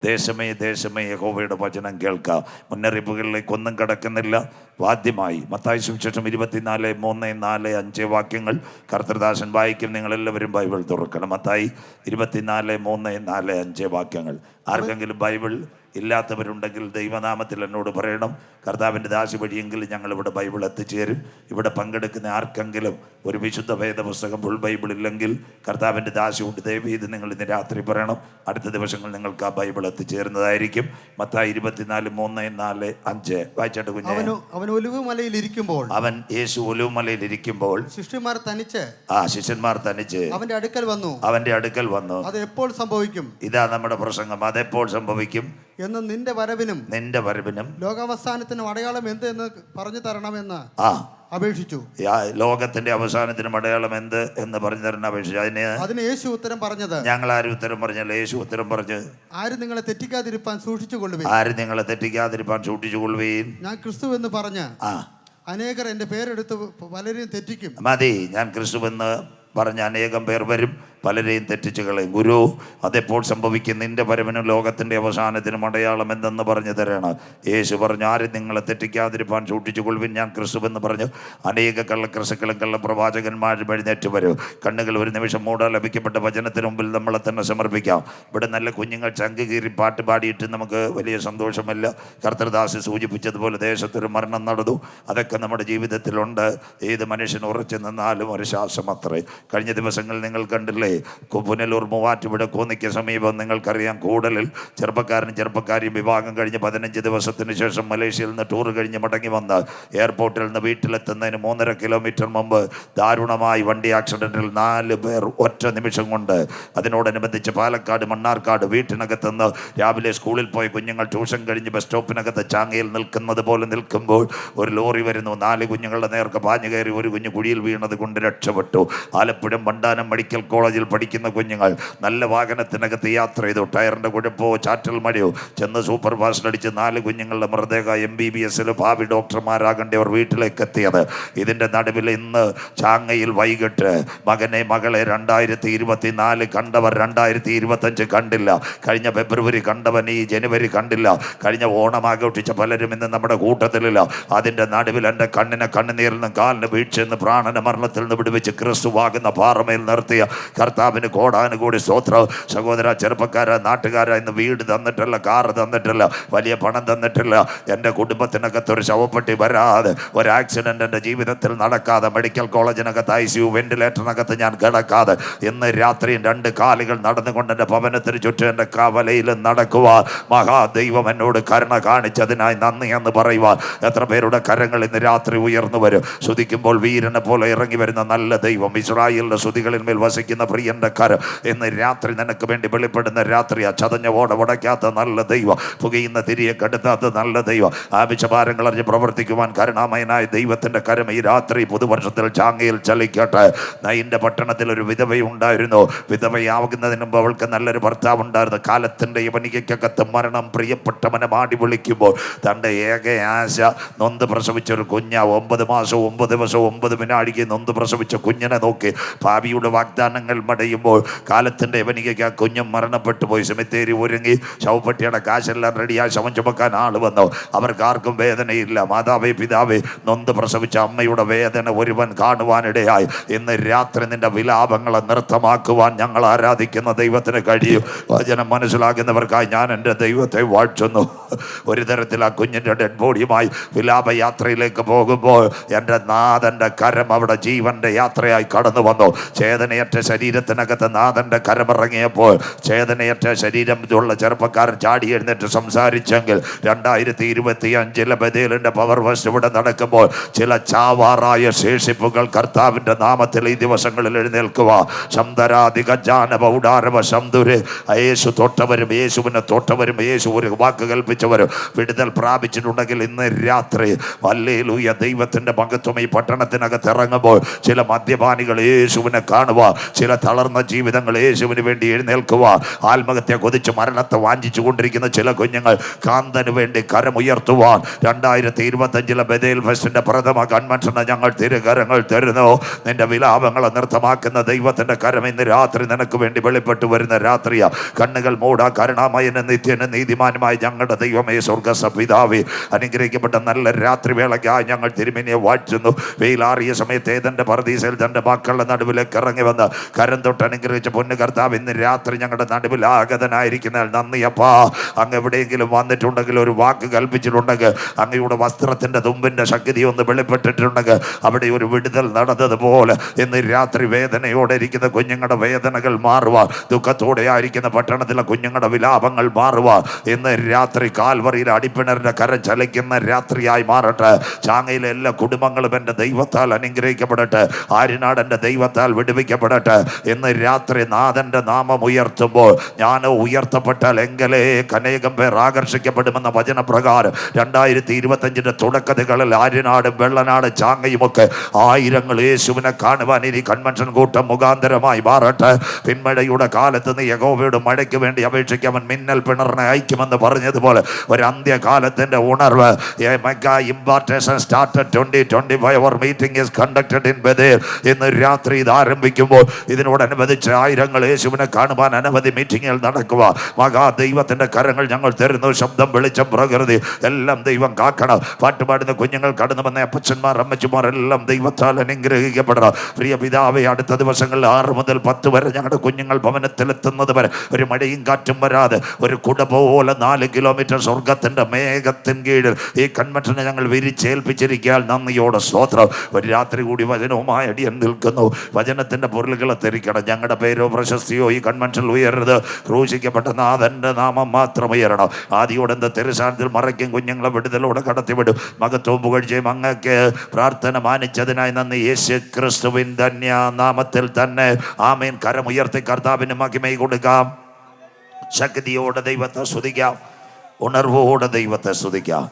ദേശമേ ദേശമേ യഹോവയുടെ വചനം കേൾക്കാം. മുന്നറിയിപ്പുകളിലേക്കൊന്നും കടക്കുന്നില്ല. വാദ്യമായി മത്തായി സുവിശേഷം 24:3-4-5 വാക്യങ്ങൾ കർത്തൃദാസൻ വായിക്കും. നിങ്ങളെല്ലാവരും ബൈബിൾ തുറക്കണം. മത്തായി 24:3-4-5 വാക്യങ്ങൾ. ആർക്കെങ്കിലും ബൈബിൾ ഇല്ലാത്തവരുണ്ടെങ്കിൽ ദൈവനാമത്തിൽ എന്നോട് പറയണം. കർത്താവിൻ്റെ ദാസി വഴിയെങ്കിലും ഞങ്ങളിവിടെ ബൈബിൾ എത്തിച്ചേരും. ഇവിടെ പങ്കെടുക്കുന്ന ആർക്കെങ്കിലും ഒരു വിശുദ്ധ വേദപുസ്തകം ഫുൾ ബൈബിൾ ഇല്ലെങ്കിൽ കർത്താവിൻ്റെ ദാസി കൊണ്ട് ദയവ് ചെയ്ത് നിങ്ങൾ ഇന്ന് രാത്രി പറയണം. അടുത്ത ദിവസങ്ങൾ നിങ്ങൾക്ക് ആ ബൈബിൾ എത്തിച്ചേരുന്നതായിരിക്കും. മത്തായി 24:3-4-5 വായിച്ചിട്ട് കുഞ്ഞെ. അവൻ ഒലിവുമലയിൽ ഇരിക്കുമ്പോൾ, അവൻ യേശു ഒലിവുമലയിൽ ഇരിക്കുമ്പോൾ ശിഷ്യന്മാർ തനിച്ച് അവന്റെ അടുക്കൽ വന്നു. അത് എപ്പോൾ സംഭവിക്കും? ഇതാ നമ്മുടെ പ്രസംഗം. അതെപ്പോൾ സംഭവിക്കും എന്ന് നിന്റെ വരവിനും ലോകാവസാനത്തിനും അടയാളം എന്ത് എന്ന് പറഞ്ഞു തരണമെന്ന് അപേക്ഷിച്ചു. ലോകത്തിന്റെ അവസാനത്തിനും അടയാളം എന്ത് എന്ന് പറഞ്ഞു തരണം അപേക്ഷിച്ചു. അതിന് യേശു ഉത്തരം പറഞ്ഞത്, ഞങ്ങൾ ആരും ഉത്തരം പറഞ്ഞല്ല. യേശു ഉത്തരം പറഞ്ഞു, ആരും നിങ്ങളെ തെറ്റിക്കാതിരിപ്പാൻ സൂക്ഷിച്ചുകൊള്ളുവീൻ. ഞാൻ ക്രിസ്തു എന്ന് പറഞ്ഞ് അനേകർ എന്റെ പേരെടുത്ത് പലരെയും തെറ്റിക്കും. മതി, ഞാൻ ക്രിസ്തു എന്ന് പറഞ്ഞ അനേകം പേർ വരും, പലരെയും തെറ്റിച്ചു കളയും. ഗുരു, അതെപ്പോൾ സംഭവിക്കും? നിന്റെ വരവിനും ലോകത്തിന്റെ അവസാനത്തിനും അടയാളം എന്തെന്ന് പറഞ്ഞു തരണം. യേശു പറഞ്ഞു, ആരും നിങ്ങളെ തെറ്റിക്കാതിരിപ്പാൻ സൂക്ഷിച്ചുകൊള്ളുവിൻ. ഞാൻ ക്രിസ്തുവെന്ന് പറഞ്ഞു അനേക കള്ളക്രിസ്തുക്കളും കള്ളപ്രവാചകന്മാരും എഴുന്നേറ്റ് വരും. കണ്ണുകൾ ഒരു നിമിഷം മൂടാൻ ലഭിക്കപ്പെട്ട വചനത്തിന് മുമ്പിൽ നമ്മളെ തന്നെ സമർപ്പിക്കാം. ഇവിടെ നല്ല കുഞ്ഞുങ്ങൾ ചങ്ക് കീറി പാട്ട് പാടിയിട്ട് നമുക്ക് വലിയ സന്തോഷമല്ല. കർത്തൃദാസ് സൂചിപ്പിച്ചതുപോലെ ദേശത്തൊരു മരണം നടന്നു. അതൊക്കെ നമ്മുടെ ജീവിതത്തിലുണ്ട്. ഏത് മനുഷ്യൻ ഉറച്ചു നിന്നാലും ഒരു ശ്വാസം അത്രേ. കഴിഞ്ഞ ദിവസങ്ങൾ നിങ്ങൾ കണ്ടില്ലേ, പുനലൂർ മൂവാറ്റുപുഴ കോന്നിക്ക് സമീപം നിങ്ങൾക്കറിയാം, കൂടലിൽ ചെറുപ്പക്കാരും വിവാഹം കഴിഞ്ഞ് 15 ദിവസത്തിന് ശേഷം മലേഷ്യയിൽ നിന്ന് ടൂർ കഴിഞ്ഞ് മടങ്ങി വന്ന് എയർപോർട്ടിൽ നിന്ന് വീട്ടിലെത്തുന്നതിന് 3.5 കിലോമീറ്റർ മുമ്പ് ദാരുണമായി വണ്ടി ആക്സിഡന്റിൽ 4 പേർ ഒറ്റ നിമിഷം കൊണ്ട്. അതിനോടനുബന്ധിച്ച് പാലക്കാട് മണ്ണാർക്കാട് വീട്ടിനകത്തുനിന്ന് രാവിലെ സ്കൂളിൽ പോയി കുഞ്ഞുങ്ങൾ ട്യൂഷൻ കഴിഞ്ഞ് ബസ് സ്റ്റോപ്പിനകത്ത് ചാങ്ങയിൽ നിൽക്കുന്നത് പോലെ നിൽക്കുമ്പോൾ ഒരു ലോറി വരുന്നു. 4 കുഞ്ഞുങ്ങളുടെ നേർക്ക് പാഞ്ഞു കയറി. ഒരു കുഞ്ഞ് കുഴിയിൽ വീണത് കൊണ്ട് രക്ഷപ്പെട്ടു. ആലപ്പുഴ വണ്ടാനം മെഡിക്കൽ കോളേജിൽ പഠിക്കുന്ന കുഞ്ഞുങ്ങൾ നല്ല വാഹനത്തിനകത്ത് യാത്ര ചെയ്തു. ടയറിന്റെ കുഴപ്പമോ ചാറ്റൽ മഴയോ ചെന്ന് സൂപ്പർ ഫാസ്റ്റ് അടിച്ച് 4 കുഞ്ഞുങ്ങളുടെ മൃതദേഹ MBBS ഭാവി ഡോക്ടർമാരാകേണ്ടവർ വീട്ടിലേക്ക് എത്തിയത്. ഇതിന്റെ നടുവിൽ ഇന്ന് ചാങ്ങയിൽ വൈകിട്ട് മകളെ 2024 കണ്ടവർ 2025 കണ്ടില്ല. കഴിഞ്ഞ ഫെബ്രുവരി കണ്ടവൻ ഈ ജനുവരി കണ്ടില്ല. കഴിഞ്ഞ ഓണം ആഘോഷിച്ച പലരും ഇന്ന് നമ്മുടെ കൂട്ടത്തിലില്ല. അതിന്റെ നടുവിൽ എൻ്റെ കണ്ണുനീരിൽ നിന്ന് കാലിന് വീഴ്ചയെന്ന് പ്രാണന മരണത്തിൽ നിന്ന് വിടുവിച്ച് ക്രിസ്തുവാകുന്ന പാറമേൽ നിർത്തിയ കർത്താവിന് കോടാനുകൂടി സ്തോത്രം. സഹോദര, ചെറുപ്പക്കാര, നാട്ടുകാര, ഇന്ന് വീട് തന്നിട്ടില്ല, കാറ് തന്നിട്ടില്ല, വലിയ പണം തന്നിട്ടില്ല. എൻ്റെ കുടുംബത്തിനകത്ത് ഒരു ശവപ്പെട്ടി വരാതെ, ഒരു ആക്സിഡന്റ് എൻ്റെ ജീവിതത്തിൽ നടക്കാതെ, മെഡിക്കൽ കോളേജിനകത്ത് ICU വെന്റിലേറ്ററിനകത്ത് ഞാൻ കിടക്കാതെ, ഇന്ന് രാത്രിയും 2 കാലുകൾ നടന്നുകൊണ്ട് എൻ്റെ ഭവനത്തിന് ചുറ്റും എൻ്റെ കവലയിൽ നടക്കുവാൻ മഹാദൈവം എന്നോട് കരുണ കാണിച്ചതിനായി നന്ദി എന്ന് പറയുവാൻ എത്ര പേരുടെ കരങ്ങൾ ഇന്ന് രാത്രി ഉയർന്നു വരും. സ്തുതിക്കുമ്പോൾ വീരനെ പോലെ ഇറങ്ങി വരുന്ന നല്ല ദൈവം, ഇസ്രായേലിന്റെ സ്തുതികളിൽ മേൽ വസിക്കുന്ന പ്രിയന്റെ കരം ഇന്ന് രാത്രി നിനക്ക് വേണ്ടി വെളിപ്പെടുന്ന രാത്രിയാ. ചതഞ്ഞ ഓട ഉടയ്ക്കാത്ത നല്ല ദൈവം, പുകയുന്ന തിരിയെ കെടുത്താത്ത നല്ല ദൈവം, ആവശ്യഭാരങ്ങൾ അറിഞ്ഞ് പ്രവർത്തിക്കുവാൻ കരുണാമയനായ ദൈവത്തിന്റെ കരം ഈ രാത്രി പുതുവർഷത്തിൽ ചാങ്ങയിൽ ചലിക്കട്ടെ. നയിന്റെ പട്ടണത്തിൽ ഒരു വിധവയുണ്ടായിരുന്നു. വിധവയാകുന്നതിന് മുമ്പ് അവൾക്ക് നല്ലൊരു ഭർത്താവ് ഉണ്ടായിരുന്നു. കാലത്തിന്റെ യവനികയ്ക്കകത്ത് മരണം പ്രിയപ്പെട്ടവനെ മാടി വിളിക്കുമ്പോൾ തൻ്റെ ഏക ആശ നൊന്ത് പ്രസവിച്ച ഒരു കുഞ്ഞ 9 മാസവും 9 ദിവസവും 9 വിനാഴിക്ക് നൊന്ത് പ്രസവിച്ച കുഞ്ഞിനെ നോക്കി ഭാവിയുടെ വാഗ്ദാനങ്ങൾ മടയുമ്പോൾ കാലത്തിന്റെ യവനികയ്ക്ക് ആ കുഞ്ഞും മരണപ്പെട്ടു പോയി. സെമിത്തേരി ഒരുങ്ങി ശവപ്പെട്ടിയുടെ കാശെല്ലാം റെഡിയായി ശവം ചുമക്കാൻ ആള് വന്നു. അവർക്കാർക്കും വേദനയില്ല. മാതാവേ, പിതാവേ, നൊന്ത് പ്രസവിച്ച അമ്മയുടെ വേദന ഒരുവൻ കാണുവാനിടയായി. ഇന്ന് രാത്രി നിന്റെ വിലാപങ്ങളെ നൃത്തമാക്കുവാൻ ഞങ്ങൾ ആരാധിക്കുന്ന ദൈവത്തിന് കഴിയും. വചനം മനസ്സിലാകുന്നവർക്കായി ഞാൻ എൻ്റെ ദൈവത്തെ വാഴ്ത്തുന്നു. ഒരു തരത്തിൽ ആ കുഞ്ഞിൻ്റെ ഡെഡ് ബോഡിയുമായി വിലാപയാത്രയിലേക്ക് പോകുമ്പോൾ എൻ്റെ നാഥൻ്റെ കരം അവിടെ ജീവന്റെ യാത്രയായി കടന്നു വന്നു. ചേതനയറ്റ ശരീരത്തിനകത്ത് നാഥന്റെ കരമിറങ്ങിയപ്പോൾ ചേതനയറ്റ ശരീരമുള്ള ചെറുപ്പക്കാരൻ ചാടി എഴുന്നേറ്റ് സംസാരിച്ചെങ്കിൽ 2025 ബദേലിന്റെ പവർ ഫസ്റ്റ് ഇവിടെ നടക്കുമ്പോൾ ചില ചാവാറായ ശേഷിപ്പുകൾ കർത്താവിന്റെ നാമത്തിൽ ഈ ദിവസങ്ങളിൽ എഴുന്നേൽക്കുക. യേശു തൊട്ടവരും യേശുവിനെ തൊട്ടവരും യേശു ഒരു വാക്ക് കൽപ്പിച്ചവരും വിടുതൽ പ്രാപിച്ചിട്ടുണ്ടെങ്കിൽ ഇന്ന് രാത്രി ഹല്ലേലൂയ ദൈവത്തിന്റെ മഹത്വം ഈ പട്ടണത്തിനകത്ത് ഇറങ്ങുമ്പോൾ ചില മദ്യപാനികൾ യേശുവിനെ കാണുക, ചില തളർന്ന ജീവിതങ്ങൾ യേശുവിന് വേണ്ടി എഴുന്നേൽക്കുവാൻ, ആത്മഹത്യ കൊതിച്ച് മരണത്തെ വാഞ്ചിച്ചു കൊണ്ടിരിക്കുന്ന ചില കുഞ്ഞുങ്ങൾ കാന്തന് വേണ്ടി കരമുയർത്തുവാൻ 2025 ബഥേൽ ഫെസ്റ്റിന്റെ പ്രഥമ കൺവെൻഷന് ഞങ്ങൾ തിരുകരങ്ങൾ തരുന്നു. നിന്റെ വിലാപങ്ങളെ നൃത്തമാക്കുന്ന ദൈവത്തിന്റെ കരം ഇന്ന് രാത്രി നിനക്ക് വേണ്ടി വെളിപ്പെട്ടു വരുന്ന രാത്രിയ. കണ്ണുകൾ മൂടാ. കരുണാമയനും നിത്യനും നീതിമാനുമായി ഞങ്ങളുടെ ദൈവമേ, സ്വർഗ്ഗപിതാവേ, അനുഗ്രഹിക്കപ്പെട്ട നല്ല രാത്രി വേളയ്ക്കായി ഞങ്ങൾ തിരുമേനിയെ വാഴ്ത്തുന്നു. വെയിലാറിയ സമയത്ത് ഏതെന്റെ പർദീസയിൽ തന്റെ മക്കളുടെ നടുവിലേക്ക് ഇറങ്ങി വന്ന് കരം തൊട്ട് അനുഗ്രഹിച്ച പൊന്നു കർത്താവ്, ഇന്ന് രാത്രി ഞങ്ങളുടെ നടുവിൽ ആഗതനായിരിക്കുന്നതിൽ നന്ദിയപ്പാ. അങ്ങ് എവിടെയെങ്കിലും വന്നിട്ടുണ്ടെങ്കിൽ, ഒരു വാക്ക് കൽപ്പിച്ചിട്ടുണ്ടെങ്കിൽ, അങ്ങയുടെ വസ്ത്രത്തിന്റെ തുമ്പിന്റെ ശക്തി ഒന്ന് വെളിപ്പെട്ടിട്ടുണ്ടെങ്കിൽ അവിടെ ഒരു വിടുതൽ നടന്നതുപോലെ ഇന്ന് രാത്രി വേദനയോടെ ഇരിക്കുന്ന കുഞ്ഞുങ്ങളുടെ വേദനകൾ മാറുവാൻ, ദുഃഖത്തോടെ ആയിരിക്കുന്ന പട്ടണത്തിലെ കുഞ്ഞുങ്ങളുടെ വിലാപങ്ങൾ മാറുവാൻ ഇന്ന് രാത്രി കാൽവറിയിൽ അടിപ്പിണറിന്റെ കരം ചലിക്കുന്ന രാത്രിയായി മാറട്ടെ. ചാങ്ങയിലെ എല്ലാ കുടുംബങ്ങളും എൻ്റെ ദൈവത്താൽ അനുഗ്രഹിക്കപ്പെടട്ടെ. ആര്യനാട് എൻ്റെ ദൈവത്താൽ വിടുവിക്കപ്പെടട്ടെ. ഇന്ന് രാത്രി നാഥന്റെ നാമം ഉയർത്തുമ്പോൾ ഞാൻ ഉയർത്തപ്പെട്ടാൽ എങ്കിലേ അനേകം പേർ ആകർഷിക്കപ്പെടുമെന്ന വചനപ്രകാരം 2025 തുടക്കതകളിൽ ആര്യനാടും വെള്ളനാട് ചാങ്ങയുമൊക്കെ ആയിരങ്ങൾ യേശുവിനെ കാണുവാൻ ഇനി കൺവെൻഷൻ കൂട്ടം മുഖാന്തരമായി മാറട്ടെ. പിന്മഴയുടെ കാലത്ത് നീ യഹോവയുടെ മഴയ്ക്ക് വേണ്ടി അപേക്ഷിക്കാൻ മിന്നൽ പിണറിനെ അയക്കുമെന്ന് പറഞ്ഞതുപോലെ ഒരു അന്ത്യകാലത്തിന്റെ ഉണർവ്. Mega impartation started 2025. Our meeting is conducted in Bethel. ഇന്ന് രാത്രി ഇത് ആരംഭിക്കുമ്പോൾ ഇതിനോടനുബന്ധിച്ച് ആയിരങ്ങൾ യേശുവിനെ കാണുവാൻ അനവധി മീറ്റിങ്ങുകൾ നടക്കുക. മഹാ ദൈവത്തിന്റെ കരങ്ങൾ ഞങ്ങൾ തരുന്നു. ശബ്ദം, വെളിച്ചം, പ്രകൃതി എല്ലാം ദൈവം കാക്കണം. പാട്ടുപാടുന്ന കുഞ്ഞുങ്ങൾ, കടന്നു വന്ന അപ്പച്ചന്മാർ, അമ്മച്ചിമാർ എല്ലാം ദൈവത്താൽ അനുഗ്രഹിക്കപ്പെടണം. പ്രിയ പിതാവേ, അടുത്ത ദിവസങ്ങളിൽ 6 മുതൽ 10 വരെ ഞങ്ങളുടെ കുഞ്ഞുങ്ങൾ ഭവനത്തിലെത്തുന്നത് വരെ ഒരു മഴയും കാറ്റും വരാതെ ഒരു കുട പോലെ 4 കിലോമീറ്റർ സ്വർഗത്തിന്റെ മേഘത്തിൻ കീഴിൽ ഈ കൺവെൻഷനെ ഞങ്ങൾ വിരിച്ചേൽപ്പിച്ചിരിക്കാൻ നന്ദിയോടെ സ്തോത്രം. ഒരു രാത്രി കൂടി വചനവുമായി അടിയൻ നിൽക്കുന്നു. വചനത്തിന്റെ പൊരുളുകളെ ധരിക്കണം. ഞങ്ങളുടെ പേരോ പ്രശസ്തിയോ ഈ കൺവെൻഷനിൽ ഉയരരുത്. ക്രൂശിക്കപ്പെട്ട നാഥന്റെ നാമം മാത്രം ഉയരണം. ആദിയോടെ എന്താ തിരുസാന്നിധ്യത്തിൽ മറയ്ക്കും കുഞ്ഞുങ്ങളെ വിടുതലോടെ കടത്തിവിടും. മഹത്വവും പുകഴ്ചയും അങ്ങക്ക് പ്രാർത്ഥന മാനിച്ചതിനായി നന്ദി. യേശു ക്രിസ്തുവിൻ ധന്യ നാമത്തിൽ തന്നെ ആമേൻ. കരമുയർത്തി കർത്താവിന് മഹിമ കൊടുക്കാം. ശക്തിയോടെ ദൈവത്തെ സ്തുതിക്കാം. ഉണർവോടെ ദൈവത്തെ സ്തുതിക്കാം.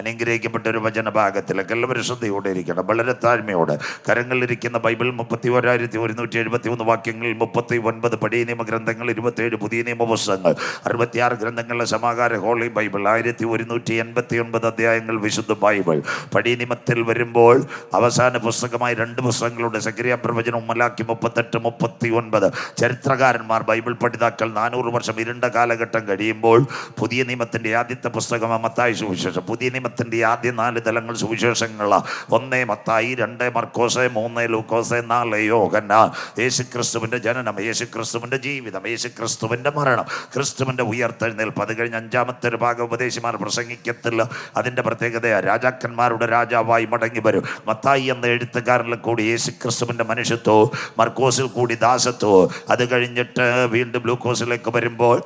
അനുഗ്രഹിക്കപ്പെട്ട ഒരു വചനഭാഗത്തിലേക്ക് എല്ലാവരും ശ്രദ്ധയോടെ ഇരിക്കണം. വളരെ താഴ്മയോടെ കരങ്ങളിലിരിക്കുന്ന ബൈബിൾ 31,171 വാക്യങ്ങൾ, 39 പഴയ നിയമഗ്രന്ഥങ്ങൾ, 27 പുതിയ നിയമപുസ്തകങ്ങൾ, 66 ഗ്രന്ഥങ്ങളുടെ സമാഹാര ഹോളി ബൈബിൾ, 1189 അധ്യായങ്ങൾ വിശുദ്ധ ബൈബിൾ. പഴയ നിയമത്തിൽ വരുമ്പോൾ അവസാന പുസ്തകമായി 2 പുസ്തകങ്ങളുടെ സക്രിയ പ്രവചനവും മലാക്കി 38, 39. ചരിത്രകാരന്മാർ, ബൈബിൾ പഠിതാക്കൾ 400 വർഷം ഇരുണ്ട കാലഘട്ടം കഴിയുമ്പോൾ പുതിയ നിയമത്തിൻ്റെ ആദ്യത്തെ പുസ്തകം മത്തായി സുവിശേഷം. പുതിയ നിയമത്തിൻ്റെ ആദ്യ 4 തലങ്ങൾ സുവിശേഷങ്ങളാണ്. 1 മത്തായി, 2 മർക്കോസ്, 3 ലൂക്കോസ്, 4 യോഹന്നാൻ. യേശുക്രിസ്തുവിൻ്റെ ജനനം, യേശുക്രിസ്തുവിൻ്റെ ജീവിതം, യേശുക്രിസ്തുവിൻ്റെ മരണം, ക്രിസ്തുവിൻ്റെ ഉയർത്തെഴുന്നേൽപ്പ്. അത് കഴിഞ്ഞ് 5-ാമത്തെ ഒരു ഭാഗം ഉപദേശിമാർ പ്രസംഗിക്കത്തില്ല. അതിൻ്റെ പ്രത്യേകത രാജാക്കന്മാരുടെ രാജാവായി മടങ്ങി വരും. മത്തായി എന്ന എഴുത്തുകാരനിൽ കൂടി യേശുക്രിസ്തുവിൻ്റെ മനുഷ്യത്വവും, മർക്കോസിൽ കൂടി ദാസത്വവും. അത് കഴിഞ്ഞിട്ട് വീണ്ടും ലൂക്കോസിലേക്ക് വരുമ്പോൾ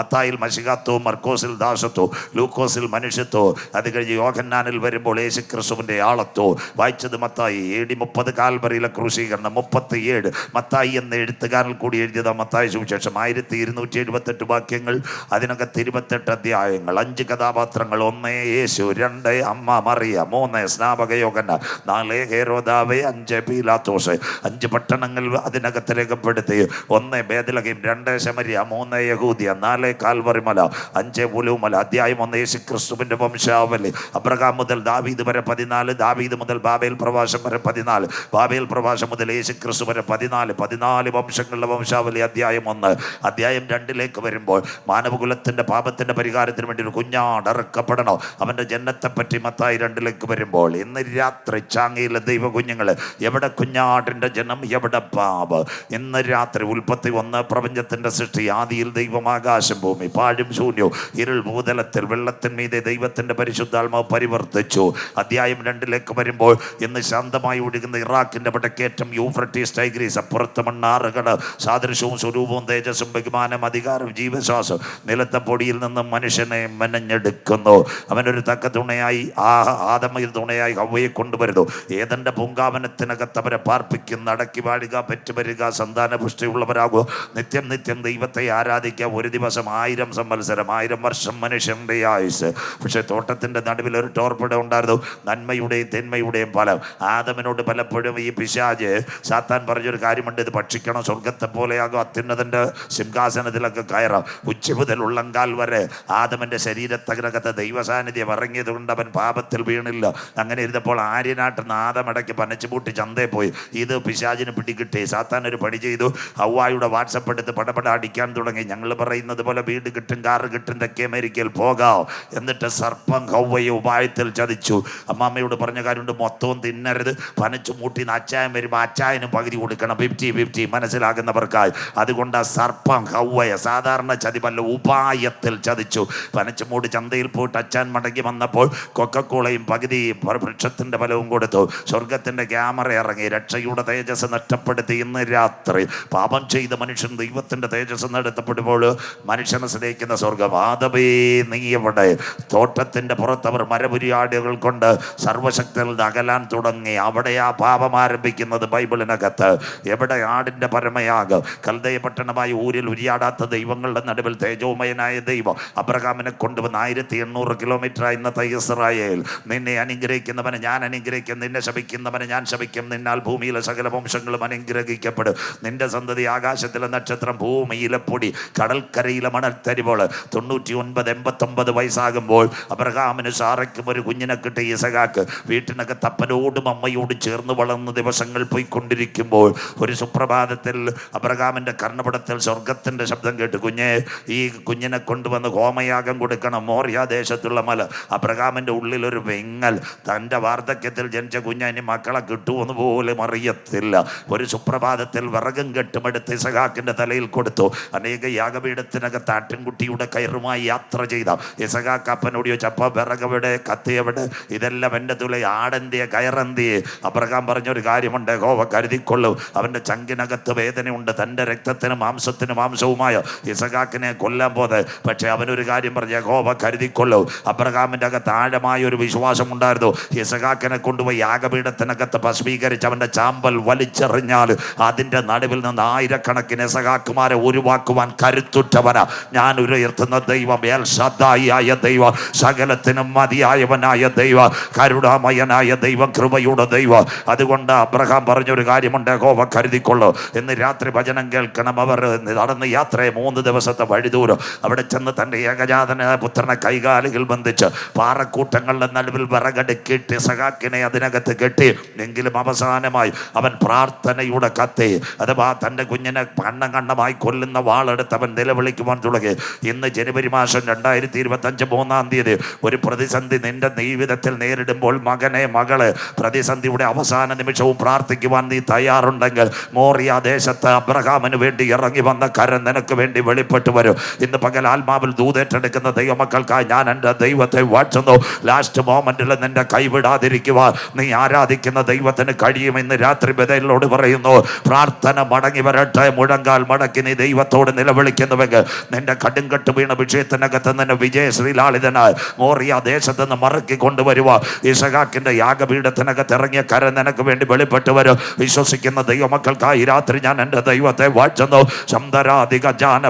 മത്തായിൽ മശിഹാത്വവും, മർക്കോസിൽ ദാസത്വവും, ലൂക്കോസിൽ മനുഷ്യത്വവും. അത് കഴിഞ്ഞ് യോഹന്നാനിൽ വരുമ്പോൾ യേശുക്രിസ്തുവിൻ്റെ ആളത്വവും. വായിച്ചത് മത്തായി. AD 30 കാൽവറിയിലെ ക്രൂശീകരണം. 37 മത്തായി എന്ന എഴുത്തുകാരനിൽ കൂടി എഴുതിയത് മത്തായി സുവിശേഷം. 1278 വാക്യങ്ങൾ, അതിനകത്ത് 28 അധ്യായങ്ങൾ, 5 കഥാപാത്രങ്ങൾ. 1 യേശു, 2 അമ്മ മറിയ, 3 സ്നാപക യോഹന്നാൻ, 4 ഹെരോദാവ്, 5 പീലാത്തോസ്. 5 പട്ടണങ്ങൾ അതിനകത്ത് രേഖപ്പെടുത്തി. 1 ബേത്ലഹേം, 2 ശമരിയ, 3 യഹൂദിയ, 4 കാൽവറി മല, 5 ഒലിവുമല. അധ്യായം 1 യേശുക്രിസ്തുവിൻ്റെ വംശാവലി. അബ്രഹാം മുതൽ ദാവീദ് വരെ 14, ദാവീദ് മുതൽ ബാബേൽ പ്രവാസം വരെ 14, ബാബേൽ പ്രവാസം മുതൽ യേശുക്രിസ്തു വരെ 14 വംശങ്ങളുടെ വംശാവലി. അധ്യായം 1. അധ്യായം 2 വരുമ്പോൾ മാനവകുലത്തിന്റെ പാപത്തിന്റെ പരിഹാരത്തിന് വേണ്ടി ഒരു കുഞ്ഞാട് ഇറക്കപ്പെടണം. അവന്റെ ജനനത്തെപ്പറ്റി മത്തായി 2 വരുമ്പോൾ ഇന്ന് രാത്രി ചാങ്ങയിലെ ദൈവ കുഞ്ഞുങ്ങള്, എവിടെ കുഞ്ഞാടിന്റെ ജനം, എവിടെ പാപ്? ഇന്ന് രാത്രി ഉൽപ്പത്തി 1 പ്രപഞ്ചത്തിന്റെ സൃഷ്ടി. ആദിയിൽ ദൈവം ആകാശം ഭൂമി, പാഴും ശൂന്യവും ഇരുൾ ഭൂതലത്തിൽ വെള്ളത്തിന്മീതെ ദൈവത്തിന്റെ പരിശുദ്ധാത്മാവ് പരിവർത്തിച്ചു. അധ്യായം 2 വരുമ്പോൾ ഇന്ന് ശാന്തമായി ഒഴുകുന്ന ഇറാഖിന്റെ വടക്കേറ്റം യൂഫ്രട്ടീസ് ടൈഗ്രീസ്. അപ്പുറത്ത് മണ്ണാറുകൾ സാദൃശ്യവും സ്വരൂപവും തേജസ്സും ബഹുമാനം അധികാരവും ജീവശ്വാസം നിലത്തെ പൊടിയിൽ നിന്നും മനുഷ്യനെ മെനഞ്ഞെടുക്കുന്നു. അവനൊരു തക്ക തുണയായി ആദമയിൽ തുണയായി ഹവ്വയെ കൊണ്ടുവരുന്നു. ഏതന്റെ പൂങ്കാവനത്തിനകത്ത് അവരെ പാർപ്പിക്കുന്ന. അടക്കി വാഴുക, പെറ്റുവരിക, സന്താന പുഷ്ടിയുള്ളവരാകുക, നിത്യം നിത്യം ദൈവത്തെ ആരാധിക്കുക. ഒരു ദിവസം 1000 സംവത്സരം, 1000 വർഷം മനുഷ്യന്റെ ആയുസ്. പക്ഷെ തോട്ടത്തിന്റെ നടുവിൽ ഒരു ടോർപ്പിട ഉണ്ടായിരുന്നു, നന്മയുടെയും തിന്മയുടെയും ഫലം. ആദമിനോട് പലപ്പോഴും ഈ പിശാച് സാത്താൻ പറഞ്ഞൊരു കാര്യമുണ്ട്, ഇത് ഭക്ഷിക്കണം, സ്വർഗത്തെ പോലെയാകും, അത്യുന്നതൻ്റെ സിംഹാസനത്തിലൊക്കെ കയറാം. ഉച്ച മുതൽ ഉള്ളങ്കാൽ വരെ ആദമൻ്റെ ശരീരത്തകരകത്ത് ദൈവസാന്നിധ്യം ഇറങ്ങിയത് കൊണ്ട് അവൻ പാപത്തിൽ വീണില്ല. അങ്ങനെ ഇരുന്നപ്പോൾ ആര്യനാട്ടുന്ന ആദമിടയ്ക്ക് പനച്ചുപൂട്ടി ചന്തയിൽ പോയി. ഇത് പിശാചിന് പിടികിട്ടി. സാത്താൻ ഒരു പണി ചെയ്തു, ഹവ്വായുടെ വാട്സപ്പ് എടുത്ത് പടപട അടിക്കാൻ തുടങ്ങി. ഞങ്ങൾ പറയുന്നത് പോലെ വീട് കിട്ടും, കാറ് കിട്ടും, തെക്കേ അമേരിക്കയിൽ പോകാം. എന്നിട്ട് സർപ്പം ഹവ്വയെ ഉപായത്തിൽ ചതിച്ചു. അമ്മാമ്മയോട് പറഞ്ഞ കാര്യമുണ്ട്, മൊത്തവും തിന്നരുത്, പനച്ചു മൂട്ടിന്ന് അച്ചായൻ വരുമ്പോൾ അച്ചായനും പകുതി കൊടുക്കണം, 50-50 മനസ്സിലാകുന്നവർക്കായി. അതുകൊണ്ട് ആ സർപ്പം ഹവ്വയെ സാധാരണ ചതിവല്ല, ഉപായത്തിൽ ചതിച്ചു. പനച്ചുമൂട് ചന്തയിൽ പോയിട്ട് അച്ചാൻ മടങ്ങി വന്നപ്പോൾ കൊക്കക്കോളയും പകുതി വൃക്ഷത്തിൻ്റെ ഫലവും കൊടുത്തു. സ്വർഗത്തിൻ്റെ ക്യാമറ ഇറങ്ങി, രക്ഷയുടെ തേജസ് നഷ്ടപ്പെടുത്തി. ഇന്ന് രാത്രി പാപം ചെയ്ത മനുഷ്യൻ ദൈവത്തിൻ്റെ തേജസ് നടത്തപ്പെടുമ്പോൾ മനുഷ്യനെ സ്നേഹിക്കുന്ന സ്വർഗം. ആദമേ നീ എവിടെ? തോട്ടത്തിൻ്റെ പുറത്തവർ മരപുരിയാടുകൾ കൊണ്ട് സർവശക്തിയിൽ അകലാൻ തുടങ്ങി. അവിടെയാ പാപം ആരംഭിക്കുന്നത് ബൈബിളിനകത്ത്. എവിടെ ആടിൻ്റെ പരമയാകും? കൽദയ പട്ടണമായ ഊരിൽ ഉരിയാടാത്ത ദൈവങ്ങളുടെ നടുവിൽ തേജോമയനായ ദൈവം അബ്രഹാമിനെ കൊണ്ടുവന്ന് 1800 കിലോമീറ്റർ ഇന്നത്തെ ഇസ്രായേൽ. നിന്നെ അനുഗ്രഹിക്കുന്നവനെ ഞാൻ അനുഗ്രഹിക്കും, നിന്നെ ശപിക്കുന്നവനെ ഞാൻ ശപിക്കും. നിന്നാൽ ഭൂമിയിലെ സകല വംശങ്ങളും അനുഗ്രഹിക്കപ്പെടും. നിന്റെ സന്തതി ആകാശത്തിലെ നക്ഷത്രം, ഭൂമിയിലെ പൊടി, കടൽക്കരയിലെ മണൽത്തരിപോൾ. 99-89 വയസ്സാകുമ്പോൾ അബ്രഹാമിന് സാറയ്ക്കും ഒരു കുഞ്ഞിനെ കിട്ടി, ഇസഹാക്ക്. വീട്ടിനകത്ത് അപ്പനോടും അമ്മയോടും ചേർന്ന് വളർന്ന ദിവസങ്ങൾ പോയിക്കൊണ്ടിരിക്കുമ്പോൾ ഒരു സുപ്രഭാതത്തിൽ അബ്രഹാമിൻ്റെ കർണപടത്തിൽ സ്വർഗത്തിൻ്റെ ശബ്ദം കേട്ട്, കുഞ്ഞെ, ഈ കുഞ്ഞിനെ കൊണ്ടുവന്ന് ഹോമയാഗം കൊടുക്കണം, മോറിയ ദേശത്തുള്ള മല. അബ്രഹാമിൻ്റെ ഉള്ളിലൊരു വെങ്ങൽ, തൻ്റെ വാർദ്ധക്യത്തിൽ ജനിച്ച കുഞ്ഞിന് മക്കളെ കിട്ടുമെന്ന് പോലും അറിയത്തില്ല. ഒരു സുപ്രഭാതത്തിൽ വിറകും കെട്ടുമെടുത്ത് ഇസഹാക്കിൻ്റെ തലയിൽ കൊടുത്തു. അനേക യാഗപീഠത്തിനകത്ത് ആട്ടിൻകുട്ടിയുടെ കയറുമായി യാത്ര ചെയ്ത ഇസഹാക്ക് അപ്പനോട് ചോദിച്ചപ്പോൾ വിറകവിടെ, കത്തിയവിടെ, ഇതെല്ലാം എൻ്റെ തുല, ആടന്തിയെ കയറന്തിയെ. അബ്രഹാം പറഞ്ഞൊരു കാര്യമുണ്ട്, യഹോവ കരുതിക്കൊള്ളു, അവൻ്റെ ചങ്കിനകത്ത് വേദനയുണ്ട്, തൻ്റെ രക്തത്തിന് മാംസത്തിന് മാംസവുമായ ഇസഹാക്കിനെ കൊല്ലാൻ പോതെ. പക്ഷെ അവനൊരു കാര്യം പറഞ്ഞു, യഹോവ കരുതിക്കൊള്ളു. അബ്രഹാമിൻ്റെ അകത്ത് ആഴമായ ഒരു വിശ്വാസം ഉണ്ടായിരുന്നു. ഇസഹാക്കിനെ കൊണ്ടുപോയി യാഗപീഠത്തിനകത്ത് ഭസ്മീകരിച്ച് അവൻ്റെ ചാമ്പൽ വലിച്ചെറിഞ്ഞാൽ അതിൻ്റെ നടുവിൽ നിന്ന് ആയിരക്കണക്കിന് ഇസഹാക്കുമാരെ ഉരുവാക്കുവാൻ കരുത്തുറ്റവനാ ഞാൻ ഉയർത്തുന്ന ദൈവം, എൽ ശദ്ദായിയായ ദൈവം, സകലത്തിനും മതിയായവനായ ദൈവം, കരുണാമയനായ ദൈവം, കൃപയുടെ ദൈവം. അതുകൊണ്ട് അബ്രഹാം പറഞ്ഞൊരു കാര്യമുണ്ട്, യഹോവ കരുതിക്കൊള്ളു. ഇന്ന് രാത്രി വചനം കേൾക്കണം. അവർ നടന്ന് യാത്രയെ 3 ദിവസത്തെ വഴിദൂരം. അവിടെ ചെന്ന് തൻ്റെ ഏകജാതന പുത്രനെ കൈകാലുകൾ ബന്ധിച്ച് പാറക്കൂട്ടങ്ങളുടെ നടുവിൽ വിറകടുക്കിട്ട് ഇസഹാക്കിനെ അതിനകത്ത് കെട്ടി. എങ്കിലും അവസാനമായി അവൻ പ്രാർത്ഥനയുടെ കത്തി, അഥവാ തൻ്റെ കുഞ്ഞിനെ കണ്ണമായി കൊല്ലുന്ന വാളെടുത്ത് അവൻ നിലവിളിക്കുവാൻ തുടങ്ങി. ഇന്ന് ജനുവരി മാസം 2025 3-ാം തീയതി ഒരു പ്രതിസന്ധി നിന്റെ ജീവിതത്തിൽ നേരിടുമ്പോൾ, മകനെ, മകളെ, പ്രതിസന്ധിയുടെ അവസാന നിമിഷവും പ്രാർത്ഥിക്കുവാൻ നീ തയ്യാറുണ്ടെങ്കിൽ മോറിയ ദേശത്ത് അബ്രഹാമിന് വേണ്ടി ഇറങ്ങി വന്ന കരം നിനക്ക് വേണ്ടി വെളിപ്പെട്ടു വരും. ഇന്ന് പകൽ ആത്മാവിൽ ദൂതേറ്റെടുക്കുന്ന ദൈവമക്കൾക്കായി ഞാൻ എൻ്റെ ദൈവത്തെ വാഴ്ത്തുന്നു. ലാസ്റ്റ് മോമെന്റിൽ നിന്റെ കൈവിടാതിരിക്കുവാൻ നീ ആരാധിക്കുന്ന ദൈവത്തിന് കഴിയുമെന്ന് രാത്രി ബദലിനോട് പറയുന്നു. പ്രാർത്ഥന മടങ്ങി വരട്ടെ. മുഴങ്കാൽ മടക്കി നീ ദൈവത്തോട് നിലവിളിക്കുന്നുവെങ്കിൽ നിന്റെ കടുങ്കട്ട് വീണ വിഷയത്തിനകത്ത് നിന്നെ വിജയശ്രീലാളിതനായി മോറിയ ദേശത്ത് നിന്ന് മറക്കി കൊണ്ടുവരുക. ഇസഹാക്കിന്റെ യാഗപീഠത്തിനകത്ത് ഇറങ്ങിയ കരം നിനക്ക് വേണ്ടി വെളിപ്പെട്ടു വരും. വിശ്വസിക്കുന്ന ദൈവമക്കൾക്കായി രാത്രി ഞാൻ എൻ്റെ ദൈവത്തെ വാഴ്ത്തുന്നു.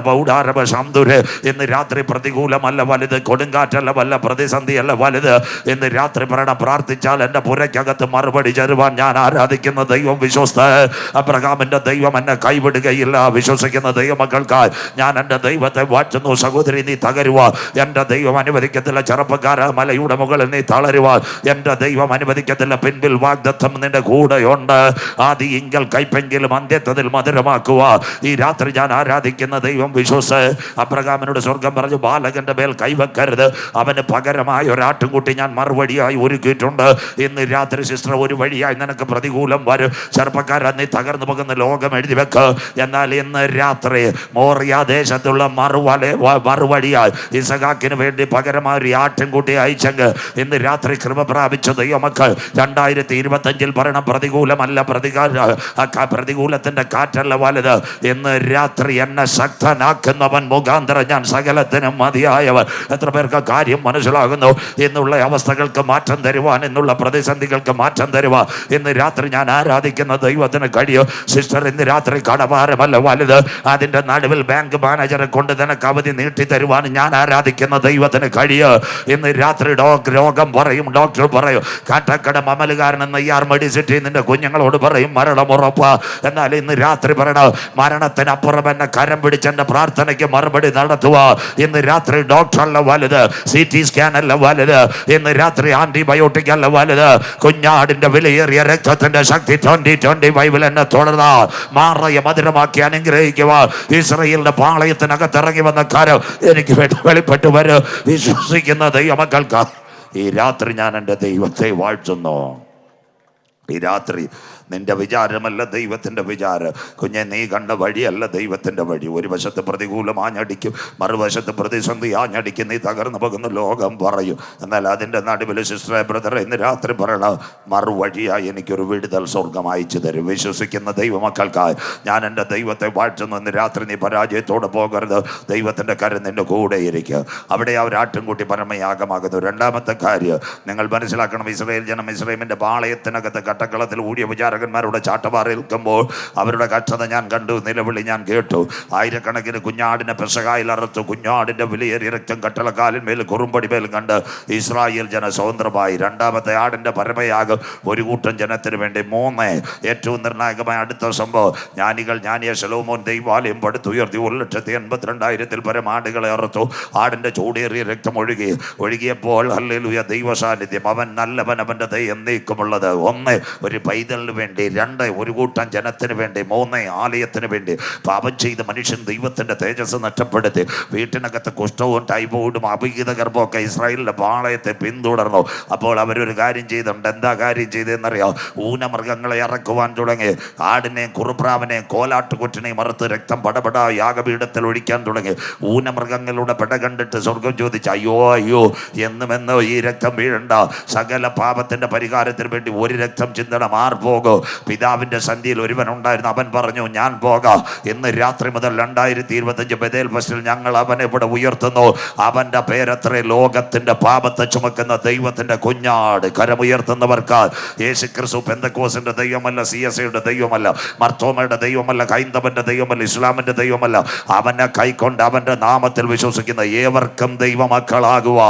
ഇന്ന് രാത്രി പ്രതികൂലമല്ല വലുത്, കൊടുങ്കാറ്റല്ല വല്ല, പ്രതിസന്ധിയല്ല വലുത്. ഇന്ന് രാത്രി പ്രാർത്ഥിച്ചാൽ എൻ്റെ പുരയ്ക്കകത്ത് മറുപടി തരുവാൻ ഞാൻ ആരാധിക്കുന്ന ദൈവം വിശ്വസ്ത. അബ്രഹാമിന്റെ ദൈവം എന്നെ കൈവിടുകയില്ല. വിശ്വസിക്കുന്ന ദൈവമക്കൾക്കായി ഞാൻ എൻ്റെ ദൈവത്തെ വാഴ്ത്തുന്നു. സഹോദരി, നീ തകരുക. എൻ്റെ ദൈവം അനുവദിക്കത്തില്ല. ചെറുപ്പക്കാര, മലയുടെ മുകളിൽ നീ തളരുക. എൻ്റെ ദൈവം അനുവദിക്കത്തില്ല. പിൻപിൽ വാഗ്ദത്തം നിന്റെ കൂടെയുണ്ട്. ആദി ഇങ്കൽ കൈപ്പെങ്കിലും അന്ത്യത്തിൽ മധുരമാക്കുക. ഈ രാത്രി ഞാൻ ആരാധിക്കുന്ന ദൈവം വിശ്വസ. അബ്രഹാമിനോട് സ്വർഗം പറഞ്ഞു, ബാലകന്റെ മേൽ കൈവെക്കരുത്, അവന് പകരമായ ഒരാട്ടുംകുട്ടി ഞാൻ മറുപടിയായി ഒരുക്കിയിട്ടുണ്ട്. ഇന്ന് രാത്രി സിസ്റ്റർ, ഒരു വഴിയായി നിനക്ക് പ്രതികൂലം വരും. ചെറുപ്പക്കാരൻ, നീ തകർന്നു പോകുന്ന ലോകം എഴുതി വെക്ക്. എന്നാൽ ഇന്ന് രാത്രി മോറിയ ദേശത്തുള്ള മറുവഴിയായി ഇസഹാക്കിന് വേണ്ടി പകരമായ ഒരു ആട്ടിൻകുട്ടി അയച്ചെങ്കിൽ ഇന്ന് രാത്രി കൃപ പ്രാപിച്ച ദൈവമക്കൾ 2025 ഭരണം പ്രതികൂലമല്ല, പ്രതികൂലത്തിന്റെ കാറ്റല്ല വലുത്. ഇന്ന് രാത്രി എന്നെ ശക്തനാക്കുന്നവൻ മുഖാന്തരം ഞാൻ സകലത്തിനും മതിയായവൻ. എത്ര പേർക്ക് കാര്യം മനസ്സിലാകുന്നു? എന്നുള്ള അവസ്ഥകൾക്ക് മാറ്റം തരുവാൻ, എന്നുള്ള പ്രതിസന്ധികൾക്ക് മാറ്റം തരുവാൻ ഇന്ന് രാത്രി ഞാൻ ആരാധിക്കുന്ന ദൈവത്തിന് കഴിയും. സിസ്റ്റർ, ഇന്ന് രാത്രി കടഭാരമല്ല വലുത്, അതിൻ്റെ നടുവിൽ ബാങ്ക് മാനേജറെ കൊണ്ട് നിനക്ക് അവധി നീട്ടി തരുവാൻ ഞാൻ ആരാധിക്കുന്ന ദൈവത്തിന് കഴിയും. ഇന്ന് രാത്രി രോഗം പറയും, ഡോക്ടർ പറയും കാട്ടക്കട മമലുകാരൻ നെയ്യാർ മെഡിസിറ്റി നിന്റെ കുഞ്ഞുങ്ങളോട് പറയും മരണമുറപ്പ. എന്നാൽ ഇന്ന് രാത്രി പറയണം മരണത്തിനപ്പുറം എന്നെ കരം പിടിച്ച് എൻ്റെ പ്രാർത്ഥനയ്ക്ക് മറുപടി നടത്തുക. ഇന്ന് രാത്രി ഡോക്ടറല്ല വലുത്, CT സ്കാൻ അല്ല വലുത്, ഇന്ന് രാത്രി ആന്റിബയോട്ടിക് അല്ല വലുത്. കുഞ്ഞാടിന്റെ വിലയേറിയ രക്തത്തിന്റെ ശക്തി 2025 എന്നെ തുടർന്ന മാറയ മധുരമാക്കി അനുഗ്രഹിക്കുക. ഇസ്രായേലിന്റെ പാളയത്തിനകത്ത് ഇറങ്ങി വന്ന കാര്യം എനിക്ക് വേണ്ടി വെളിപ്പെട്ടു വരും. വിശ്വസിക്കുന്ന ദൈവമക്കൾക്ക് ഈ രാത്രി ഞാൻ എൻ്റെ ദൈവത്തെ വാഴ്ത്തുന്നു. ഈ രാത്രി നിന്റെ വിചാരമല്ല ദൈവത്തിൻ്റെ വിചാരം. കുഞ്ഞെ, നീ കണ്ട വഴിയല്ല ദൈവത്തിൻ്റെ വഴി. ഒരു വശത്ത് പ്രതികൂലം ആഞ്ഞടിക്കും, മറുവശത്ത് പ്രതിസന്ധി ആഞ്ഞടിക്കും, നീ തകർന്നു പോകുന്ന ലോകം പറയും. എന്നാൽ അതിൻ്റെ നടുവിൽ സിസ്റ്ററെ ബ്രദറെ ഇന്ന് രാത്രി പറയണം മറുവഴിയായി എനിക്കൊരു വിടുതൽ സ്വർഗം അയച്ചു തരും. വിശ്വസിക്കുന്ന ദൈവമക്കൾക്കായി ഞാൻ എൻ്റെ ദൈവത്തെ വാഴ്ത്തുന്നു. ഇന്ന് രാത്രി നീ പരാജയത്തോടെ പോകരുത്. ദൈവത്തിൻ്റെ കരം നിൻ്റെ കൂടെ ഇരിക്കുക. അവിടെ ആ ഒരു ആട്ടിൻകുട്ടി പരമയാഗമാകുന്നു. രണ്ടാമത്തെ കാര്യം നിങ്ങൾ മനസ്സിലാക്കണം, ഇസ്രായേൽ ജനം ഇസ്രായേലിൻ്റെ പാളയത്തിനകത്ത് കട്ടക്കളത്തിൽ ഊഴിയ വിചാരകന്മാരുടെ ചാട്ടവാറേൽക്കുമ്പോൾ അവരുടെ കഷ്ടത ഞാൻ കണ്ടു, നിലവിളി ഞാൻ കേട്ടു. ആയിരക്കണക്കിന് കുഞ്ഞാടിനെ പെസഹായിൽ അറുത്തു. കുഞ്ഞാടിൻ്റെ വിലയേറിയ രക്തം കട്ടളക്കാലിന്മേൽ കുറുമ്പടി മേൽ കണ്ട് ഇസ്രായേൽ ജന സ്വതന്ത്രമായി. രണ്ടാമത്തെ ആടിൻ്റെ പരമയാഗം ഒരു കൂട്ടം ജനത്തിന് വേണ്ടി. മൂന്ന് ഏറ്റവും നിർണായകമായ അടുത്ത സംഭവം, ജ്ഞാനിയ ശലോമോൻ ദൈവാലയം പടുത്തുയർത്തി 1,82,000 പരം ആടുകളെ അറുത്തു. ആടിൻ്റെ ചൂടേറിയ രക്തം ഒഴുകിയപ്പോൾ ഹല്ലേലൂയ ദൈവ സാന്നിധ്യം. അവൻ നല്ലവൻ, അവൻ്റെ ദയ എന്നേക്കുമുള്ളത്. ഒന്ന് ഒരു പൈതലിന് വേണ്ടി, രണ്ട് ഒരു കൂട്ടം ജനത്തിന് വേണ്ടി, മൂന്ന് ആലയത്തിന് വേണ്ടി. പാപം ചെയ്ത് മനുഷ്യൻ ദൈവത്തിൻ്റെ തേജസ് നഷ്ടപ്പെടുത്തി. വീട്ടിനകത്ത് കുഷ്ഠവും ടൈഫോയിഡും അഭിഹിത ഗർഭമൊക്കെ ഇസ്രായേലിൻ്റെ പാളയത്തെ പിന്തുടർന്നു. അപ്പോൾ അവരൊരു കാര്യം ചെയ്തിട്ടുണ്ട്. എന്താ കാര്യം ചെയ്തതെന്നറിയാം? ഊനമൃഗങ്ങളെ ഇറക്കുവാൻ തുടങ്ങി. ആടിനെയും കുറുപ്രാവിനെയും കോലാട്ടുകൊറ്റിനെയും മറുത്ത് രക്തം പടപട യാഗപീഠത്തിൽ ഒഴിക്കാൻ തുടങ്ങി. ഊനമൃഗങ്ങളുടെ പെട കണ്ടിട്ട് സ്വർഗം ചോദിച്ചു, അയ്യോ അയ്യോ എന്നുമെന്നോ ഈ രക്തം വീഴണ്ട. സകല പാപത്തിൻ്റെ പരിഹാരത്തിന് വേണ്ടി ഒരു രക്തം ചിന്തണം. ആർ പോകും? പിതാവിൻ്റെ സന്ധിയിൽ ഒരുവൻ ഉണ്ടായിരുന്നു. അവൻ പറഞ്ഞു ഞാൻ പോകാം. ഇന്ന് രാത്രി മുതൽ 2025 ബഥേൽ ഫെസ്റ്റിൽ ഞങ്ങൾ അവനെ ഇവിടെ ഉയർത്തുന്നു. അവൻ്റെ പേരത്ര ലോകത്തിൻ്റെ പാപത്തെ ചുമക്കുന്ന ദൈവത്തിൻ്റെ കുഞ്ഞാട്. കരമുയർത്തുന്നവർക്ക് യേശു ക്രിസ്തു പെന്തക്കോസിൻ്റെ ദൈവമല്ല, CSAയുടെ ദൈവമല്ല, മർത്തോമയുടെ ദൈവമല്ല, ഹൈന്ദവന്റെ ദൈവമല്ല, ഇസ്ലാമിൻ്റെ ദൈവമല്ല. അവനെ കൈക്കൊണ്ട് അവൻ്റെ നാമത്തിൽ വിശ്വസിക്കുന്ന ഏവർക്കും ദൈവമക്കളാകുക.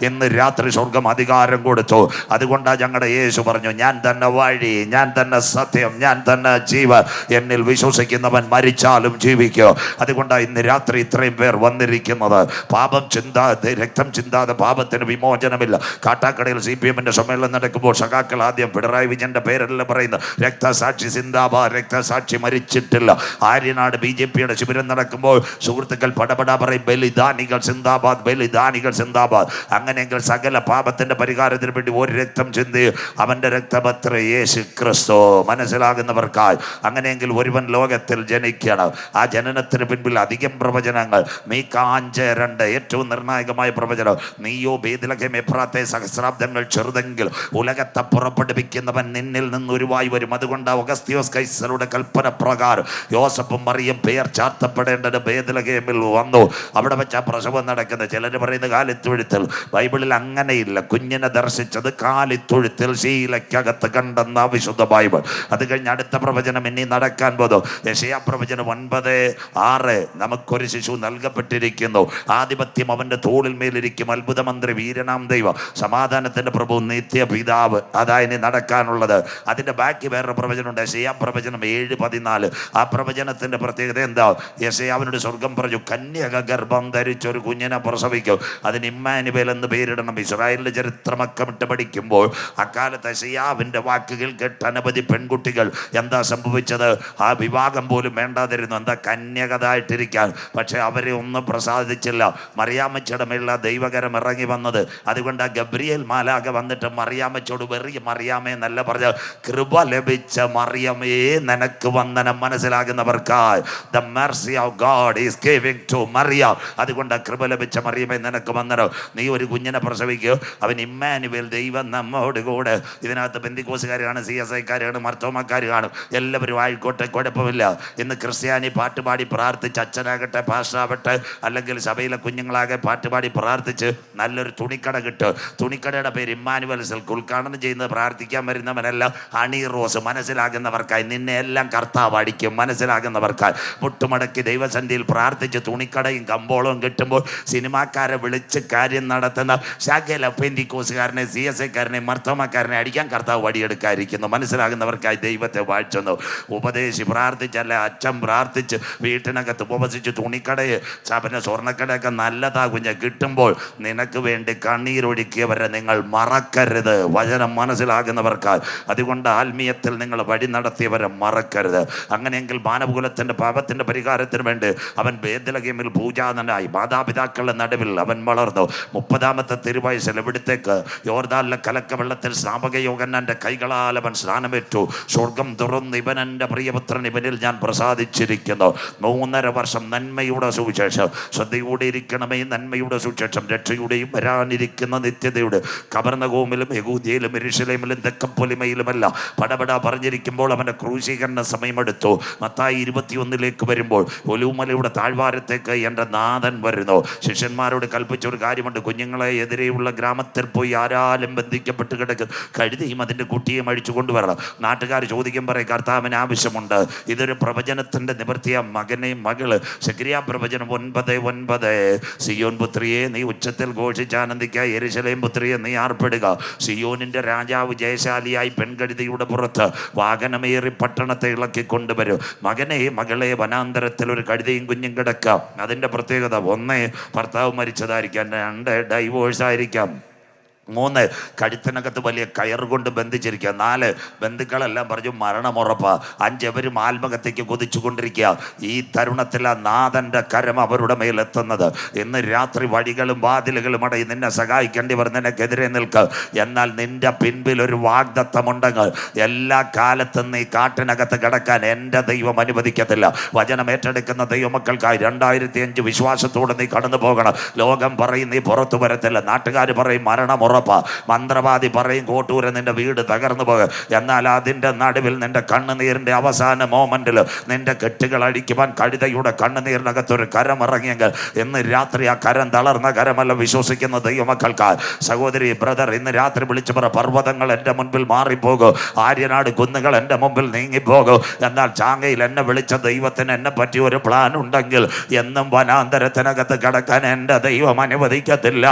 ഇന്ന് രാത്രി സ്വർഗം അധികാരം കൊടുത്തു. അതുകൊണ്ടാണ് ഞങ്ങളുടെ യേശു പറഞ്ഞു ഞാൻ തന്നെ വഴി, ഞാൻ തന്നെ സത്യം, ഞാൻ തന്നെ ജീവൻ. എന്നിൽ വിശ്വസിക്കുന്നവൻ മരിച്ചാലും ജീവിക്കോ. അതുകൊണ്ടാണ് ഇന്ന് രാത്രി ഇത്രയും പേർ വന്നിരിക്കുന്നത്. പാപം ചിന്താതെ, രക്തം ചിന്താതെ പാപത്തിന് വിമോചനമില്ല. കാട്ടാക്കടയിൽ CPMന്റെ സമ്മേളനം നടക്കുമ്പോൾ സഖാക്കൾ ആദ്യം പിണറായി വിജയന്റെ പേരല്ല പറയുന്നത്. രക്തസാക്ഷി സിന്ദാബാദ്, രക്തസാക്ഷി മരിച്ചിട്ടില്ല. ആര്യനാട് BJPയുടെ ശിബിരം നടക്കുമ്പോൾ സുഹൃത്തുക്കൾ പടപടാ പറയും ബലിദാനികൾ സിന്ദാബാദ്, ബലിദാനികൾ സിന്ദാബാദ്. അങ്ങനെയെങ്കിൽ സകല പാപത്തിന്റെ പരിഹാരത്തിന് വേണ്ടി ഒരു രക്തം ചിന്തി. അവന്റെ രക്തപത്ര യേശു ക്രിസ്തു. മനസ്സിലാകുന്നവർക്കായി അങ്ങനെയെങ്കിൽ ഒരുവൻ ലോകത്തിൽ ജനിക്കണം. ആ ജനനത്തിന് പിൻപിൽ അധികം പ്രവചനങ്ങൾ. മീഖ 5:2 ഏറ്റവും നിർണായകമായ പ്രവചനം. നീയോ ബേത്ലഹേം എഫ്രാത്തെ സഹസ്രാബ്ദങ്ങൾ ചെറുതെങ്കിൽ ഉലകത്തെ പുറപ്പെടുവിക്കുന്നവൻ നിന്നിൽ നിന്ന് ഉരുവായി വരും. അതുകൊണ്ട് ഓഗസ്തിയോസ് കൈസറുടെ കൽപ്പന പ്രകാരം യോസഫും മറിയം പേർ ചാർത്തപ്പെടേണ്ടത് ബേത്ലഹേമിൽ വന്നു. അവിടെ വെച്ച് ആ പ്രസവം നടക്കുന്നത്. ചിലർ പറയുന്നത് കാലിത്തൊഴുത്തിൽ. ബൈബിളിൽ അങ്ങനെയില്ല. കുഞ്ഞിനെ ദർശിച്ചത് കാലിത്തൊഴുത്തിൽ ശീലയ്ക്കകത്ത് കണ്ടെന്ന വിശുദ്ധ ബൈബിൾ. അത് കഴിഞ്ഞ് അടുത്ത പ്രവചനം ഇനി നടക്കാൻ പോകുന്നു. യെശയ്യാ പ്രവചനം 9:6 നമുക്കൊരു ശിശു നൽകപ്പെട്ടിരിക്കുന്നു. ആധിപത്യം അവന്റെ തോളിൽ മേലിരിക്കും. അത്ഭുത മന്ത്രി, വീരനാം ദൈവം, സമാധാനത്തിന്റെ പ്രഭു, നിത്യ പിതാവ്. അതാ ഇനി നടക്കാനുള്ളത്. അതിന്റെ ബാക്കി വേറൊരു പ്രവചനമുണ്ട്. യെശയ്യാ പ്രവചനം 7:14. ആ പ്രവചനത്തിന്റെ പ്രത്യേകത എന്താ? യെശയ്യാവിനോട് സ്വർഗം പറഞ്ഞു കന്യക ഗർഭം ധരിച്ചൊരു കുഞ്ഞിനെ പ്രസവിക്കും. അതിന് ഇമ്മാനുവേൽ എന്ന് പേരിടണം. ഇസ്രായേലിന്റെ ചരിത്രമക്കമിട്ട് പഠിക്കുമ്പോൾ അക്കാലത്ത് യെശയ്യാവിന്റെ വാക്കുകൾ കേട്ട് അനവധി പെൺകുട്ടികൾ എന്താ സംഭവിച്ചത്? ആ വിവാഹം പോലും വേണ്ടാതിരുന്നു. എന്താ? കന്യകതായിട്ടിരിക്കാൻ. പക്ഷെ അവരെ ഒന്നും പ്രസാദിച്ചില്ല. മറിയാമ്മച്ചയുടെ മേലുള്ള ദൈവകരം ഇറങ്ങി വന്നത്. അതുകൊണ്ട് ആ ഗബ്രിയേൽ മാലാഖ വന്നിട്ട് മറിയാമ്മച്ചോട് വെറിയ മറിയാമേ എന്നല്ല പറഞ്ഞ, കൃപ ലഭിച്ച മറിയമേ നിനക്ക് വന്ദനം. മനസ്സിലാകുന്നവർക്കായി the mercy of God is giving to Maryam. അതുകൊണ്ട് കൃപ ലഭിച്ച മറിയമേ നിനക്ക് വന്ദനം. നീ ഒരു കുഞ്ഞിനെ പ്രസവിക്കൂ. അവൻ ഇമ്മാനുവേൽ, ദൈവം നമ്മോട് കൂടെ. ഇതിനകത്ത് പെന്തിക്കോസുകാരാണ്, CSIക്കാരാണ്, കാണും, മർത്തോമാക്കാർ കാണും, എല്ലാവരും ആയിക്കോട്ടെ, കുഴപ്പമില്ല. ഇന്ന് ക്രിസ്ത്യാനി പാട്ടുപാടി പ്രാർത്ഥിച്ച്, അച്ഛനാകട്ടെ പാസ്റ്ററാവട്ടെ അല്ലെങ്കിൽ സഭയിലെ കുഞ്ഞുങ്ങളാകെ പാട്ടുപാടി പ്രാർത്ഥിച്ച് നല്ലൊരു തുണിക്കട കിട്ടും. തുണിക്കടയുടെ പേര് ഇമ്മാനുവൽ സിൽക്ക്. ഉദ്ഘാടനം ചെയ്യുന്നത് പ്രാർത്ഥിക്കാൻ വരുന്നവനല്ല, ഹണി റോസ്. മനസ്സിലാകുന്നവർക്കായി, നിന്നെ എല്ലാം കർത്താവ് അടിക്കും. മനസ്സിലാകുന്നവർക്കായി മുട്ടുമടക്കി ദൈവസന്നിധിയിൽ പ്രാർത്ഥിച്ച് തുണിക്കടയും കമ്പോളവും കിട്ടുമ്പോൾ സിനിമാക്കാരെ വിളിച്ച് കാര്യം നടത്തുന്ന ശകല പെന്തിക്കോസുകാരനെ, CSAക്കാരനെ, മർത്തോമാക്കാരനെ അടിക്കാൻ കർത്താവ് വടിയെടുക്കാതിരിക്കുന്നു. മനസ്സിലാകുന്നവർക്കായി ദൈവത്തെ വാഴ്ത്തുന്നു. ഉപദേശി പ്രാർത്ഥിച്ചല്ല, അച്ഛൻ പ്രാർത്ഥിച്ച് വീട്ടിനകത്ത് ഉപവസിച്ച് തുണിക്കടയെ ചപന സ്വർണ്ണക്കടയൊക്കെ നല്ലതാ കുഞ്ഞ് കിട്ടുമ്പോൾ നിനക്ക് വേണ്ടി കണ്ണീരൊഴുക്കിയവരെ നിങ്ങൾ മറക്കരുത്. വചനം മനസ്സിലാകുന്നവർക്കായി. അതുകൊണ്ട് ആത്മീയത്തിൽ നിങ്ങൾ വഴി നടത്തിയവരെ മറക്കരുത്. അങ്ങനെയെങ്കിൽ മാനവകുലത്തിൻ്റെ പാപത്തിൻ്റെ പരിഹാരത്തിന് വേണ്ടി അവൻ ബേത്ലഹേമിൽ പൂജാതനായി മാതാപിതാക്കളുടെ നടുവിൽ അവൻ വളർന്നു. 30-ാമത്തെ തിരുവയസ്സിൽ ഇവിടത്തേക്ക് യോർദാനിലെ കലക്കവെള്ളത്തിൽ സ്നാപക യോഹന്നാന്റെ കൈകളാൽ അവൻ സ്നാനമേറ്റു. സ്വർഗം തുറന്ന് ഇവൻ എൻ്റെ പ്രിയപുത്രൻ, ഇവനിൽ ഞാൻ പ്രസാദിച്ചിരിക്കുന്നു. 3.5 വർഷം നന്മയുടെ സുവിശേഷം. ശ്രദ്ധയോടെ ഇരിക്കണമേ, നന്മയുടെ സുവിശേഷം, രക്ഷയുടെയും വരാനിരിക്കുന്ന നിത്യതയുടെ കബർന്നഹൂമിലും യഹൂദയിലും യെരൂശലേമിലും തെക്കപ്പൊലിമയിലുമല്ല പടപട പറഞ്ഞിരിക്കുമ്പോൾ അവൻ്റെ ക്രൂശീകരണ സമയമെടുത്തു. മത്തായി 21 വരുമ്പോൾ ഒലിവുമലയുടെ താഴ്വാരത്തേക്ക് എൻ്റെ നാഥൻ വരുന്നു. ശിഷ്യന്മാരോട് കൽപ്പിച്ച ഒരു കാര്യമുണ്ട്, കുഞ്ഞുങ്ങളെ എതിരെയുള്ള ഗ്രാമത്തിൽ പോയി ആരാലും ബന്ധിക്കപ്പെട്ട് കിടക്കും കഴുതിയും അതിൻ്റെ കുട്ടിയും അഴിച്ചു കൊണ്ടുവരണം. നാട്ടുകാർ ചോദിക്കും, പറയും കർത്താവിന് ആവശ്യമുണ്ട്. ഇതൊരു പ്രവചനത്തിൻ്റെ നിവൃത്തിയ മകനെ മകള്. സെഖര്യാ പ്രവചനം 9:9. സിയോൻ പുത്രിയെ നീ ഉച്ചത്തിൽ ഘോഷിച്ചാനന്ദിക്കുക, യെരൂശലേം പുത്രിയെ നീ ആർപ്പെടുക. സിയോനിൻ്റെ രാജാവ് ജയശാലിയായി പെൺകഴുതിയുടെ പുറത്ത് വാഹനമേറി പട്ടണത്തെ ഇളക്കിക്കൊണ്ടുവരും. മകനെ മകളെ, വനാന്തരത്തിൽ ഒരു കഴുതയും കുഞ്ഞും കിടക്കാം. അതിൻ്റെ പ്രത്യേകത 1 ഭർത്താവ് മരിച്ചതായിരിക്കാം, 2 ഡൈവോഴ്സ് ആയിരിക്കാം, 3 കഴുത്തിനകത്ത് വലിയ കയറുകൊണ്ട് ബന്ധിച്ചിരിക്കുക, 4 ബന്ധുക്കളെല്ലാം പറഞ്ഞു മരണമുറപ്പ, 5 അവരും ആത്മഹത്യക്ക് കൊതിച്ചു കൊണ്ടിരിക്കുക. ഈ തരുണത്തിൽ ആ നാഥൻ്റെ കരം അവരുടെ മേലെത്തുന്നത്. ഇന്ന് രാത്രി വഴികളും വാതിലുകളും അടയി നിന്നെ സഹായിക്കേണ്ടിവർ നിനക്കെതിരെ നിൽക്കുക. എന്നാൽ നിന്റെ പിൻപിൽ ഒരു വാഗ്ദത്തമുണ്ടെങ്കിൽ എല്ലാ കാലത്തും നീ കാട്ടിനകത്ത് കിടക്കാൻ എൻ്റെ ദൈവം അനുവദിക്കത്തില്ല. വചനം ഏറ്റെടുക്കുന്ന ദൈവമക്കൾക്കായി 2005 വിശ്വാസത്തോടെ നീ കടന്നു പോകണം. ലോകം പറയും നീ പുറത്തു വരത്തില്ല, നാട്ടുകാർ പറയും മരണമുറ, മന്ത്രവാദി പറയും കോട്ടൂര് നിന്റെ വീട് തകർന്നു പോകും. എന്നാൽ അതിൻ്റെ നടുവിൽ നിന്റെ കണ്ണുനീരിൻ്റെ അവസാന മോമെന്റിൽ നിന്റെ കെട്ടുകൾ അഴിക്കുവാൻ കഴുതയുടെ കണ്ണുനീരിനകത്തൊരു കരം ഇറങ്ങിയെങ്കിൽ ഇന്ന് രാത്രി ആ കരം തളർന്ന കരമല്ല വിശ്വസിക്കുന്ന ദൈവമക്കൾക്ക്. സഹോദരി, ബ്രദർ, ഇന്ന് രാത്രി വിളിച്ചു പറ, പർവ്വതങ്ങൾ എൻ്റെ മുൻപിൽ മാറിപ്പോകും, ആര്യനാട് കുന്നുകൾ എൻ്റെ മുമ്പിൽ നീങ്ങിപ്പോകും. എന്നാൽ ചാങ്ങയിൽ എന്നെ വിളിച്ച ദൈവത്തിന് എന്നെ പറ്റി ഒരു പ്ലാൻ ഉണ്ടെങ്കിൽ എന്നും വനാന്തരത്തിനകത്ത് കിടക്കാൻ എൻ്റെ ദൈവം അനുവദിക്കത്തില്ല.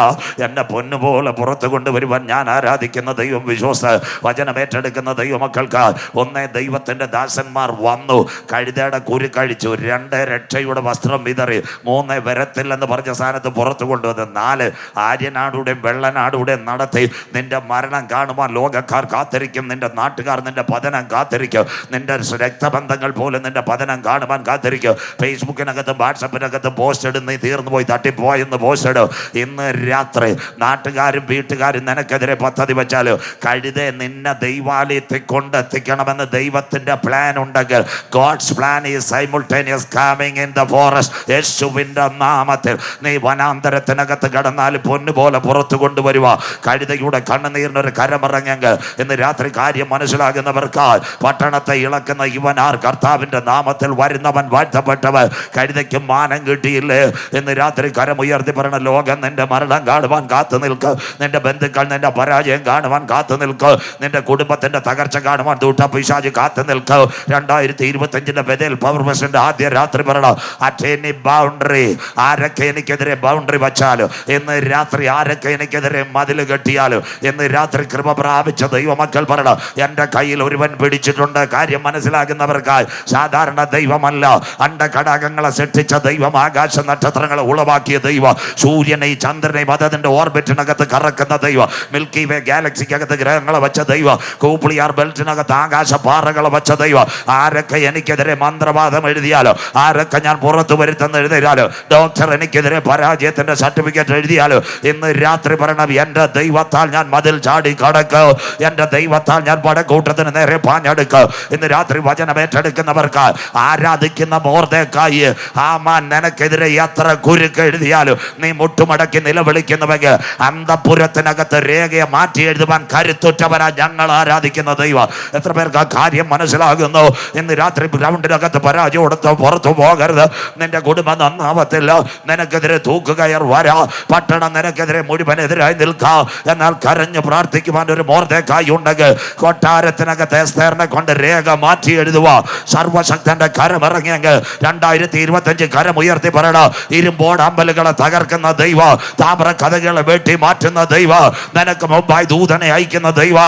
എൻ്റെ പൊന്നുപോലെ പുറത്ത് കൊണ്ടുവരുവാൻ ഞാൻ ആരാധിക്കുന്ന ദൈവം വിശ്വാസ വചനം ഏറ്റെടുക്കുന്ന ദൈവമക്കൾക്ക് 1 ദൈവത്തിൻ്റെ ദാസന്മാർ വന്നു, കഴുതയുടെ കുരു കഴിച്ചു, 2 രക്ഷയുടെ വസ്ത്രം വിതറി, 3 വരത്തില്ലെന്ന് പറഞ്ഞ സ്ഥാനത്ത് പുറത്തു കൊണ്ടുവന്ന്, 4 ആര്യനാടുടെയും വെള്ളനാടുടെയും നടത്തി. നിന്റെ മരണം കാണുവാൻ ലോകക്കാർ കാത്തിരിക്കും, നിന്റെ നാട്ടുകാർ നിന്റെ പതനം കാത്തിരിക്കും, നിന്റെ രക്തബന്ധങ്ങൾ പോലും നിന്റെ പതനം കാണുവാൻ കാത്തിരിക്കും. ഫേസ്ബുക്കിനകത്തും വാട്സപ്പിനകത്തും പോസ്റ്റ് ഇടും, നീ തീർന്നു പോയി തട്ടിപ്പോയെന്ന് പോസ്റ്റ് ഇടും. ഇന്ന് രാത്രി നാട്ടുകാരും വീട്ടുകാരും നിനക്കെതിരെ പദ്ധതി വെച്ചാലോ, കഴുതെ നിന്നെ ദൈവാലയത്തിൽ കൊണ്ടെത്തിക്കണമെന്ന് ദൈവത്തിന്റെ പ്ലാൻ ഉണ്ടെങ്കിൽ, God's plan is simultaneous coming in the forest. യേശുവിന്റെ നാമത്തിൽ നീ വനാന്തരത്തിനകത്ത് കടന്നാൽ പൊന്നുപോലെ പുറത്തു കൊണ്ടുവരുക. കഴുതയുടെ കണ്ണുനീരിനൊരു കരമിറങ്ങെങ്കിൽ ഇന്ന് രാത്രി കാര്യം മനസ്സിലാകുന്നവർക്ക് പട്ടണത്തെ ഇളക്കുന്ന ഇവനാർ, കർത്താവിന്റെ നാമത്തിൽ വരുന്നവൻ വാഴ്ത്തപ്പെട്ടവൻ. കഴുതയ്ക്ക് മാനം കിട്ടിയില്ലേ? ഇന്ന് രാത്രി കരമുയർത്തി പറഞ്ഞ, ലോകം നിന്റെ മരണം കാണുവാൻ കാത്തു നിൽക്കുക, നിന്റെ ബന്ധുക്കൾ നിന്റെ പരാജയം കാണുവാൻ കാത്തു നിൽക്കുക, നിന്റെ കുടുംബത്തിന്റെ തകർച്ച കാണുവാൻ ദൂട്ടപിശാച് കാത്തു നിൽക്കുക. 2025 ബദൽ പവർ പ്രസിഡന്റ് ആദ്യ രാത്രി പറയണം, അറ്റ് എനി ബൗണ്ടറി, ആരൊക്കെ എനിക്കെതിരെ ബൗണ്ടറി വച്ചാലും, ഇന്ന് രാത്രി ആരൊക്കെ എനിക്കെതിരെ മതിൽ കെട്ടിയാലും, ഇന്ന് രാത്രി കൃപ പ്രാപിച്ച ദൈവമക്കൾ പറയണം, എൻ്റെ കയ്യിൽ ഒരുവൻ പിടിച്ചിട്ടുണ്ട്. കാര്യം മനസ്സിലാകുന്നവർക്കായി സാധാരണ ദൈവമല്ല, അണ്ടകടാകങ്ങളെ സൃഷ്ടിച്ച ദൈവം, ആകാശ നക്ഷത്രങ്ങളെ ഉളവാക്കിയ ദൈവം, സൂര്യനെയും ചന്ദ്രനെയും അതിന്റെ ഓർബിറ്റിനകത്ത് കറക്കുന്ന ദൈവം, മിൽക്കി വേ ഗാലക്സിക്കകത്ത് ഗ്രഹങ്ങളെ വെച്ച ദൈവം, കൂപ്പിളിയാർ ബെൽറ്റിനകത്ത് ആകാശ പാറകളെ വെച്ച ദൈവം. ആരൊക്കെ എനിക്കെതിരെ മന്ത്രവാദം എഴുതിയാലോ, ആരൊക്കെ ഞാൻ പുറത്തു വരുത്തുന്ന എഴുതിയാലോ, ഡോക്ടർ എനിക്കെതിരെ പരാജയത്തിന്റെ സർട്ടിഫിക്കറ്റ് എഴുതിയാലോ, ഇന്ന് രാത്രി പറയണം, എൻ്റെ ദൈവത്താൽ ഞാൻ മതിൽ ചാടി കടക്കോ, എൻ്റെ ദൈവത്താൽ ഞാൻ പടക്കൂട്ടത്തിന് നേരെ പാഞ്ഞെടുക്കോ. ഇന്ന് രാത്രി വചനം ഏറ്റെടുക്കുന്നവർക്ക് ആരാധിക്കുന്ന മോർദെഖായി, ഹാമാൻ നിനക്കെതിരെ എത്ര കുരുക്ക് എഴുതിയാലും നീ മുട്ടുമടക്കി നിലവിളിക്കുന്നുവെങ്കിൽ, അന്തപുരത്തിന് അതിനകത്ത് രേഖയെ മാറ്റി എഴുതുവാൻ കരുത്തുറ്റവനാ ഞങ്ങൾ ആരാധിക്കുന്ന ദൈവം. എത്ര പേർക്ക് ആ കാര്യം മനസ്സിലാകുന്നു? ഇന്ന് രാത്രി ഗ്രൗണ്ടിനകത്ത് പരാജയം കൊടുത്ത് പുറത്തു പോകരുത്. നിന്റെ കുടുംബം നന്നാവത്തില്ല. നിനക്കെതിരെ തൂക്കുകയർ വരാ, പട്ടണം നിനക്കെതിരെ മുഴുവനെതിരായി നിൽക്കാം. എന്നാൽ കരഞ്ഞ് പ്രാർത്ഥിക്കുവാൻ ഒരു മോർദെഖായി ഉണ്ടെങ്കിൽ കൊട്ടാരത്തിനകത്ത് എസ്തേറിനെ കൊണ്ട് രേഖ മാറ്റി എഴുതുക. സർവശക്തന്റെ കരമിറങ്ങിയെങ്കിൽ 2025 കരമുയർത്തി പറയണ ഇരുമ്പോട് അമ്പലുകളെ തകർക്കുന്ന ദൈവ, താമ്ര കഥകളെ വെട്ടി മാറ്റുന്ന ദൈവ, നിനക്ക് മുമ്പായി ദൂതനെ അയക്കുന്ന ദൈവ.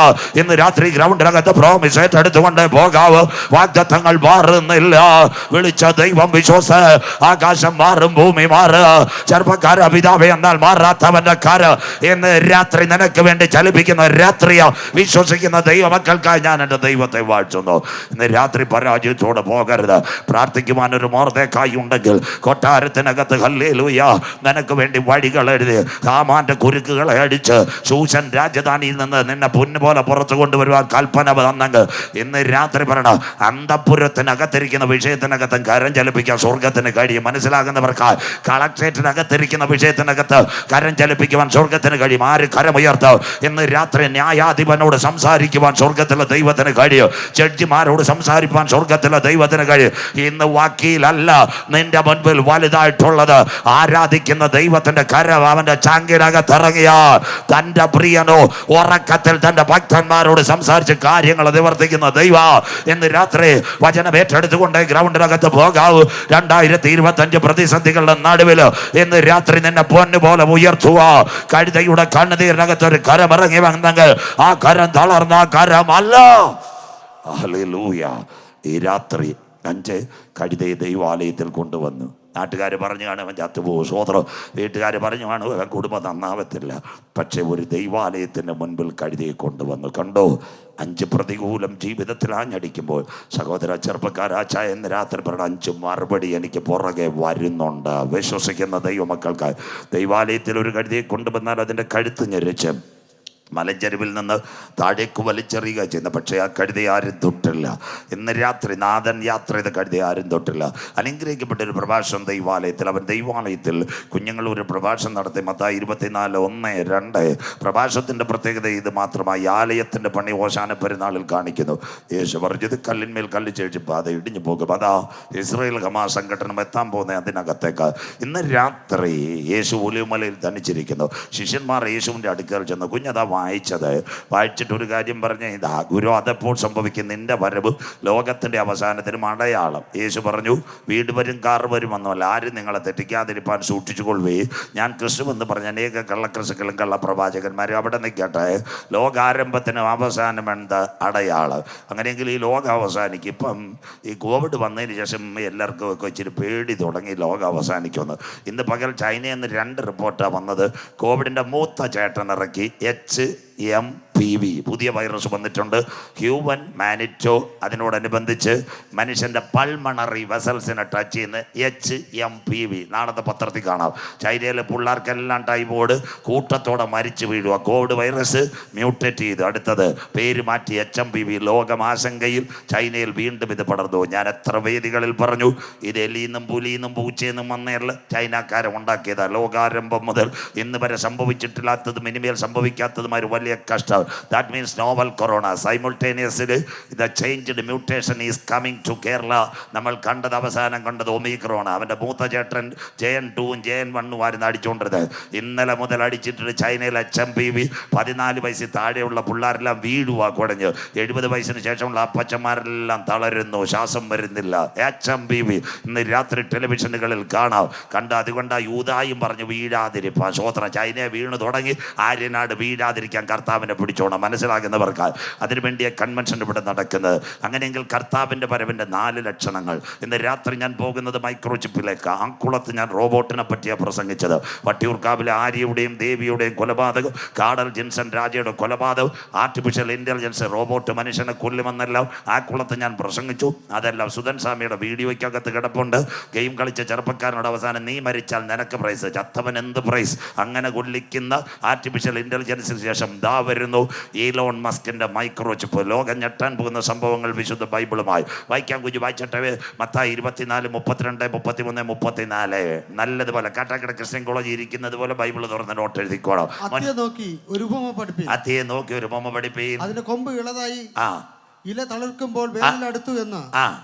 ഇന്ന് രാത്രി ഗ്രൗണ്ടിനകത്ത് പ്രോമിസ് ഏറ്റെടുത്തുകൊണ്ട് പോകാവ്. വാഗ്ദത്തങ്ങൾ മാറുന്നില്ല. വിളിച്ച ദൈവം വിശ്വാസ. ആകാശം മാറും, ഭൂമി മാറുക. ചെറുപ്പക്കാര പിതാവേ, എന്നാൽ മാറാത്തവന്റെ കാര ഇന്ന് രാത്രി നിനക്ക് വേണ്ടി ചലിപ്പിക്കുന്ന രാത്രിയ വിശ്വസിക്കുന്ന ദൈവമക്കൾക്കായി ഞാൻ എൻ്റെ ദൈവത്തെ വാഴ്ത്തുന്നു. ഇന്ന് രാത്രി പരാജയത്തോടെ പോകരുത്. പ്രാർത്ഥിക്കുവാൻ ഒരു മോർദെഖായി ഉണ്ടെങ്കിൽ കൊട്ടാരത്തിനകത്ത് ഹല്ലേലൂയ നിനക്ക് വേണ്ടി വഴികൾ എഴുതി ഹാമാന്റെ കുരുക്കുകളെ അടിച്ച് ശൂശൻ രാജധാനിയിൽ നിന്ന് നിന്നെ പൊന്നുപോലെ പുറത്തു കൊണ്ടുവരുവാൻ കൽപ്പന തന്നെങ്കിൽ ഇന്ന് രാത്രി പറയണ അന്തഃപുരത്തിനകത്തിരിക്കുന്ന വിഷയത്തിനകത്ത് കരം ചലിപ്പിക്കാൻ സ്വർഗത്തിന് കഴിയും. മനസ്സിലാകുന്നവർക്ക് കളക്ട്രേറ്റിനകത്തിരിക്കുന്ന വിഷയത്തിനകത്ത് കരം ചലിപ്പിക്കുവാൻ സ്വർഗത്തിന് കഴിയും. ആര് കരമുയർത്തും? ഇന്ന് രാത്രി ന്യായാധിപനോട് സംസാരിക്കുവാൻ സ്വർഗത്തിലെ ദൈവത്തിന് കഴിയും. ജഡ്ജിമാരോട് സംസാരിക്കുവാൻ സ്വർഗത്തിലെ ദൈവത്തിന് കഴിയും. ഇന്ന് വക്കീലല്ല നിന്റെ മുൻപിൽ വലുതായിട്ടുള്ളത് ആരാധിക്കുന്ന ദൈവത്തിന്റെ കരം അവന്റെ ചാങ്കിനകത്തിറങ്ങിയ തന്റെ പ്രിയനോ ഉറക്കത്തിൽ തന്റെ ഭക്തന്മാരോട് സംസാരിച്ച് കാര്യങ്ങൾ നിവർത്തിക്കുന്ന ദൈവ. ഇന്ന് രാത്രി വചനം ഏറ്റെടുത്തുകൊണ്ട് ഗ്രൗണ്ടിനകത്ത് പോകാവൂ. 2025 പ്രതിസന്ധികളുടെ നടുവിൽ ഇന്ന് രാത്രി നിന്നെ പൊന്നുപോലെ ഉയർത്തുക. കഴുതയുടെ കണ്ണുനീരിനകത്ത് ഒരു കരം ഇറങ്ങി വന്നെങ്കിൽ ആ കരം തളർന്ന കരമല്ല. ഹല്ലേലൂയ. ഈ രാത്രി 5 കഴുതയെ ദൈവാലയത്തിൽ കൊണ്ടുവന്നു. നാട്ടുകാർ പറഞ്ഞു കാണും അവൻ ചത്തുപോകും. സോദരം വീട്ടുകാർ പറഞ്ഞു കാണും അവൻ കുടുംബം നന്നാവത്തില്ല. പക്ഷെ ഒരു ദൈവാലയത്തിൻ്റെ മുൻപിൽ കഴുതയെ കൊണ്ടുവന്നു. കണ്ടോ? 5 പ്രതികൂലം ജീവിതത്തിൽ ആഞ്ഞടിക്കുമ്പോൾ സഹോദര ചെറുപ്പക്കാരാച്ച എന്ന് രാത്രി പറഞ്ഞ 5 മറുപടി എനിക്ക് പുറകെ വരുന്നുണ്ട്. വിശ്വസിക്കുന്ന ദൈവമക്കൾക്ക് ദൈവാലയത്തിൽ ഒരു കഴുതയെ കൊണ്ടുവന്നാൽ അതിൻ്റെ കഴുത്ത് ഞെരിച്ച് മലഞ്ചെരുവിൽ നിന്ന് താഴേക്ക് വലിച്ചെറിയുക ചെയ്യുന്ന. പക്ഷേ ആ കഴുതയെ ആരും തൊട്ടില്ല. ഇന്ന് രാത്രി നാഥൻ യാത്ര ചെയ്ത കഴുതയെ ആരും തൊട്ടില്ല. അനുഗ്രഹിക്കപ്പെട്ട ഒരു പ്രഭാഷണം ദൈവാലയത്തിൽ. അവൻ ദൈവാലയത്തിൽ കുഞ്ഞുങ്ങൾ ഒരു പ്രഭാഷണം നടത്തി. മത്തായി 24:1-2 പ്രഭാഷണത്തിൻ്റെ പ്രത്യേകത ഇത് മാത്രമായി. ആലയത്തിൻ്റെ പണി ഓശാന പെരുന്നാളിൽ കാണിക്കുന്നു. യേശു പറഞ്ഞത് കല്ലിന്മേൽ കല്ല് ചേച്ചിപ്പോൾ അത് ഇടിഞ്ഞു പോകും. അതാ ഇസ്രായേൽ ഹമാസ് സംഘടന എത്താൻ പോകുന്നത് അതിനകത്തേക്ക്. ഇന്ന് രാത്രി യേശു ഒലിവുമലയിൽ തനിച്ചിരിക്കുന്നു. ശിഷ്യന്മാർ യേശുവിൻ്റെ അടുക്കൽ ചെന്ന് കുഞ്ഞതാ വായിച്ചിട്ട് ഒരു കാര്യം പറഞ്ഞ ഇതാ ഗുരു, അതെപ്പോൾ സംഭവിക്കും? നിന്റെ വരവ് ലോകത്തിന്റെ അവസാനത്തിനും അടയാളം. യേശു പറഞ്ഞു, വീട് വരും കാർ വരും എന്നല്ല, ആരും നിങ്ങളെ തെറ്റിക്കാതിരിപ്പാൻ സൂക്ഷിച്ചുകൊള്ളുവേ. ഞാൻ ക്രിസ്തു എന്ന് പറഞ്ഞ അനേക കള്ളക്രിസ്തുക്കളും കള്ളപ്രവാചകന്മാരും അവിടെ നിൽക്കട്ടെ. ലോകാരംഭത്തിനും അവസാനം എന്ത് അടയാളം? അങ്ങനെയെങ്കിൽ ഈ ലോകം അവസാനിക്കും. ഇപ്പം ഈ കോവിഡ് വന്നതിന് ശേഷം എല്ലാവർക്കും ഒക്കെ ഇച്ചിരി പേടി തുടങ്ങി ലോകം അവസാനിക്കുമെന്ന്. ഇന്ന് പകൽ ചൈനയിൽ നിന്ന് 2 റിപ്പോർട്ടാണ് വന്നത്. കോവിഡിൻ്റെ മൂത്ത ചേട്ടൻ ഇറക്കി HMPV പുതിയ വൈറസ് വന്നിട്ടുണ്ട്. ഹ്യൂമൻ മാനിറ്റോ അതിനോടനുബന്ധിച്ച് മനുഷ്യൻ്റെ പൾമണറി വെസൽസിനെ ടച്ച് ചെയ്യുന്ന HMPV. നാളത്തെ പത്രത്തിൽ കാണാം. ചൈനയിലെ പിള്ളേർക്കെല്ലാം ടൈഫോയിഡ് കൂട്ടത്തോടെ മരിച്ചു വീഴുക. കോവിഡ് വൈറസ് മ്യൂട്ടേറ്റ് ചെയ്ത് അടുത്തത് പേര് മാറ്റി HMPV. ലോകം ആശങ്കയിൽ. ചൈനയിൽ വീണ്ടും ഇത് പടർന്നു. ഞാൻ എത്ര വേദികളിൽ പറഞ്ഞു, ഇത് എലിന്നും പുലിന്നും പൂച്ചയെന്നും വന്നേല്ല ചൈനക്കാരെ ഉണ്ടാക്കിയതാണ്. ലോകാരംഭം മുതൽ ഇന്ന് വരെ സംഭവിച്ചിട്ടില്ലാത്തതും ഇനിമേൽ സംഭവിക്കാത്തതുമായ ഒരു വലിയ കഷ്ടം. That means novel corona simultaneously the changed mutation is coming to Kerala. നമ്മൾ കണ്ടത് അവസാനം കണ്ടത് ഒമിക്രോൺ. അവൻ്റെ മൂത്ത ചേട്ടൻ JN2-ഉം JN1-ഉം ആയിരുന്നു അടിച്ചുകൊണ്ടിരുന്നത്. ഇന്നലെ മുതൽ അടിച്ചിട്ട് ചൈനയിൽ HMPV 14 വയസ്സിൽ താഴെയുള്ള പിള്ളേരെല്ലാം വീഴുക കുടഞ്ഞ്. 70 വയസ്സിന് ശേഷമുള്ള അപ്പച്ചന്മാരെല്ലാം തളരുന്നു, ശ്വാസം വരുന്നില്ല. HMPV ഇന്ന് രാത്രി ടെലിവിഷനുകളിൽ കാണാം. അതുകൊണ്ട് യൂതായും പറഞ്ഞു വീഴാതിരിപ്പാ. സ്വോത്രം. ചൈനയെ വീണു തുടങ്ങി. ആര്യനാട് വീഴാതിരിക്കാൻ കർത്താവിനെ പിടിച്ചോണം. മനസ്സിലാകുന്നവർക്ക് അതിനുവേണ്ടിയ കൺവെൻഷൻ ഇവിടെ നടക്കുന്നത്. അങ്ങനെയെങ്കിൽ കർത്താവിൻ്റെ വരവിൻ്റെ 4 ലക്ഷണങ്ങൾ. ഇന്ന് രാത്രി ഞാൻ പോകുന്നത് മൈക്രോചിപ്പിലേക്ക്. ആക്കുളത്ത് ഞാൻ റോബോട്ടിനെ പറ്റിയാണ് പ്രസംഗിച്ചത്. വട്ടിയൂർക്കാവിലെ ആര്യയുടെയും ദേവിയുടെയും കൊലപാതകം, കാടൽ ജിൻസൺ രാജയുടെ കൊലപാതകം, ആർട്ടിഫിഷ്യൽ ഇൻ്റലിജൻസ് റോബോട്ട് മനുഷ്യനെ കൊല്ലുമെന്നെല്ലാം ആക്കുളത്ത് ഞാൻ പ്രസംഗിച്ചു. അതെല്ലാം സുധൻ സ്വാമിയുടെ വീഡിയോയ്ക്കകത്ത് കിടപ്പുണ്ട്. ഗെയിം കളിച്ച ചെറുപ്പക്കാരനോട് അവസാനം നീ മരിച്ചാൽ നിനക്ക് പ്രൈസ്, ചത്തവൻ എന്ത് പ്രൈസ്? അങ്ങനെ കൊല്ലിക്കുന്ന ആർട്ടിഫിഷ്യൽ ഇൻ്റലിജൻസിന് ശേഷം ദാ വരുന്നു ഈലോൺ മസ്കിന്റെ മൈക്രോചിപ്പ്. ലോകം ഞെട്ടാൻ പോകുന്ന സംഭവങ്ങൾ വിശുദ്ധ ബൈബിളുമായി വായിക്കാൻ കുഞ്ഞു വായിച്ചിട്ട് മത്തായി 24, 32, 33, 34 നല്ലതുപോലെ കാട്ടാക്കട ക്രിസ്ത്യൻ കോളേജ് ഇരിക്കുന്നത് പോലെ ബൈബിൾ തുറന്ന് നോട്ട് എഴുതിക്കോളാം. അത്തിയെ നോക്കി ഒരു ഉപമ പഠിപ്പീൻ. അതിന്റെ കൊമ്പ് ഇളതായി ഇല തളിർക്കുമ്പോൾ വേനലടുത്തു എന്ന്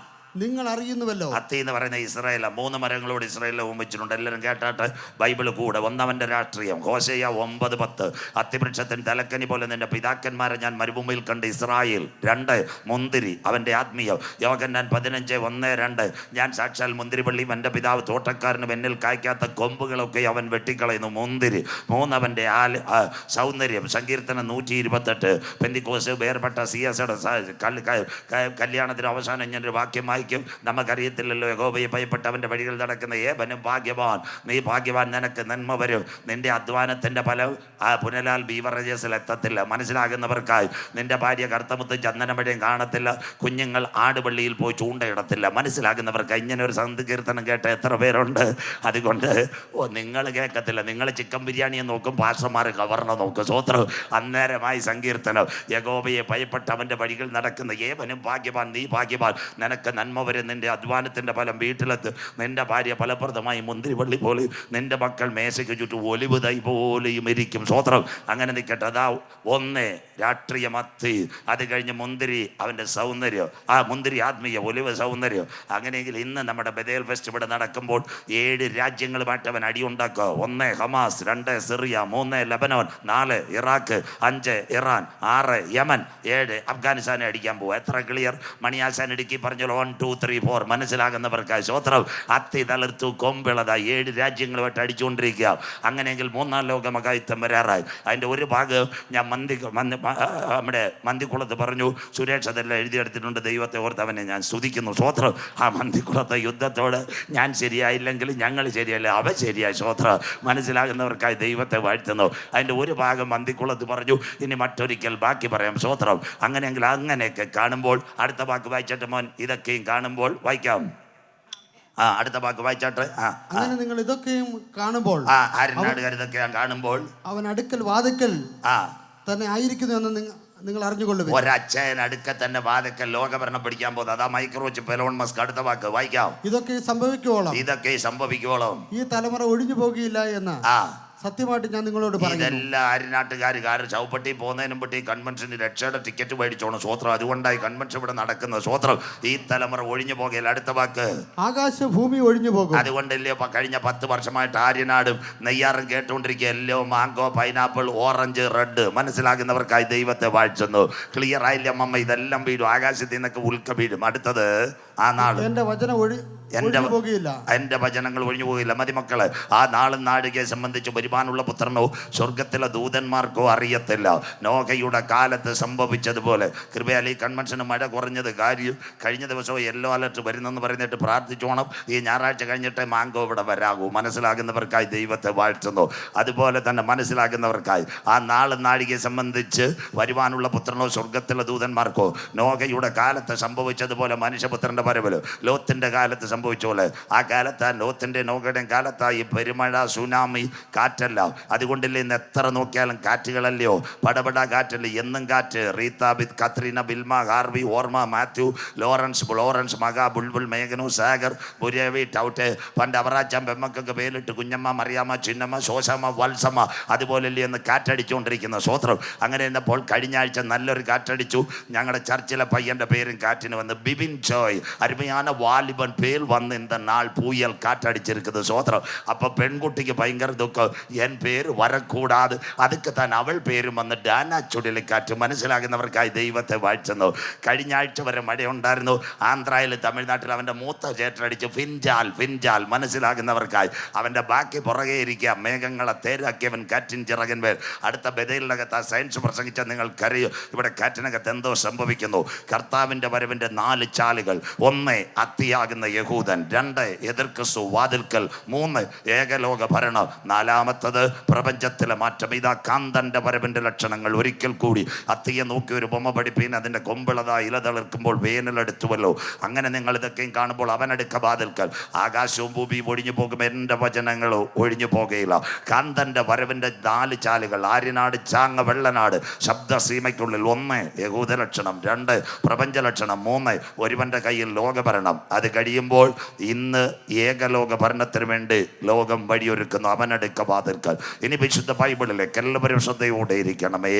നിങ്ങൾ അറിയുന്നുവല്ലോ. അത്തി എന്ന് പറയുന്ന ഇസ്രായേല 3 മരങ്ങളോട് ഇസ്രായേലിൽ ഉപമിച്ചിട്ടുണ്ട്. എല്ലാവരും കേട്ടാട്ട് ബൈബിൾ കൂടെ. ഒന്നവന്റെ രാഷ്ട്രീയം ഹോശേയ 9:10 അത്തിവൃക്ഷത്തിന് തലക്കനി പോലെ നിന്റെ പിതാക്കന്മാരെ ഞാൻ മരുഭൂമിയിൽ കണ്ട് ഇസ്രായേൽ. 2 മുന്തിരി അവന്റെ ആത്മീയം. യോഹന്നാൻ 15:1-2 ഞാൻ സാക്ഷാൽ മുന്തിരിവള്ളിയും എൻ്റെ പിതാവ് തോട്ടക്കാരനും എന്നിൽ കായ്ക്കാത്ത കൊമ്പുകളൊക്കെ അവൻ വെട്ടിക്കളയുന്നു. മുന്തിരി. 3 അവന്റെ സൗന്ദര്യം. സങ്കീർത്തനം 128. പെന്തിക്കോസ് വേർപെട്ട സിയസയുടെ കല്യാണത്തിന് അവസാനം ഇങ്ങനൊരു വാക്യമായി നമുക്കറിയത്തില്ലല്ലോ. യഹോവയെ ഭയപ്പെട്ട് അവന്റെ വഴികൾ നടക്കുന്ന ഏവനും ഭാഗ്യവാൻ. നീ ഭാഗ്യവാൻ, നിനക്ക് നന്മ വരും. നിന്റെ അധ്വാനത്തിന്റെ ഫലം പുനലാൽ ബീവറേജസിൽ എത്തത്തില്ല. മനസ്സിലാകുന്നവർക്കായി നിന്റെ ഭാര്യ കറുത്തമുത്ത് ചന്ദനമഴയും കാണത്തില്ല. കുഞ്ഞുങ്ങൾ ആടുപള്ളിയിൽ പോയി ചൂണ്ടയിടത്തില്ല. മനസ്സിലാകുന്നവർക്കായി ഇങ്ങനെ ഒരു സങ്കീർത്തനം കേട്ട എത്ര പേരുണ്ട്? അതുകൊണ്ട് നിങ്ങൾ കേൾക്കത്തില്ല. നിങ്ങൾ ചിക്കൻ ബിരിയാണിയെ നോക്കും, പാസ്റ്റർമാർ കവർണ നോക്കും. സ്വോത്രം. അന്നേരമായി സങ്കീർത്തനം. യഹോവയെ ഭയപ്പെട്ട് അവന്റെ വഴികൾ നടക്കുന്ന ഏവനും ഭാഗ്യവാൻ. നീ ഭാഗ്യവാൻ, നിനക്ക് നന്മ വരും. നിന്റെ അധ്വാനത്തിന്റെ ഫലം വീട്ടിലെത്ത്. നിന്റെ ഭാര്യ ഫലപ്രദമായി മുന്തിരിവള്ളി പോലെ, നിന്റെ മക്കൾ മേശയ്ക്ക് ചുറ്റും ഒലിവ് തൈ പോലെയും ഇരിക്കും. സ്വോത്രം. അങ്ങനെ നിൽക്കട്ടെ. അതാ 1 രാഷ്ട്രീയം അത്തി, അത് കഴിഞ്ഞ് മുന്തിരി അവന്റെ സൗന്ദര്യം, മുന്തിരി ആത്മീയ, ഒലിവ് സൗന്ദര്യം. അങ്ങനെയെങ്കിൽ ഇന്ന് നമ്മുടെ ബദേൽ ഫെസ്റ്റ് ഇവിടെ നടക്കുമ്പോൾ 7 രാജ്യങ്ങളുമായിട്ട് അവൻ അടിയുണ്ടാക്കുക. 1 Hamas, 2 Syria, 3 Lebanon, 4 Iraq, 5 Iran, 6 Yemen, 7 അഫ്ഗാനിസ്ഥാനെ അടിക്കാൻ പോവുക. എത്ര ക്ലിയർ? മണിയാശാൻ ഇടുക്കി പറഞ്ഞല്ലോ 1, 2, 3, 4. മനസ്സിലാകുന്നവർക്കായി സ്വോത്രം. അത്തി തളിർത്തു, കൊമ്പിളത, 7 രാജ്യങ്ങളുമായിട്ട് അടിച്ചുകൊണ്ടിരിക്കുക. അങ്ങനെയെങ്കിൽ 3-ാം ലോകമകായുദ്ധം വരാറായി. അതിൻ്റെ ഒരു ഭാഗം ഞാൻ നമ്മുടെ മന്തിക്കുളത്ത് പറഞ്ഞു. സുരേഷ് അതെല്ലാം എഴുതിയെടുത്തിട്ടുണ്ട്. ദൈവത്തെ ഓർത്തവനെ ഞാൻ സ്തുതിക്കുന്നു. സ്വോത്രം. ആ മന്തിക്കുളത്തെ യുദ്ധത്തോട് ഞാൻ ശരിയായില്ലെങ്കിൽ ഞങ്ങൾ ശരിയല്ല, അവ ശരിയായി. സ്വോത്രം. മനസ്സിലാകുന്നവർക്കായി ദൈവത്തെ വാഴ്ത്തുന്നു. അതിൻ്റെ ഒരു ഭാഗം മന്തിക്കുളത്ത് പറഞ്ഞു. ഇനി മറ്റൊരിക്കൽ ബാക്കി പറയാം. സ്വോത്രം. അങ്ങനെയെങ്കിൽ അങ്ങനെയൊക്കെ കാണുമ്പോൾ അടുത്ത വാക്ക് വായിച്ചിട്ട് മോൻ ഇതൊക്കെയും കാണുമ്പോൾ വായിക്കാം. അടുത്ത വാക്ക് വായിച്ചാട്ടെ. അങ്ങനെ നിങ്ങൾ ഇതൊക്കെയും കാണുമ്പോൾ, ആര്യനാടുകാർ ഇതൊക്കെയാണ് കാണുമ്പോൾ, അവൻ അടുക്കൽ വാതിക്കൽ തന്നെ ആയിരിക്കുന്നു എന്ന് നിങ്ങൾ അറിഞ്ഞുകൊള്ളുക. ഒരച്ഛൻ അടുക്ക തന്നെ വാതിക്കൽ ലോകഭരണം പിടിക്കാൻ പോകുന്നത്. അതാ മൈക്രോചിപ്പ് എലോൺ മസ്ക്. അടുത്ത വാക്ക് വായിക്കാം. ഇതൊക്കെ സംഭവിക്കുവോളം ഈ തലമുറ ഒഴിഞ്ഞു പോകുകയില്ല എന്ന് സത്യമായിട്ട് ഞാൻ നിങ്ങളോട് പറയുന്നു. ഇതെല്ലാം ആര്യനാട്ടുകാർ ചൗപ്പട്ടി പോകുന്നതിനും പറ്റി കൺവെൻഷന് രക്ഷയുടെ ടിക്കറ്റ് മേടിച്ചോണം. സ്വോത്രം. അതുകൊണ്ടായി കൺവെൻഷൻ ഇവിടെ നടക്കുന്നത്. സ്വോത്രം. ഈ തലമുറ ഒഴിഞ്ഞു പോകുകയില്ല. അടുത്ത വാക്ക് ആകാശ ഭൂമി ഒഴിഞ്ഞു പോകും. അതുകൊണ്ടല്ലേ കഴിഞ്ഞ 10 വർഷമായിട്ട് ആര്യനാടും നെയ്യാറും കേട്ടുകൊണ്ടിരിക്കുക. എല്ലോ, മാങ്കോ, പൈനാപ്പിൾ, ഓറഞ്ച്, റെഡ്. മനസ്സിലാകുന്നവർക്കായി ദൈവത്തെ വാഴ്ത്തുന്നു. ക്ലിയർ ആയില്ല അമ്മ? ഇതെല്ലാം വീഴും. ആകാശത്തിൽ നിന്നൊക്കെ ഉൽക്ക വീഴും. അടുത്തത് ആ നാൾ എന്റെ വചനങ്ങൾ ഒഴിഞ്ഞു പോകില്ല. മതിമക്കള്. ആ നാളും നാഴികയെ സംബന്ധിച്ച് വരുവാനുള്ള പുത്രനോ സ്വർഗത്തിലെ ദൂതന്മാർക്കോ അറിയത്തില്ല. നോഹയുടെ കാലത്ത് സംഭവിച്ചതുപോലെ. കൃപയാൽ ഈ കൺവെൻഷന് മഴ കുറഞ്ഞത് കാര്യം. കഴിഞ്ഞ ദിവസവും യെല്ലോ അലർട്ട് വരുന്നെന്ന് പറഞ്ഞിട്ട് പ്രാർത്ഥിച്ചോണം. ഈ ഞായറാഴ്ച കഴിഞ്ഞിട്ട് മാങ്കോ ഇവിടെ വരാകൂ. മനസ്സിലാകുന്നവർക്കായി ദൈവത്തെ വാഴ്ത്തുന്നു. അതുപോലെ തന്നെ മനസ്സിലാകുന്നവർക്കായി ആ നാളും നാഴികയെ സംബന്ധിച്ച് വരുവാനുള്ള പുത്രനോ സ്വർഗത്തിലെ ദൂതന്മാർക്കോ നോഹയുടെ കാലത്ത് സംഭവിച്ചതുപോലെ മനുഷ്യപുത്രന്റെ വരവില് ലോത്തിന്റെ കാലത്ത് സംഭവിച്ചോലെ. ആ കാലത്ത് ലോത്തിന്റെ നോഹയുടെയും കാലത്തായി പെരുമഴ, സുനാമി, കാറ്റല്ല. അതുകൊണ്ടില്ലേ ഇന്ന് എത്ര നോക്കിയാലും കാറ്റുകളല്ലയോ? പടപട കാറ്റല്ലേ? എന്നും കാറ്റ്. റീതാബിത്, കത്രീന, ബിൽമ, ഹാർവി, ഓർമ്മ, മാത്യു, ലോറൻസ്, മക, ബുൾബുൾ, മേഘനു, സാഗർ, ബുരേവി, ടൗട്ട്. പണ്ട് അവറാച്ചാൻ പെമ്മക്കൊക്കെ പേരിട്ട് കുഞ്ഞമ്മ, മറിയാമ്മ, ചിന്നമ്മ, ശോശമ്മ, വത്സമ്മ. അതുപോലല്ലേ എന്ന് കാറ്റടിച്ചുകൊണ്ടിരിക്കുന്ന. സ്വോത്രം. അങ്ങനെ ഇന്നപ്പോൾ കഴിഞ്ഞ ആഴ്ച നല്ലൊരു കാറ്റടിച്ചു. ഞങ്ങളുടെ ചർച്ചിലെ പയ്യന്റെ പേരും കാറ്റിന് വന്ന് ബിബിൻ ജോയ്. അരുമயான വാലിബൻ പേർ വന്ന് இந்த நாள் புயல் காற்றடிச்சிருக்குது. സ്വോത്രം. അപ്പൊ പെൺകുട്ടിക്ക് ഭയങ്കര ദുഃഖം. എൻ പേര് വരക്കൂടാതെ, അതുക്ക് താൻ അവൾ പേരും വന്ന് ഡാന ചുഴലിക്കാറ്റ്. മനസ്സിലാകുന്നവർക്കായി ദൈവത്തെ വാഴ്ത്തുന്നു. കഴിഞ്ഞ ആഴ്ച വരെ മഴയുണ്ടായിരുന്നു. ആന്ധ്രയിൽ, തമിഴ്നാട്ടിൽ അവൻ്റെ മൂത്ത ചേട്ടടിച്ച് ഫിൻജാൽ. മനസ്സിലാകുന്നവർക്കായി അവൻ്റെ ബാക്കി പുറകെ ഇരിക്കുക. മേഘങ്ങളെ തേരാക്കിയവൻ കാറ്റിൻ ചിറകൻമേൽ. അടുത്ത ബദലിനകത്ത് ആ സയൻസ് പ്രസംഗിച്ച നിങ്ങൾക്കറിയോ ഇവിടെ കാറ്റിനകത്ത് എന്തോ സംഭവിക്കുന്നു. കർത്താവിൻ്റെ വരവിൻ്റെ 4 ചാലുകൾ. 1 അത്തിയാകുന്ന യഹൂദ, ദൂതൻ, 2 എതിർ ക്രിസ്തു വാതിൽക്കൽ, 3 ഏകലോക ഭരണം, 4 പ്രപഞ്ചത്തിലെ മാറ്റം. ഇതാ കാന്തന്റെ വരവിന്റെ ലക്ഷണങ്ങൾ. ഒരിക്കൽ കൂടി അത്തിയെ നോക്കി ഒരു ബൊമ്മ പഠിപ്പീൻ, അതിന്റെ കൊമ്പിളതാ ഇല തളിർക്കുമ്പോൾ വേനലെടുത്തുവല്ലോ. അങ്ങനെ നിങ്ങൾ ഇതൊക്കെയും കാണുമ്പോൾ അവനടുക്ക വാതിൽക്കൽ. ആകാശവും ഭൂമിയും ഒഴിഞ്ഞു പോകും, എൻ്റെ വചനങ്ങൾ ഒഴിഞ്ഞു പോകുകയില്ല. കാന്തന്റെ വരവിന്റെ 4 ചാലുകൾ. ആര്യനാട്, ചാങ്ങ, വെള്ളനാട്. ശബ്ദസീമയ്ക്കുള്ളിൽ 1 യഹൂദ ലക്ഷണം, 2 പ്രപഞ്ച ലക്ഷണം, 3 ഒരുവന്റെ കയ്യിൽ ലോകഭരണം. അത് കഴിയുമ്പോൾ ഇന്ന് ഏകലോക ഭരണത്തിന് വേണ്ടി ലോകം വഴിയൊരുക്കുന്നു, അവനടുക്ക വാതിൽക്കൽ. ഇനി വിശുദ്ധ ബൈബിളിലേക്ക് എല്ലാവരും ശ്രദ്ധയോടെ ഇരിക്കണമേ.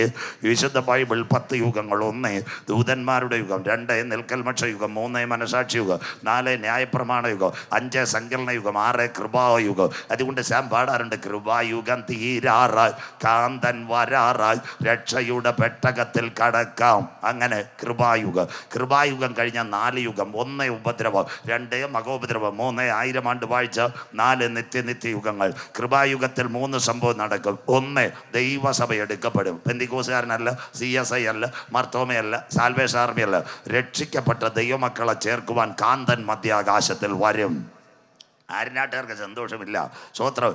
വിശുദ്ധ ബൈബിൾ 10 യുഗങ്ങൾ. 1 ദൂതന്മാരുടെ യുഗം, 2 നിൽക്കൽമക്ഷ യുഗം, 3 മനസാക്ഷി യുഗം, 4 ന്യായപ്രമാണ യുഗം, 5 സങ്കലന യുഗം, 6 കൃപായുഗം. അതുകൊണ്ട് സാം പാടാറുണ്ട്, കൃപായുഗം തീരാറായി, കാന്തൻ വരാറായി, രക്ഷയുടെ പെട്ടകത്തിൽ കടക്കാം. അങ്ങനെ കൃപായുഗം കഴിഞ്ഞ 4 യുഗം. 1 ഉപദ്രവം, 2 മഹോപദ്രവം, 3 1000 ആണ്ട് വാഴ്ച, 4 നിത്യയുഗങ്ങൾ. കൃപായുഗത്തിൽ 3 സംഭവം നടക്കും. 1 ദൈവസഭ എടുക്കപ്പെടും. പെന്തിക്കോസുകാരനല്ല, CSI അല്ല, മർത്തോമയല്ല, സാൽവേഷൻ ആർമി അല്ല, രക്ഷിക്കപ്പെട്ട ദൈവമക്കളെ ചേർക്കുവാൻ കാന്തൻ മധ്യാകാശത്തിൽ വരും. ആര്യനാട്ടുകാർക്ക് സന്തോഷമില്ല. സ്വോത്രം.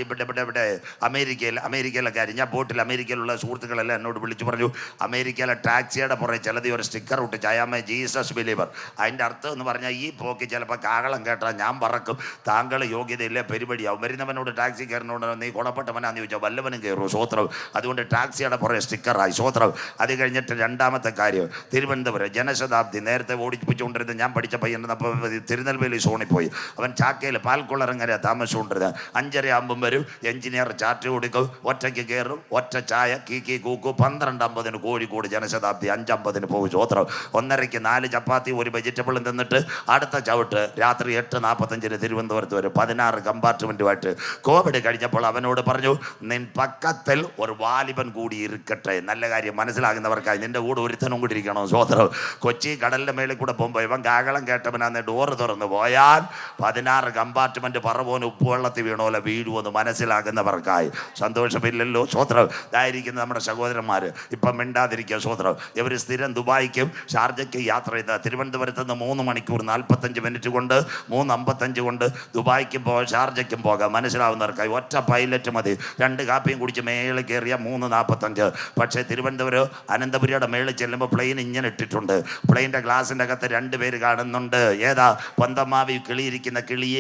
ഇവിടെ അമേരിക്കയിലെ കാര്യം ഞാൻ ബോട്ടിൽ, അമേരിക്കയിലുള്ള സുഹൃത്തുക്കളെല്ലാം എന്നോട് വിളിച്ചു പറഞ്ഞു, അമേരിക്കയിലെ ടാക്സിയുടെ പുറകെ ചിലത് ഒരു സ്റ്റിക്കർ ഇട്ട് ചായാമ ജീസസ് ബിലീവർ. അതിൻ്റെ അർത്ഥം എന്ന് പറഞ്ഞാൽ ഈ പോക്ക് ചിലപ്പോൾ കാകളം കേട്ടാൽ ഞാൻ പറക്കും, താങ്കൾ യോഗ്യതയില്ല, പെരുപടിയാവും. വരുന്നവനോട് ടാക്സി കയറുന്നോട് നീ കുണപ്പെട്ടവനാന്ന് ചോദിച്ചാൽ വല്ലവനും കയറുമോ? സ്വോത്രം. അതുകൊണ്ട് ടാക്സിയുടെ പുറകെ സ്റ്റിക്കറായി. സ്വോത്രം. അത് കഴിഞ്ഞിട്ട് 2ാമത്തെ കാര്യം, തിരുവനന്തപുരം ജനശതാബ്ദി നേരത്തെ ഓടിപ്പിച്ചുകൊണ്ടിരുന്ന ഞാൻ പഠിച്ച പയ്യനപ്പോൾ തിരുനെൽവേലി സോണിൽ പോയി. അവൻ ചാക്കയിൽ പാൽക്കുളറങ്ങര താമസിച്ചുകൊണ്ടിരുന്നത്. 5:30 ആകുമ്പം വരും, എഞ്ചിനീയർ ചാർട്ട് കൊടുക്കും, ഒറ്റയ്ക്ക് കയറും, ഒറ്റ ചായ, കീക്കി കൂക്കു. 12:50 കോഴിക്കോട് ജനശതാബ്ദി, 5:50 പോകും. സ്വോത്രം. 1:30 4 ചപ്പാത്തി 1 വെജിറ്റബിളും തിന്നിട്ട് അടുത്ത ചവിട്ട് രാത്രി 8:45 തിരുവനന്തപുരത്ത് വരും. 16 കമ്പാർട്ട്മെൻറ്റുമായിട്ട്. കോവിഡ് കഴിഞ്ഞപ്പോൾ അവനോട് പറഞ്ഞു, നിൻ പക്കത്തിൽ ഒരു വാലിബൻ കൂടി ഇരിക്കട്ടെ. നല്ല കാര്യം, മനസ്സിലാകുന്നവർക്കായി. നിന്റെ കൂടെ ഒരുത്തനും കൂടി ഇരിക്കണം. സ്വോത്രം. കൊച്ചി കടലിൻ്റെ മേളിൽ കൂടെ പോകുമ്പോൾ ഇവൻ കാകളം കേട്ടവനാന്ന് ഡോറ് തുറന്ന് പോയാൽ 16 കമ്പാർട്ട്മെന്റ് പറവോന് ഉപ്പുവെള്ളത്തിൽ വീണോലെ വീഴുമെന്ന് മനസ്സിലാക്കുന്നവർക്കായി. സന്തോഷമില്ലല്ലോ? സ്വോത്രം. ഇതായിരിക്കുന്ന നമ്മുടെ സഹോദരന്മാർ ഇപ്പം മിണ്ടാതിരിക്കുക. സ്വോത്രം. ഇവർ സ്ഥിരം ദുബായിക്കും ഷാർജയ്ക്കും യാത്ര ചെയ്ത തിരുവനന്തപുരത്ത് നിന്ന് 3 മണിക്കൂർ 45 മിനിറ്റ് കൊണ്ട് 3:55 കൊണ്ട് ദുബായിക്കും പോകാം, ഷാർജയ്ക്കും പോകാം. മനസ്സിലാവുന്നവർക്കായി ഒറ്റ പൈലറ്റ് മതി. 2 കാപ്പിയും കുടിച്ച് മേളിൽ കയറിയ 3:45. പക്ഷേ തിരുവനന്തപുരം അനന്തപുരിയുടെ മേളിൽ ചെല്ലുമ്പോൾ പ്ലെയിൻ ഇങ്ങനെ ഇട്ടിട്ടുണ്ട്. പ്ലെയിൻ്റെ ഗ്ലാസിൻ്റെ അകത്ത് 2 പേര് കാണുന്നുണ്ട്. ഏതാ? പൊന്തമാവി കിളിയിരിക്കുന്ന കിളിയെ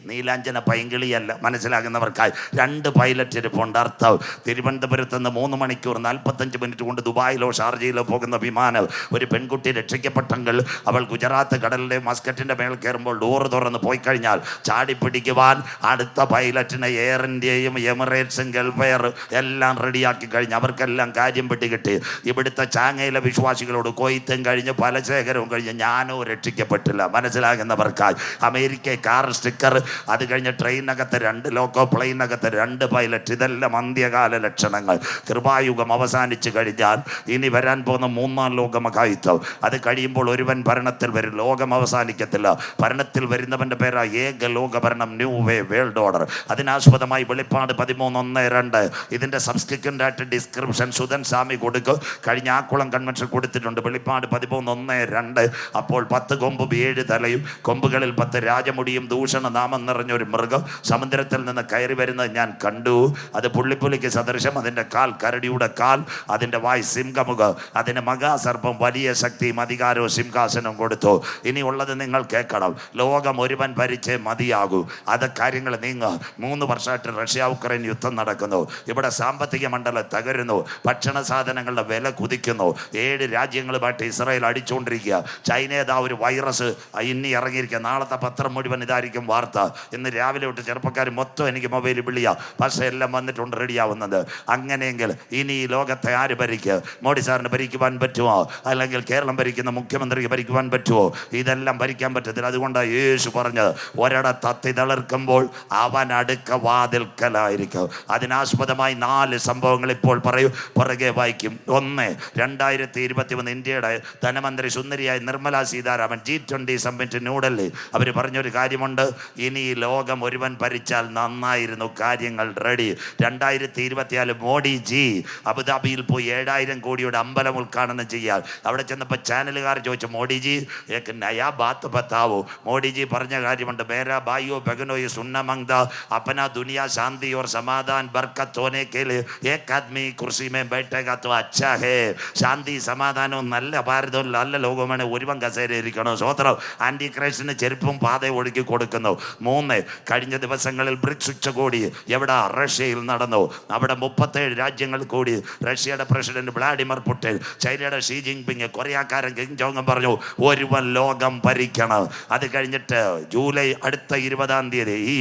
നീലാഞ്ചന പൈങ്കിളിയല്ല. മനസ്സിലാകുന്നവർക്കായി 2 പൈലറ്റ് ഇരിപ്പുണ്ട്. അർത്ഥം തിരുവനന്തപുരത്ത് നിന്ന് 3 മണിക്കൂർ 45 മിനിറ്റ് കൊണ്ട് ദുബായിലോ ഷാർജയിലോ പോകുന്ന വിമാനം. ഒരു പെൺകുട്ടി രക്ഷിക്കപ്പെട്ടെങ്കിൽ അവൾ ഗുജറാത്ത് കടലിലെ മസ്കറ്റിൻ്റെ മേൽ കയറുമ്പോൾ ഡോറ് തുറന്ന് പോയി കഴിഞ്ഞാൽ ചാടിപ്പിടിക്കുവാൻ അടുത്ത പൈലറ്റിനെ എയർ ഇന്ത്യയും എമിറേറ്റ്സും ഗൾഫ് എയർ എല്ലാം റെഡിയാക്കി കഴിഞ്ഞ് അവർക്കെല്ലാം കാര്യം പിടികിട്ടി. ഇവിടുത്തെ ചാങ്ങയിലെ വിശ്വാസികളോട് കൊയ്ത്തും കഴിഞ്ഞ് പലശേഖരവും കഴിഞ്ഞ് ഞാനോ രക്ഷിക്കപ്പെട്ടില്ല. മനസ്സിലാകുന്നവർക്കായി അമേരിക്ക കാർ സ്റ്റിക്കർ. അത് കഴിഞ്ഞ് ട്രെയിനകത്ത് 2 ലോക്കോ, പ്ലെയിനകത്ത് 2 പൈലറ്റ്. ഇതെല്ലാം അന്ത്യകാല ലക്ഷണങ്ങൾ. കൃപായുഗം അവസാനിച്ചു കഴിഞ്ഞാൽ ഇനി വരാൻ പോകുന്ന 3-ാം ലോകമഹായുദ്ധം. അത് കഴിയുമ്പോൾ ഒരുവൻ ഭരണത്തിൽ വരും. ലോകം അവസാനിക്കത്തില്ല. ഭരണത്തിൽ വരുന്നവൻ്റെ പേരാ ഏക ലോക ഭരണം, ന്യൂ വേ വേൾഡ് ഓർഡർ. അതിനാസ്പദമായി വെളിപ്പാട് 13:1-2 ഇതിൻ്റെ സബ്സ്ക്രിപ്റ്റൻ്റ് ആയിട്ട് ഡിസ്ക്രിപ്ഷൻ സുധൻ സ്വാമി കൊടുക്കും. കഴിഞ്ഞ ആക്കുളം കൺവെൻഷൻ കൊടുത്തിട്ടുണ്ട്. വെളിപ്പാട് 13:1-2. അപ്പോൾ 10 കൊമ്പും 7 തലയും, കൊമ്പുകളിൽ 10 രാജമുടിയും ദൂഷണ നാമം നിറഞ്ഞൊരു മൃഗം സമുദ്രത്തിൽ നിന്ന് കയറി വരുന്നത് ഞാൻ കണ്ടു. അത് പുള്ളിപ്പുലിക്ക് സദൃശം. അതിൻ്റെ കാൽ കരടിയുടെ കാൽ, അതിൻ്റെ വായ് സിംഹമുഖം. അതിന് മഹാസർപ്പം വലിയ ശക്തിയും അധികാരവും സിംഹാസനവും കൊടുത്തു. ഇനിയുള്ളത് നിങ്ങൾ കേൾക്കണം. ലോകം ഒരുവൻ ഭരിച്ചേ മതിയാകൂ. അത് കാര്യങ്ങൾ നീങ്ങുക. 3 വർഷമായിട്ട് റഷ്യ ഉക്രൈൻ യുദ്ധം നടക്കുന്നു. ഇവിടെ സാമ്പത്തിക മണ്ഡലം തകരുന്നു. ഭക്ഷണ സാധനങ്ങളുടെ വില കുതിക്കുന്നു. 7 രാജ്യങ്ങളുമായിട്ട് ഇസ്രായേൽ അടിച്ചുകൊണ്ടിരിക്കുക. ചൈനയുടെ ഒരു വൈറസ് ഇനി ഇറങ്ങിയിരിക്കുക. നാളത്തെ പത്രം മുഴുവൻ ഇതായിരിക്കും വാർത്ത. ഇന്ന് രാവിലെ തൊട്ട് ചെറുപ്പക്കാർ മൊത്തം എനിക്ക് മൊബൈലിൽ വിളിയാ, പക്ഷേ എല്ലാം വന്നിട്ടുണ്ട് റെഡിയാവുന്നത്. അങ്ങനെയെങ്കിൽ ഇനി ഈ ലോകത്തെ ആര് ഭരിക്കുക? മോഡി സാറിന് ഭരിക്കുവാൻ പറ്റുമോ? അല്ലെങ്കിൽ കേരളം ഭരിക്കുന്ന മുഖ്യമന്ത്രിക്ക് ഭരിക്കുവാൻ പറ്റുമോ? ഇതെല്ലാം ഭരിക്കാൻ പറ്റത്തില്ല. അതുകൊണ്ടാണ് യേശു പറഞ്ഞത്, ഒരിടത്ത് അത്തി തളിർക്കുമ്പോൾ അവൻ അടുക്ക വാതിൽക്കലായിരിക്കും. അതിനാസ്പദമായി 4 സംഭവങ്ങൾ ഇപ്പോൾ പറയൂ, പുറകെ വായിക്കും. 1, 2021 ഇന്ത്യയുടെ ധനമന്ത്രി സുന്ദരിയായ നിർമ്മല സീതാരാമൻ G20 സമ്മിറ്റ് ന്യൂഡൽഹി അവർ പറഞ്ഞൊരു കാര്യമുണ്ട്. കാര്യമുണ്ട്. ഇനി ഈ ലോകം ഒരുവൻ ഭരിച്ചാൽ നന്നായിരുന്നു, കാര്യങ്ങൾ റെഡി. 2024 മോഡിജി അബുദാബിയിൽ പോയി 7000 കോടിയുടെ അമ്പലം ഉദ്ഘാടനം ചെയ്യാൻ. അവിടെ ചെന്നപ്പോൾ ചാനലുകാർ ചോദിച്ചു, മോഡിജി ഏക് നയാ ബാത്ത് ബത്താവോ. മോഡിജി പറഞ്ഞ കാര്യമുണ്ട്, മേരാ ഭായിയോ ബഹനോ യെ സുന്ന മങ്ത अपना दुनिया शांति और समाधान बरकत होने के लिए एक आदमी कुर्सी में बैठेगा तो अच्छा है. ശാന്തി സമാധാനവും നല്ല ഭാരതവും നല്ല ലോകവുമാണ് ഒരുവൻ കസേരയിരിക്കണോ. സ്വോത്രം. ആന്റി ക്രൈസ്റ്റിന് ചെരുപ്പും പാതയും ഒഴുക്കി കൊടുക്കുന്നു. 3, കഴിഞ്ഞ ദിവസങ്ങളിൽ ബ്രിക്സ് ഉച്ചകോടി എവിടെ? റഷ്യയിൽ നടന്നു. അവിടെ 37 രാജ്യങ്ങൾ കൂടി. റഷ്യയുടെ പ്രസിഡന്റ് വ്ളാഡിമിർ പുടിൻ, ചൈനയുടെ ഷീ ജിൻപിങ്, കൊറിയക്കാരൻ കിം ജോങ് ഉൻ പറഞ്ഞു ഒരുവൻ ലോകം ഭരിക്കണം. അത് കഴിഞ്ഞിട്ട് ജൂലൈ അടുത്ത 20-ാം തീയതി ഈ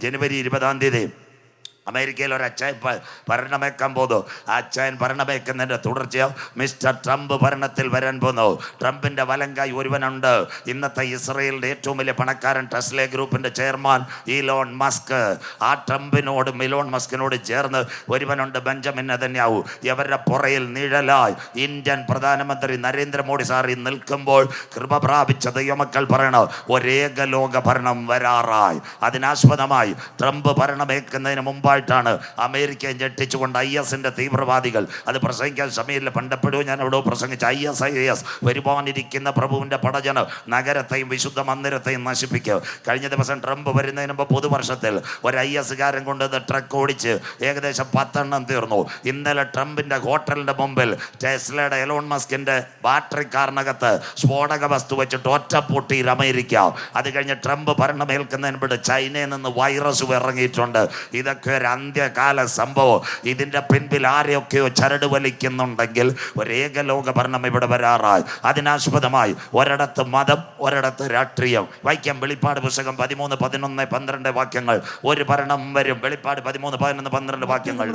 ജനുവരി 20-ാം തീയതി അമേരിക്കയിൽ ഒരു അച്ചായൻ ഭരണമേക്കാൻ പോന്നു. ആ അച്ചായൻ ഭരണമേക്കുന്നതിൻ്റെ തുടർച്ചയോ മിസ്റ്റർ ട്രംപ് ഭരണത്തിൽ വരാൻ പോന്നു. ട്രംപിൻ്റെ വലങ്കായി ഒരുവനുണ്ട്, ഇന്നത്തെ ഇസ്രയേലിൻ്റെ ഏറ്റവും വലിയ പണക്കാരൻ, ടെസ്ല ഗ്രൂപ്പിൻ്റെ ചെയർമാൻ ഇലോൺ മസ്ക്. ആ ട്രംപിനോടും ഇലോൺ മസ്കിനോട് ചേർന്ന് ഒരുവനുണ്ട്, ബെഞ്ചമിൻ നെതന്യാഹു. ഇവരുടെ പുറയിൽ നിഴലായി ഇന്ത്യൻ പ്രധാനമന്ത്രി നരേന്ദ്രമോദി സാറി നിൽക്കുമ്പോൾ കൃപ പ്രാപിച്ച ദൈവമക്കൾ പറയണം ഒരേക ലോക ഭരണം വരാറായി. അതിനാസ്പദമായി ട്രംപ് ഭരണമേക്കുന്നതിന് മുമ്പായിട്ടാണ് അമേരിക്കയെ ഞെട്ടിച്ചുകൊണ്ട് IS-ന്റെ തീവ്രവാദികൾ, അത് പ്രസംഗിക്കാൻ സമയമില്ല, പണ്ടപ്പെടുകയും ഞാൻ എവിടെ പ്രസംഗിച്ച IS വരുവാനിരിക്കുന്ന പ്രഭുവിൻ്റെ പടജനം നഗരത്തെയും വിശുദ്ധ മന്ദിരത്തെയും നശിപ്പിക്കുക. കഴിഞ്ഞ ദിവസം ട്രംപ് വരുന്നതിന് മുമ്പ് പൊതുവർഷത്തിൽ ഒരു IS-കാരൻ കൊണ്ടുവന്ന് ട്രക്ക് ഓടിച്ച് ഏകദേശം 10 എണ്ണം തീർന്നു. ഇന്നലെ ട്രംപിൻ്റെ ഹോട്ടലിൻ്റെ മുമ്പിൽ ടെസ്ലയുടെ എലോൺ മസ്കിൻ്റെ ബാറ്ററി കാറിനകത്ത് സ്ഫോടക വസ്തു വെച്ചിട്ട് ഒറ്റപ്പൊട്ടിയിൽ അമേരിക്ക. അത് കഴിഞ്ഞ് ട്രംപ് ഭരണമേൽക്കുന്നതിന് മുമ്പ് ചൈനയിൽ നിന്ന് വൈറസ് ഇറങ്ങിയിട്ടുണ്ട്. ഇതൊക്കെ ഒരു അന്ത്യകാല സംഭവം. ഇതിൻ്റെ പിൻപിൽ ആരെയൊക്കെയോ ചരട് വലിക്കുന്നുണ്ടെങ്കിൽ ഒരേക ലോക ഭരണം ഇവിടെ വരാറായി. അതിനാസ്പദമായി ഒരിടത്ത് മതം, ഒരിടത്ത് രാഷ്ട്രീയം. വായിക്കാം വെളിപ്പാട് പുസ്തകം 13, 11, 12 വാക്യങ്ങൾ. ഒരു ഭരണം വരും. വെളിപ്പാട് 13, 11, 12 വാക്യങ്ങൾ.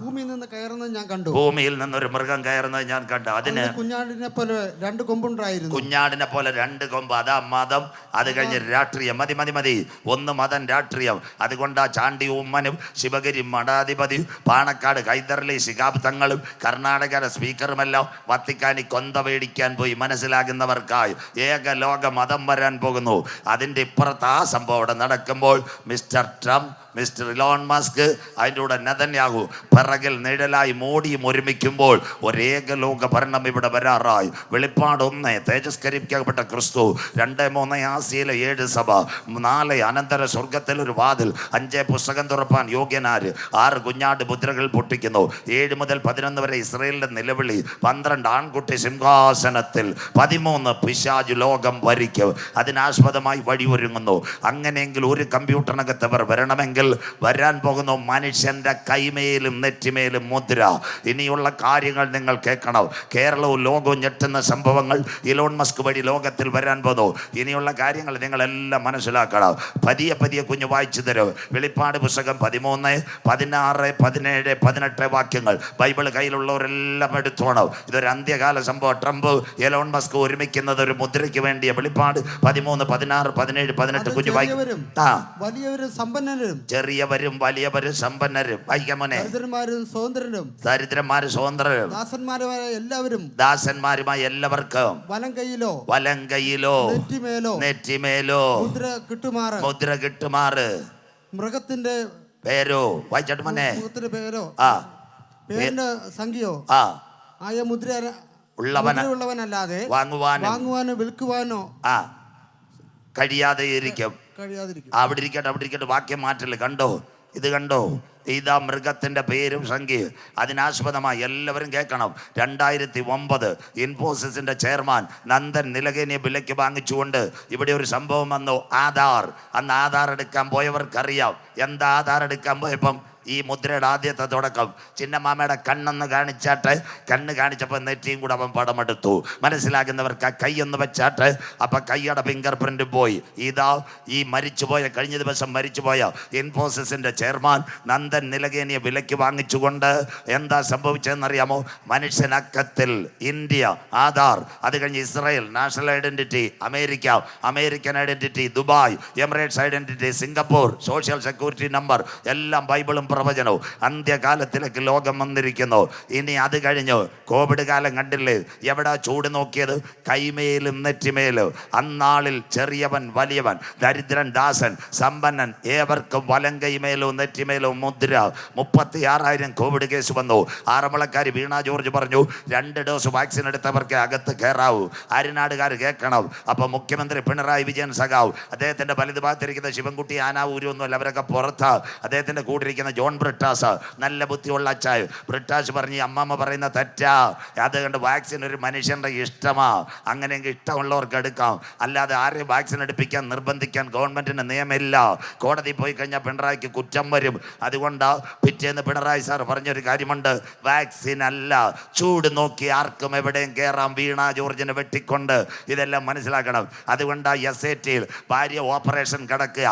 ഭൂമിയിൽ നിന്ന് കയറുന്നത് ഞാൻ കണ്ടു. ഭൂമിയിൽ നിന്നൊരു മൃഗം കയറുന്നത് ഞാൻ കണ്ടു. അതിന് കുഞ്ഞാടിനെ പോലെ 2 കൊമ്പുണ്ടായിരുന്നു. കുഞ്ഞാടിനെ പോലെ 2 കൊമ്പ്. അതാ മതം. അത് കഴിഞ്ഞ് രാഷ്ട്രീയം. മതി. ഒന്ന് മതം, രാഷ്ട്രീയം. അതുകൊണ്ടാ ചാണ്ടി ഉമ്മനും ശിവഗിരി മഠാധിപതി പാണക്കാട് ഹൈദരലി ശിഹാബ് തങ്ങളും കർണാടകയുടെ സ്പീക്കറുമെല്ലാം വത്തിക്കാനി കൊന്ത മേടിക്കാൻ പോയി. മനസ്സിലാകുന്നവർക്കായി ഏക ലോക മതം വരാൻ പോകുന്നു. അതിൻ്റെ ഇപ്പുറത്ത് ആ സംഭവം അവിടെ നടക്കുമ്പോൾ mister Trump, mister Elon Musk, അതിൻ്റെ കൂടെ നെതന്യാഹു പിറകിൽ നിഴലായി മോഡിയും ഒരുമിക്കുമ്പോൾ ഒരേക ലോക ഭരണം ഇവിടെ വരാറായി. വെളിപ്പാട് 1 തേജസ്കരിക്കപ്പെട്ട ക്രിസ്തു, 2, 3 ആസിയയിലെ 7 സഭ, 4 അനന്തര സ്വർഗത്തിൽ ഒരു വാതിൽ, 5 പുസ്തകം തുറപ്പാൻ യോഗ്യനാര്, 6 കുഞ്ഞാട് മുദ്രകൾ പൊട്ടിക്കുന്നു, 7 മുതൽ 11 വരെ ഇസ്രയേലിന്റെ നിലവിളി, 12 ആൺകുട്ടി സിംഹാസനത്തിൽ, 13 പിശാച് ലോകം ഭരിക്കും. അതിനാസ്പദമായി വഴിയൊരുങ്ങുന്നു. അങ്ങനെയെങ്കിൽ ഒരു കമ്പ്യൂട്ടറിനകത്ത് അവർ വരണമെങ്കിൽ വരാൻ പോകുന്നു മനുഷ്യന്റെ കൈമേലും നെറ്റിമേലും മുദ്ര. ഇനിയുള്ള കാര്യങ്ങൾ നിങ്ങൾ കേൾക്കണം. കേരളവും ലോകവും ഞെട്ടുന്ന സംഭവങ്ങൾ ഇലോൺ മസ്ക് വഴി ലോകത്തിൽ വരാൻ പോകുന്നു. ഇനിയുള്ള കാര്യങ്ങൾ നിങ്ങളെല്ലാം മനസ്സിലാക്കണം. പതിയെ കുഞ്ഞു വായിച്ചു തരും. വെളിപ്പാട് പുസ്തകം 13, 16, 17, 18 വാക്യങ്ങൾ. ബൈബിൾ കയ്യിലുള്ളവരെല്ലാം എടുത്തോണം. ഇതൊരു അന്ത്യകാല സംഭവം. ട്രംപ് ഇലോൺ മസ്ക് ഒരുമിക്കുന്നത് ഒരു മുദ്രയ്ക്ക് വേണ്ടിയ. വെളിപ്പാട് 13, 16, 17, 18 കുഞ്ഞു വായിക്കും. വലിയവരും സമ്പന്നരും, ചെറിയവരും വലിയവരും സമ്പന്നരും. വായിക്കാമോനെ. ദരിദ്രന്മാരും സ്വതന്ത്രരും, ദാസന്മാരുമായ എല്ലാവർക്കും വലം കൈയിലോ നെറ്റിമേലോ മുദ്ര കിട്ടുമാറ് മൃഗത്തിന്റെ പേരോ. വായിച്ചോട്ട് മോനെ. പേരോ പേരിന്റെ സംഖ്യയോ ആയ മുദ്ര ഉള്ളവനല്ലാതെ വാങ്ങുവാനോ വിൽക്കുവാനോ കഴിയാതെ ഇരിക്കും. അവിടെ ഇരിക്കട്ടെ. വാക്യം മാറ്റല്. കണ്ടോ? ഇത് കണ്ടോ? ഇതാ മൃഗത്തിൻ്റെ പേരും സംഖ്യയും. അതിനാസ്പദമായി എല്ലാവരും കേൾക്കണം. 2009 ഇൻഫോസിസിന്റെ ചെയർമാൻ നന്ദൻ നിലകേനിയെ വിലയ്ക്ക് വാങ്ങിച്ചുകൊണ്ട് ഇവിടെ ഒരു സംഭവം വന്നു. ആധാർ. അന്ന് ആധാർ എടുക്കാൻ പോയവർക്കറിയാം. എന്താ ആധാർ എടുക്കാൻ പോയപ്പം ഈ മുദ്രയുടെ ആദ്യത്തെ തുടക്കം ചിന്നമാമയുടെ കണ്ണെന്ന് കാണിച്ചാട്ട്, കണ്ണ് കാണിച്ചപ്പോൾ നെറ്റിയും കൂടെ അവൻ പടമെടുത്തു. മനസ്സിലാകുന്നവർക്ക് ആ കൈയൊന്ന് വെച്ചാട്ട് അപ്പം കൈയുടെ ഫിംഗർ പ്രിന്റ് പോയി. ഇതാ ഈ കഴിഞ്ഞ ദിവസം മരിച്ചുപോയ ഇൻഫോസിസിന്റെ ചെയർമാൻ നന്ദൻ നിലകേനിയെ വിലയ്ക്ക് വാങ്ങിച്ചുകൊണ്ട് എന്താ സംഭവിച്ചതെന്നറിയാമോ? മനുഷ്യനക്കത്തിൽ ഇന്ത്യ ആധാർ, അത് കഴിഞ്ഞ് Israel national identity, America American identity, Dubai Emirates identity, Singapore social security number, എല്ലാം ബൈബിളും പ്രവചനവും അന്ത്യകാലത്തിലേക്ക് ലോകം വന്നിരിക്കുന്നു. ഇനി അത് കഴിഞ്ഞു കോവിഡ് കാലം കണ്ടില്ലേ, എവിടാ ചൂട് നോക്കിയത്? കൈമേലും നെറ്റിമേലും. അന്നാളിൽ ചെറിയവൻ വലിയവൻ, ദരിദ്രൻ ദാസൻ സമ്പന്നൻ, ഏവർക്കും വലം കൈമേലും നെറ്റിമേലും മുദ്ര. 36,000 കോവിഡ് കേസ് വന്നു. ആറന്മുളക്കാരി വീണ ജോർജ് പറഞ്ഞു 2 ഡോസ് വാക്സിൻ എടുത്തവർക്ക് അകത്ത് കയറാവൂ. ആര്യനാടുകാർ കേൾക്കണം. അപ്പൊ മുഖ്യമന്ത്രി പിണറായി വിജയൻ സഖാവ്, അദ്ദേഹത്തിന്റെ വലതു ഭാഗത്തിരിക്കുന്ന ശിവൻകുട്ടി ആനാവൂരൊന്നുമല്ല, അവരൊക്കെ പുറത്ത്. അദ്ദേഹത്തിന്റെ കൂടിയിരിക്കുന്ന ജോൺ ബ്രിട്ടാസ്, നല്ല ബുദ്ധിയുള്ള അച്ചായ ബ്രിട്ടാസ് പറഞ്ഞു അമ്മമ്മ പറയുന്ന തെറ്റാ, അതുകൊണ്ട് വാക്സിൻ ഒരു മനുഷ്യന്റെ ഇഷ്ടമാ, അങ്ങനെയെങ്കിൽ ഇഷ്ടമുള്ളവർക്ക് എടുക്കാം, അല്ലാതെ ആരെയും വാക്സിൻ എടുപ്പിക്കാൻ നിർബന്ധിക്കാൻ ഗവൺമെന്റിന് നിയമമില്ല. കോടതി പോയി കഴിഞ്ഞാൽ പിണറായിക്ക് കുറ്റം വരും. അതുകൊണ്ട് പിറ്റേന്ന് പിണറായി സാർ പറഞ്ഞൊരു കാര്യമുണ്ട്, വാക്സിൻ അല്ല, ചൂട് നോക്കി ആർക്കും എവിടെയും കയറാം, വീണ ജോർജിനെ വെട്ടിക്കൊണ്ട്. ഇതെല്ലാം മനസ്സിലാക്കണം. അതുകൊണ്ട് SAT-യിൽ ഭാര്യ ഓപ്പറേഷൻ കിടക്കുക,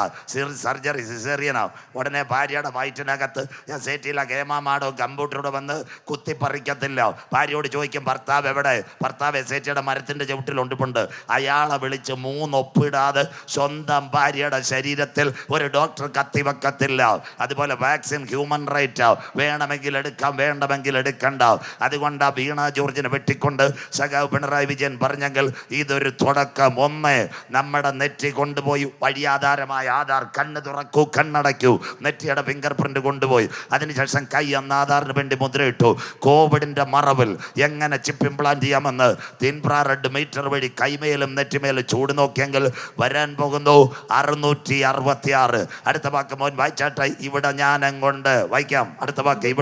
സർജറി സിസേറിയനോ, ഉടനെ ഭാര്യയുടെ വയറ്റിനകത്ത് SAT-യിലെ ഹേമാമാടോ കമ്പ്യൂട്ടറോട് വന്ന് കുത്തിപ്പറിക്കത്തില്ല. ഭാര്യയോട് ചോദിക്കും ഭർത്താവ് എവിടെ? ഭർത്താവ് SAT-യുടെ മരത്തിന്റെ ചവിട്ടിലുണ്ടിപ്പുണ്ട്. അയാളെ വിളിച്ച് 3 ഒപ്പിടാതെ സ്വന്തം ഭാര്യയുടെ ശരീരത്തിൽ ഒരു ഡോക്ടർ കത്തിവെക്കത്തില്ല. അതുപോലെ വാക്സിൻ ഹ്യൂമൻ റൈറ്റ്, വേണമെങ്കിൽ എടുക്കാം, വേണമെങ്കിൽ എടുക്കണ്ട. അതുകൊണ്ട് വീണ ജോർജിനെ വെട്ടിക്കൊണ്ട് സഖാവ് പിണറായി വിജയൻ പറഞ്ഞെങ്കിൽ ഇതൊരു തുടക്കം. ഒന്ന്, നമ്മുടെ നെറ്റി കൊണ്ടുപോയി വഴിയാധാരമായ ആധാർ, കണ്ണ് തുറക്കൂ കണ്ണടയ്ക്കൂ, നെറ്റിയുടെ ഫിംഗർ പ്രിന്റ് കൊണ്ടുപോയി. അതിനുശേഷം കൈ അന്ന് ആധാറിന് വേണ്ടി മുദ്രയിട്ടു. കോവിഡിന്റെ മറവിൽ എങ്ങനെ ചിപ്പ് ഇംപ്ലാന്റ് ചെയ്യാമെന്ന് ഇൻഫ്രാറെഡ് മീറ്റർ വഴി കൈമേലും നെറ്റിമേലും ചൂട് നോക്കിയെങ്കിൽ വരാൻ പോകുന്നു 666. അടുത്ത വാക്ക് മോൻ വായിച്ചാട്ടെ. ഇവിടെ ജ്ഞാനം കൊണ്ട് വായിക്കാം. അടുത്ത വാക്ക്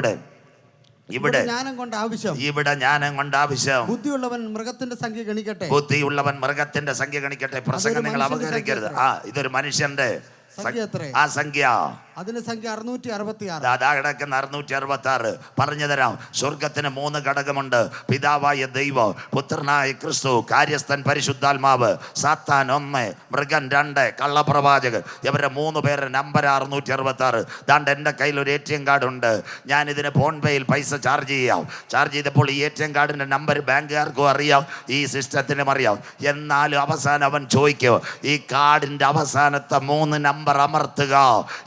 ഇവിടെ ജ്ഞാനം കൊണ്ട് ആവശ്യം. ഇവിടെ ജ്ഞാനം കൊണ്ട് ആവശ്യം. ബുദ്ധിയുള്ളവൻ മൃഗത്തിന്റെ സംഖ്യ ഗണിക്കട്ടെ. ബുദ്ധിയുള്ളവൻ മൃഗത്തിന്റെ സംഖ്യ ഗണിക്കട്ടെ. പ്രസംഗം നിങ്ങൾ അവഹരിക്കരുത്. ഇതൊരു മനുഷ്യന്റെ ആ സംഖ്യ. അതിന്റെ സംഖ്യ 666. അതാ കിടക്കുന്ന 666. പറഞ്ഞു തരാം. സ്വർഗത്തിന് 3 ഘടകമുണ്ട്. പിതാവായ ദൈവം, പുത്രനായ ക്രിസ്തു, കാര്യസ്ഥൻ പരിശുദ്ധാത്മാവ്. സാത്താൻ 1, മൃഗൻ 2, കള്ളപ്രവാചകൻ. ഇവരുടെ 3 പേരുടെ നമ്പർ 666. ദാണ്ട് എൻ്റെ കയ്യിൽ ഒരു ATM കാർഡ് ഉണ്ട്. ഞാൻ ഇതിന് ഫോൺപേയിൽ പൈസ ചാർജ് ചെയ്യാം. ചാർജ് ചെയ്തപ്പോൾ ഈ ATM കാർഡിന്റെ നമ്പർ ബാങ്കുകാർക്കും അറിയാം, ഈ സിസ്റ്റത്തിനും അറിയാം. എന്നാലും അവസാനം അവൻ ചോദിക്കും, ഈ കാർഡിന്റെ അവസാനത്തെ 3 നമ്പർ അമർത്തുക,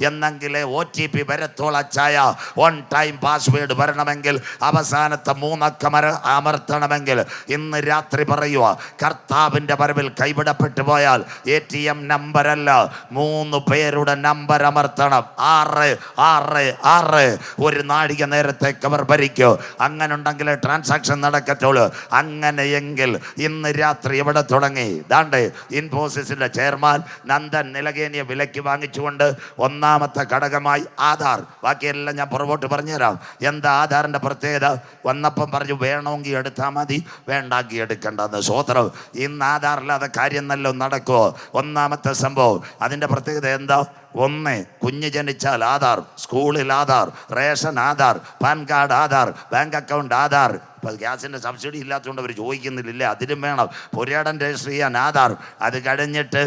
എന്നെങ്കിലേ OTP വരത്തോളച്ചായ. 1 ടൈം പാസ്വേഡ് വരണമെങ്കിൽ അവസാനത്തെ 3 അക്കം അമർത്തണമെങ്കിൽ ഇന്ന് രാത്രി പറയുക, കർത്താവിന്റെ വരവിൽ കൈവിടപ്പെട്ടു പോയാൽ ATM നമ്പരല്ല, 3 പേരുടെ നമ്പർ അമർത്തണം. 666. ഒരു നാഴിക നേരത്തേക്ക് അവർ ഭരിക്കൂ. അങ്ങനെ ഉണ്ടെങ്കിൽ ട്രാൻസാക്ഷൻ നടക്കത്തുള്ളൂ. അങ്ങനെയെങ്കിൽ ഇന്ന് രാത്രി എവിടെ തുടങ്ങി? ദാണ്ട് ഇൻഫോസിസിന്റെ ചെയർമാൻ നന്ദൻ നിലകേനിയെ വിലയ്ക്ക് വാങ്ങിച്ചുകൊണ്ട് ഒന്നാമത്തെ ഘടകമായി ആധാർ. ബാക്കിയെല്ലാം ഞാൻ പുറകോട്ട് പറഞ്ഞുതരാം. എന്താ ആധാറിന്റെ പ്രത്യേകത? വന്നപ്പം പറഞ്ഞു വേണമെങ്കിൽ എടുത്താൽ മതി, വേണ്ടാക്കി എടുക്കേണ്ടെന്ന്. സ്വോത്രം. ഇന്ന് ആധാറില്ലാതെ കാര്യം നല്ല നടക്കുമോ? ഒന്നാമത്തെ സംഭവം. അതിന്റെ പ്രത്യേകത എന്താ? 1, കുഞ്ഞ് ജനിച്ചാൽ ആധാർ, സ്കൂളിൽ Aadhaar, ration Aadhaar, pan card Aadhaar, bank account Aadhaar. ഇപ്പം ഗ്യാസിൻ്റെ സബ്സിഡി ഇല്ലാത്തതുകൊണ്ട് അവർ ചോദിക്കുന്നില്ല, അതിലും വേണം. പുരേടൻ രജിസ്റ്റർ ചെയ്യാൻ ആധാർ. അത് കഴിഞ്ഞിട്ട്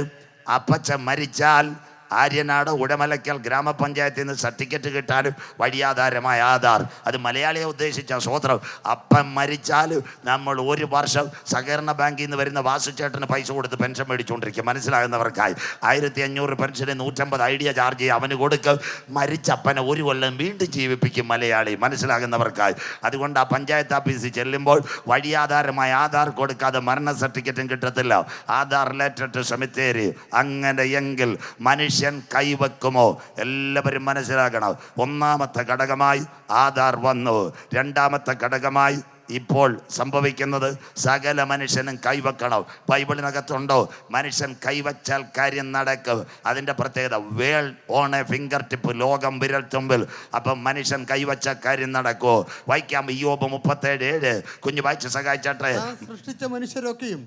അപ്പച്ചൻ മരിച്ചാൽ ആര്യനാട് ഉടമലയ്ക്കൽ ഗ്രാമപഞ്ചായത്തിൽ നിന്ന് സർട്ടിഫിക്കറ്റ് കിട്ടാനും വഴിയാധാരമായ ആധാർ. അത് മലയാളിയെ ഉദ്ദേശിച്ച സ്വോത്രം. അപ്പം മരിച്ചാൽ നമ്മൾ 1 വർഷം സഹകരണ ബാങ്കിൽ നിന്ന് വരുന്ന വാസുചേട്ടന് പൈസ കൊടുത്ത് പെൻഷൻ മേടിച്ചുകൊണ്ടിരിക്കും. മനസ്സിലാകുന്നവർക്കായി 1500 പെൻഷന് 150 ഐഡിയ ചാർജ് ചെയ്യും. അവന് കൊടുക്കും. മരിച്ചപ്പനെ 1 കൊല്ലം വീണ്ടും ജീവിപ്പിക്കും മലയാളി. മനസ്സിലാകുന്നവർക്കായി. അതുകൊണ്ട് ആ പഞ്ചായത്ത് ഓഫീസിൽ ചെല്ലുമ്പോൾ വഴിയാധാരമായ ആധാർ കൊടുക്കാതെ മരണ സർട്ടിഫിക്കറ്റും കിട്ടത്തില്ല. ആധാർ റിലേറ്റഡ് ടു സെമിത്തേരി. അങ്ങനെയെങ്കിൽ മനുഷ്യ കൈവെക്കുമോ? എല്ലാവരും മനസ്സിലാക്കണം. ഒന്നാമത്തെ ഘടകമായി ആധാർ വന്നു. രണ്ടാമത്തെ ഘടകമായി ഇപ്പോൾ സംഭവിക്കുന്നത് സകല മനുഷ്യനും കൈവെക്കണം. ബൈബിളിനകത്തുണ്ടോ മനുഷ്യൻ കൈവച്ചാൽ കാര്യം നടക്കും? അതിൻ്റെ പ്രത്യേകത world on A finger tip, ലോകം വിരൽ തുമ്പിൽ. അപ്പം മനുഷ്യൻ കൈവച്ച കാര്യം നടക്കുമോ? വായിക്കാം. ഇയ്യോബ് 37:7. കുഞ്ഞു വായിച്ച് സഹായിച്ചാട്ടെ.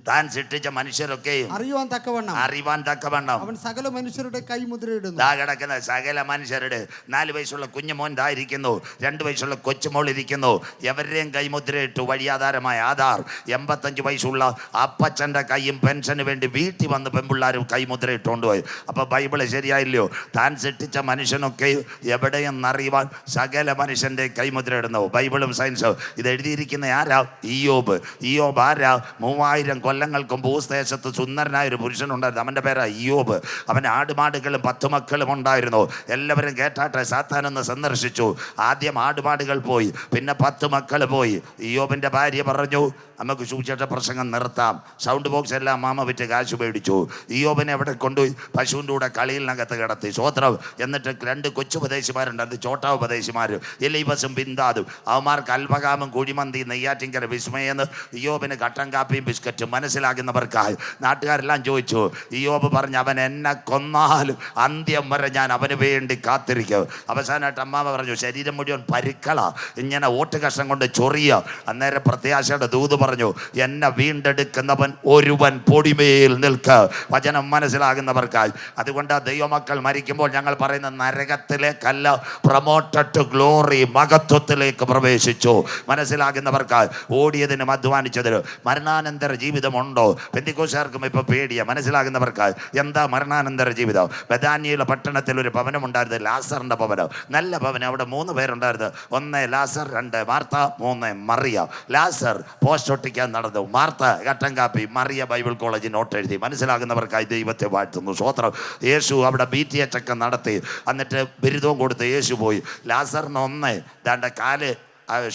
താൻ സൃഷ്ടിച്ച മനുഷ്യരൊക്കെയും അറിയുവാൻ തക്കവണ്ണം അവൻ സകല മനുഷ്യരുടെ കൈമുദ്രയിടുന്നു. ദാ കിടക്കുന്ന സകല മനുഷ്യരുടെ 4 വയസ്സുള്ള കുഞ്ഞുമോൻ ഇരിക്കുന്നു, 2 വയസ്സുള്ള കൊച്ചുമോൾ ഇരിക്കുന്നു. എവരുടെയും കൈമുദ്ര നേരിട്ടു. വഴിയാധാരമായ ആധാർ 85 വയസ്സുള്ള അപ്പച്ചൻ്റെ കൈയും പെൻഷന് വേണ്ടി വീട്ടിൽ വന്ന് പെൺപിള്ളാരും കൈമുദ്ര ഇട്ടുകൊണ്ട് പോയി. അപ്പോൾ ബൈബിള് ശരിയായില്ലയോ? താൻ സൃഷ്ടിച്ച മനുഷ്യനൊക്കെ എവിടെയെന്നറിയുവാൻ സകല മനുഷ്യൻ്റെ കൈമുദ്ര ഇടുന്നു. ബൈബിളും സയൻസും ഇത് എഴുതിയിരിക്കുന്ന ആരാ? ഇയ്യോബ്. ഇയ്യോബ് ആരാ? 3000 കൊല്ലങ്ങൾക്കും ഭൂദേശത്ത് സുന്ദരനായ ഒരു പുരുഷനുണ്ടായിരുന്നു. അവൻ്റെ പേരാ ഇയ്യോബ്. അവൻ ആടുമാടുകളും 10 മക്കളും ഉണ്ടായിരുന്നു. എല്ലാവരും കേട്ടാട്ടെ, സാത്താനൊന്ന് സന്ദർശിച്ചു. ആദ്യം ആടുമാടുകൾ പോയി, പിന്നെ 10 മക്കൾ പോയി. ഇയ്യോബിൻ്റെ ഭാര്യ പറഞ്ഞു, നമുക്ക് സുവിശേഷ പ്രസംഗം നിർത്താം. സൗണ്ട് ബോക്സ് എല്ലാം മാമ വിറ്റ് കാശ് മേടിച്ചു. ഇയ്യോബിനെ എവിടെ കൊണ്ടുപോയി? പശുവിൻ്റെ കൂടെ കളിയിലിനകത്ത് കിടത്തി. സ്വോത്രം. എന്നിട്ട് 2 കൊച്ചുപദേശിമാരുണ്ട്, അത് ചോട്ടാപദേശിമാർ, എലീബസും ബിന്ദാദും. അവന്മാർക്ക് അൽബകാമും കുഴിമന്തി നെയ്യാറ്റിങ്കര വിസ്മയെന്ന് ഇയ്യോബിന് കട്ടൻ കാപ്പിയും ബിസ്ക്കറ്റും. മനസ്സിലാകുന്നവർക്കായി നാട്ടുകാരെല്ലാം ചോദിച്ചു. ഇയ്യോബ് പറഞ്ഞു, അവൻ എന്നെ കൊന്നാലും അന്ത്യം വരെ ഞാൻ അവന് വേണ്ടി കാത്തിരിക്കും. അവസാനമായിട്ട് അമ്മാവ പറഞ്ഞു, ശരീരം മുഴുവൻ പരുക്കള, ഇങ്ങനെ ഓട്ട് കഷ്ണം കൊണ്ട് ചൊറിയ. അന്നേരം പ്രത്യാശയുടെ ദൂത് പറഞ്ഞു, എന്നെ വീണ്ടെടുക്കുന്നവൻ ഒരുവൻ പൊടിമേൽ നിൽക്ക. വചനം മനസ്സിലാകുന്നവർക്കായി. അതുകൊണ്ട് ദൈവമക്കൾ മരിക്കുമ്പോൾ ഞങ്ങൾ പറയുന്ന നരകത്തിലേക്കല്ല, പ്രൊമോട്ടഡ് ടു ഗ്ലോറി, മഹത്വത്തിലേക്ക് പ്രവേശിച്ചു. മനസ്സിലാകുന്നവർക്കായി. ഓടിയതിനും അധ്വാനിച്ചതിനും മരണാനന്തര ജീവിതമുണ്ടോ? പെന്തിക്കോസ്തുകാർക്കും ഇപ്പൊ പേടിയ. മനസ്സിലാകുന്നവർക്കായി. എന്താ മരണാനന്തര ജീവിതം? ബഥാനിയയിലെ പട്ടണത്തിൽ ഒരു ഭവനമുണ്ടായിരുന്നു, ലാസറിന്റെ ഭവനം. നല്ല ഭവനം. അവിടെ 3 പേരുണ്ടായിരുന്നു. 1 ലാസർ, 2 മാർത്ത, 3 മറിയ. ലാസർ പോസ്റ്റ് ഒട്ടിക്കാൻ നടന്നു, മാർത്ത കട്ടൻ കാപ്പി, മറിയ ബൈബിൾ കോളേജിൽ നോട്ട് എഴുതി. മനസ്സിലാകുന്നവർക്കായി ദൈവത്തെ വാഴ്ത്തുന്നു. സ്വോത്രം. യേശു അവിടെ BTH ഒക്കെ നടത്തി, എന്നിട്ട് ബിരുദവും കൊടുത്ത് യേശു പോയി. ലാസറിന് 1 ദാണ്ട കാല്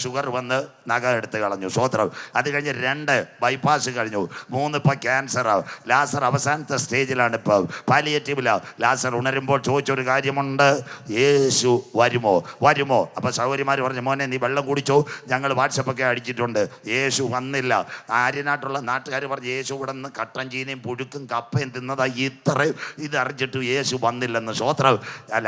ഷുഗർ വന്ന് നഖ എടുത്ത് കളഞ്ഞു. സ്വോത്രം. അത് കഴിഞ്ഞ് 2 ബൈപ്പാസ് കഴിഞ്ഞു. 3 ഇപ്പോൾ ക്യാൻസറാണ്. ലാസർ അവസാനത്തെ സ്റ്റേജിലാണ്. ഇപ്പോൾ പാലിയേറ്റീവിലാണ്. ലാസർ ഉണരുമ്പോൾ ചോദിച്ചൊരു കാര്യമുണ്ട്, യേശു വരുമോ? വരുമോ? അപ്പോൾ സഹോദരിമാർ പറഞ്ഞു, മോനെ നീ വെള്ളം കുടിച്ചോ, ഞങ്ങൾ വാട്സപ്പൊക്കെ അടിച്ചിട്ടുണ്ട്. യേശു വന്നില്ല. ആര്യനാട്ടുള്ള നാട്ടുകാർ പറഞ്ഞു, യേശു ഇവിടെ നിന്ന് കട്ടൻ ചീനയും പുഴുക്കും കപ്പയും തിന്നതാ, ഇത്രയും ഇത് അറിഞ്ഞിട്ട് യേശു വന്നില്ലെന്ന്. സ്വോത്രം.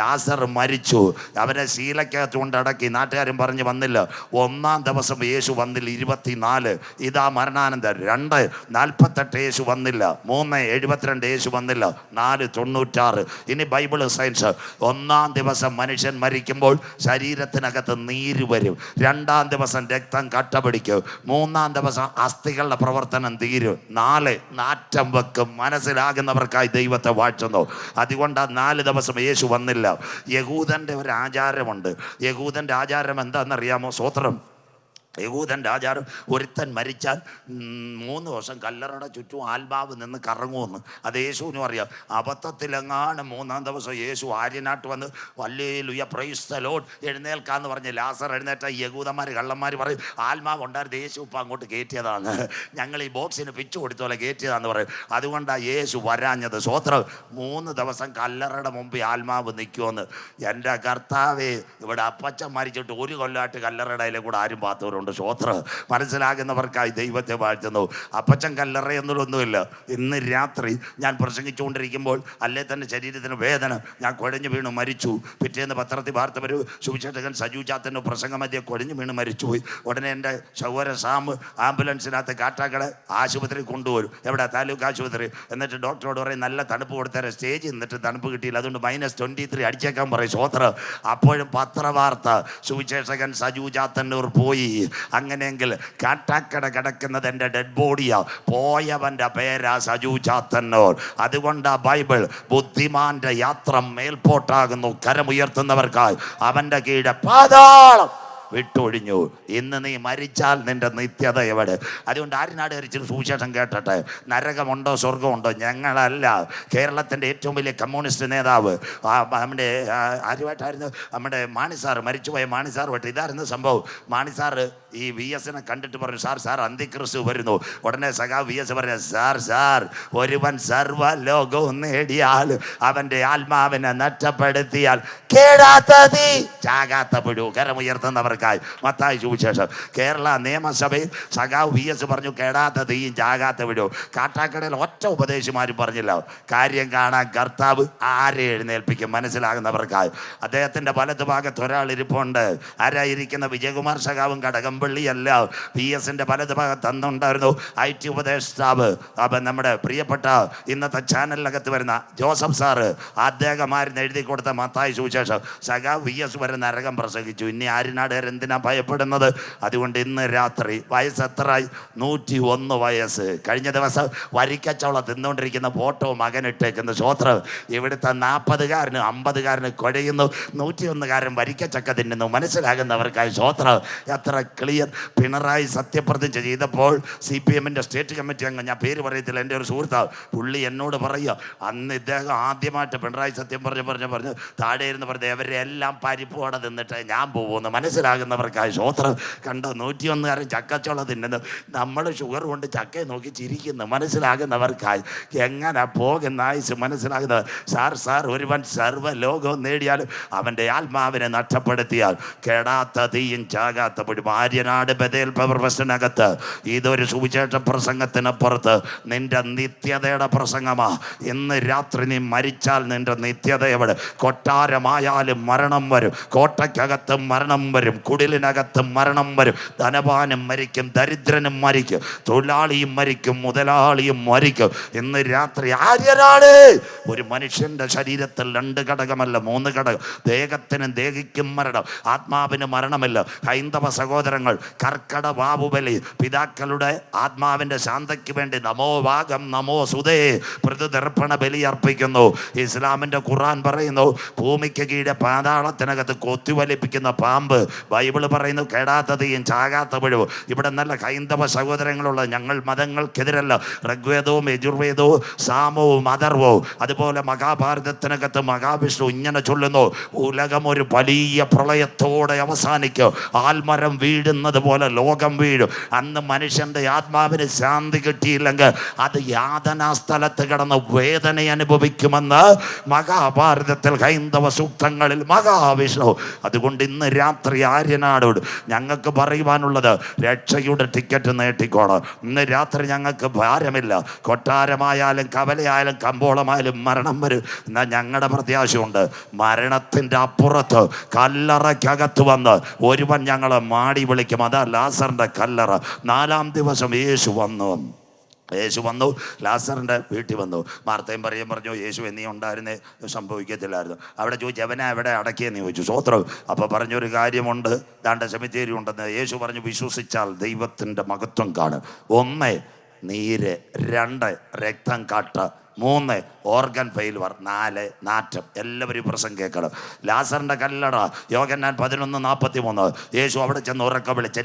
ലാസർ മരിച്ചു. അവരെ ശീലക്കകത്ത് കൊണ്ടടക്കി. നാട്ടുകാരും പറഞ്ഞ് വന്നില്ല. 1-ാം ദിവസം യേശു വന്നില്ല. 24. ഇതാ മരണാനന്തരം. 2 48 യേശു വന്നില്ല. 3 72 യേശു വന്നില്ല. 4 96. ഇനി ബൈബിൾ സയൻസ്. 1-ാം ദിവസം മനുഷ്യൻ മരിക്കുമ്പോൾ ശരീരത്തിനകത്ത് നീര് വരും. 2-ാം ദിവസം രക്തം കട്ട പിടിക്കും. 3-ാം ദിവസം അസ്ഥികളുടെ പ്രവർത്തനം തീരും. 4 നാറ്റം വെക്കും. മനസ്സിലാകുന്നവർക്കായി ദൈവത്തെ വാഴ്ത്തുന്നു. അതുകൊണ്ട് 4 ദിവസം യേശു വന്നില്ല. യഹൂദൻ്റെ ഒരു ആചാരമുണ്ട്. യഹൂദൻ്റെ ആചാരം എന്താണെന്നറിയാമോ? സ്വോത്രം. യഹൂദൻ്റെ ആചാരം, ഒരുത്തൻ മരിച്ചാൽ 3 ദിവസം കല്ലറയുടെ ചുറ്റും ആത്മാവ് നിന്ന് കറങ്ങുമെന്ന്. അത് യേശുവിനും അറിയാം. അബദ്ധത്തിലെങ്ങാണ് 3-ാം ദിവസം യേശു ആര്യനാട്ട് വന്ന് ഹല്ലേലൂയ പ്രൈസ് ദി ലോർഡ് എഴുന്നേൽക്കാന്ന് പറഞ്ഞ് ലാസർ എഴുന്നേറ്റ യഹൂദന്മാർ കള്ളന്മാർ പറയും, ആത്മാവ് ഉണ്ടായിരുന്നു, യേശു ഇപ്പം അങ്ങോട്ട് കയറ്റിയതാണ്, ഞങ്ങൾ ഈ ബോക്സിന് പിച്ചു കൊടുത്ത പോലെ കയറ്റിയതാന്ന് പറയും. അതുകൊണ്ടാണ് യേശു വരാഞ്ഞത്. സ്വോത്രം. 3 ദിവസം കല്ലറയുടെ മുമ്പിൽ ആത്മാവ് നിൽക്കുമെന്ന്. എൻ്റെ കർത്താവേ, ഇവിടെ അപ്പച്ചൻ മരിച്ചിട്ട് 1 കൊല്ലമായിട്ട് കല്ലറയുടെ അതിലെ കൂടെ ആരും പാത്തവരുണ്ട്. സ്വോത്രം. മനസ്സിലാകുന്നവർക്കായി ദൈവത്തെ വാഴ്ത്തുന്നു. അപ്പച്ചൻ കല്ലറയൊന്നുമില്ല. ഇന്ന് രാത്രി ഞാൻ പ്രസംഗിച്ചുകൊണ്ടിരിക്കുമ്പോൾ അല്ലേ തന്നെ ശരീരത്തിന് വേദന, ഞാൻ കുഴഞ്ഞു വീണു മരിച്ചു. പിറ്റേന്ന് പത്രത്തിൽ വാർത്ത സുവിശേഷകൻ സജു ചാത്തൻ്റെ പ്രസംഗമധ്യേ കുഴഞ്ഞു വീണ് മരിച്ചുപോയി. ഉടനെ എൻ്റെ സഹോദര സാം ആംബുലൻസിനകത്ത് കാട്ടാക്കട ആശുപത്രി കൊണ്ടുവരും. എവിടെ? താലൂക്ക് ആശുപത്രി. എന്നിട്ട് ഡോക്ടറോട് പറയും, നല്ല തണുപ്പ് കൊടുത്തേരെ. സ്റ്റേജ് നിന്നിട്ട് തണുപ്പ് കിട്ടിയില്ല, അതുകൊണ്ട് -23 അടിച്ചേക്കാൻ പറയും. സ്വോത്രം. അപ്പോഴും പത്രവാർത്ത, സുവിശേഷകൻ സജു ചാത്തന്നൂർ പോയി. അങ്ങനെയെങ്കിൽ കാട്ടാക്കട കിടക്കുന്നത് എൻ്റെ ഡെഡ് ബോഡിയാ. പോയവൻ്റെ പേരാ സജു ചാത്തന്നൂർ. അതുകൊണ്ടാ ബൈബിൾ, ബുദ്ധിമാന്റെ യാത്ര മേൽപോട്ടാകുന്നു, കരമുയർത്തുന്നവർക്കായി അവൻ്റെ കീഴെ പാതാളം വിട്ടൊഴിഞ്ഞു. ഇന്ന് നീ മരിച്ചാൽ നിന്റെ നിത്യത എവിടെ? അതുകൊണ്ട് ആര്യനാട് ഹരിച്ചിട്ട് സുവിശേഷം കേട്ടട്ടെ. നരകമുണ്ടോ സ്വർഗമുണ്ടോ? ഞങ്ങളല്ല. കേരളത്തിൻ്റെ ഏറ്റവും വലിയ കമ്മ്യൂണിസ്റ്റ് നേതാവ് നമ്മുടെ ആരുമായിട്ടായിരുന്നു? നമ്മുടെ മാണിസാർ, മരിച്ചുപോയ മാണിസാറുമായിട്ട് ഇതായിരുന്നു സംഭവം. മാണിസാർ ഈ VS-നെ കണ്ടിട്ട് പറഞ്ഞു, സാർ അന്തിക്രിസ്തു വരുന്നു. ഉടനെ സഖാവ് VS പറഞ്ഞു, സാർ ഒരുവൻ സർവ്വലോകവും നേടിയാൽ അവൻ്റെ ആത്മാവിനെ നഷ്ടപ്പെടുത്തിയാൽ കേടാത്ത തീ ചാകാത്ത പുഴു. കരമുയർത്തുന്നവർ മത്തായി സുവിശേഷം. കേരള നിയമസഭയിൽ സഖാവ് VS പറഞ്ഞു, കേടാത്ത തീയും ചാകാത്ത വിടൂ. കാട്ടാക്കടയിൽ ഒറ്റ ഉപദേശിമാരും പറഞ്ഞില്ല. കാര്യം കാണാൻ കർത്താവ് ആരെ എഴുന്നേൽപ്പിക്കും? മനസ്സിലാകുന്നവർക്കായി. അദ്ദേഹത്തിൻ്റെ വലതു ഭാഗത്ത് ഒരാൾ ഇരിപ്പുണ്ട്. ആരായിരിക്കുന്ന? വിജയകുമാർ സഖാവും കടകംപള്ളിയല്ല. VS-ന്റെ വലതു ഭാഗത്ത് അന്നുണ്ടായിരുന്നു IT ഉപദേഷ്ടാവ്, അപ്പം നമ്മുടെ പ്രിയപ്പെട്ട ഇന്നത്തെ ചാനലിനകത്ത് വരുന്ന ജോസഫ് സാറ്. അദ്ദേഹമായിരുന്നു എഴുതി കൊടുത്ത മത്തായി സുവിശേഷം. സഖാവ് VS വരെ നരകം പ്രസംഗിച്ചു. ഇനി ആര്യനാട് എന്തിനാ ഭയപ്പെടുന്നത്? അതുകൊണ്ട് ഇന്ന് രാത്രി വയസ്സ് എത്രയായി? 101 വയസ്സ്. കഴിഞ്ഞ ദിവസം വരിക്കച്ചവള തിന്നുകൊണ്ടിരിക്കുന്ന ഫോട്ടോ മകനിട്ടേക്കുന്ന സ്വോത്രം. ഇവിടുത്തെ 40-കാരന് 50-കാരന് കുഴയുന്നു, 101-കാരൻ വരിക്കച്ചക്ക തിന്നുന്നു. മനസ്സിലാകുന്നവർക്കായി സ്വോത്രം. എത്ര ക്ലിയർ. പിണറായി സത്യപ്രതിജ്ഞ ചെയ്തപ്പോൾ CPM-ന്റെ സ്റ്റേറ്റ് കമ്മിറ്റി അംഗം, ഞാൻ പേര് പറയത്തില്ല, എൻ്റെ ഒരു സുഹൃത്താവ്, പുള്ളി എന്നോട് പറയുക, അന്ന് ഇദ്ദേഹം ആദ്യമായിട്ട് പിണറായി സത്യം പറഞ്ഞ് താഴെ ഇരുന്ന് പറഞ്ഞ് അവരെ എല്ലാം പരിപ്പോടെ തിന്നിട്ട് ഞാൻ പോകുന്നു. മനസ്സിലാകുന്നവർക്കായി സ്വോത്രം. കണ്ടോ, 101-കാരൻ ചക്കച്ചോള തിന്നുന്നു, നമ്മൾ ഷുഗർ കൊണ്ട് ചക്കയെ നോക്കി ചിരിക്കുന്നു. മനസ്സിലാകുന്നവർക്കായി എങ്ങനെ പോകുന്ന ആയുസ്. മനസ്സിലാകുന്നത്. സാർ ഒരുവൻ സർവ്വലോകവും നേടിയാലും അവൻ്റെ ആത്മാവിനെ നഷ്ടപ്പെടുത്തിയാൽ കേടാത്ത തീയും ചാകാത്ത പൊടി. ആര്യനാട് ബദേൽ പ്രശ്നകത്ത് ഇതൊരു സുവിശേഷ പ്രസംഗത്തിനപ്പുറത്ത് നിന്റെ നിത്യതയുടെ പ്രസംഗമാ. ഇന്ന് രാത്രി നീ മരിച്ചാൽ നിന്റെ നിത്യത എവിടെ? കൊട്ടാരമായാലും മരണം വരും, കോട്ടയ്ക്കകത്തും മരണം വരും, കുടിലിനകത്തും മരണം വരും. ധനവാനും മരിക്കും, ദരിദ്രനും മരിക്കും, തൊഴിലാളിയും മരിക്കും, മുതലാളിയും മരിക്കും. ഇന്ന് രാത്രി ആര്യനാട്. ഒരു മനുഷ്യന്റെ ശരീരത്തിൽ 2 ഘടകമല്ല 3 ഘടകം. ദേഹത്തിനും ദേഹിക്കും മരണം, ആത്മാവിന് മരണമില്ല. ഹൈന്ദവ സഹോദരങ്ങൾ കർക്കട ബാബുബലി പിതാക്കളുടെ ആത്മാവിൻ്റെ ശാന്തയ്ക്ക് വേണ്ടി നമോ വാഗം നമോ സുതേ പ്രതിതർപ്പണ ബലി അർപ്പിക്കുന്നു. ഇസ്ലാമിൻ്റെ ഖുർആൻ പറയുന്നു, ഭൂമിക്ക് കീഴെ പാതാളത്തിനകത്ത് കൊത്തിവലിപ്പിക്കുന്ന പാമ്പ്. ബൈബിള് പറയുന്നു കേടാത്തതയും ചാകാത്തവഴും. ഇവിടെ നല്ല ഹൈന്ദവ സഹോദരങ്ങളുള്ള ഞങ്ങൾ മതങ്ങൾക്കെതിരല്ല. ഋഗ്വേദവും യജുർവേദവും സാമവും അഥർവവും അതുപോലെ മഹാഭാരതത്തിനകത്ത് മഹാവിഷ്ണു ഇങ്ങനെ ചൊല്ലുന്നു, ഉലകം ഒരു വലിയ പ്രളയത്തോടെ അവസാനിക്കും, ആൽമരം വീഴുന്നത് പോലെ ലോകം വീഴും. അന്ന് മനുഷ്യൻ്റെ ആത്മാവിന് ശാന്തി കിട്ടിയില്ലെങ്കിൽ അത് യാതനാ സ്ഥലത്ത് കിടന്ന് വേദന അനുഭവിക്കുമെന്ന് മഹാഭാരതത്തിൽ ഹൈന്ദവ സൂക്തങ്ങളിൽ മഹാവിഷ്ണു. അതുകൊണ്ട് ഇന്ന് രാത്രി ആര്യനാടോട് ഞങ്ങൾക്ക് പറയുവാനുള്ളത്, രക്ഷയുടെ ടിക്കറ്റ് നേട്ടിക്കോണം. ഇന്ന് രാത്രി ഞങ്ങൾക്ക് ഭാരമില്ല. കൊട്ടാരമായാലും കവലയായാലും കമ്പോളമായാലും മരണം വരും. എന്നാൽ ഞങ്ങളുടെ പ്രത്യാശയുണ്ട്, മരണത്തിൻ്റെ അപ്പുറത്ത് കല്ലറയ്ക്കകത്ത് വന്ന് ഒരുവൻ ഞങ്ങളെ മാടി വിളിക്കും. അതാ ലാസറിൻ്റെ കല്ലറ. 4-ാം ദിവസം യേശു വന്നു ലാസറിൻ്റെ വീട്ടിൽ വന്നു. മാർത്തയും പറഞ്ഞു, യേശു എന്നീ ഉണ്ടായിരുന്നേ സംഭവിക്കത്തില്ലായിരുന്നു. അവിടെ ചോദിച്ചു, അവനെ എവിടെ അടക്കിയെന്ന് ചോദിച്ചു. സ്വോത്രം. അപ്പോൾ പറഞ്ഞൊരു കാര്യമുണ്ട്, ദാണ്ട സെമിത്തേരി ഉണ്ടെന്ന്. യേശു പറഞ്ഞു, വിശ്വസിച്ചാൽ ദൈവത്തിൻ്റെ മഹത്വം കാണും. 1 നീര്, 2 രക്തം കാട്ട്, 3 ഓർഗൻ ഫെയിൽവർ, 4 നാറ്റം. എല്ലാവരും പ്രസംഗം കേൾക്കണം. ലാസറിന്റെ കല്ലറ. യോഹന്നാൻ 11:43. യേശു അവിടെ ചെന്ന് ഉറക്കെ വിളിച്ച്,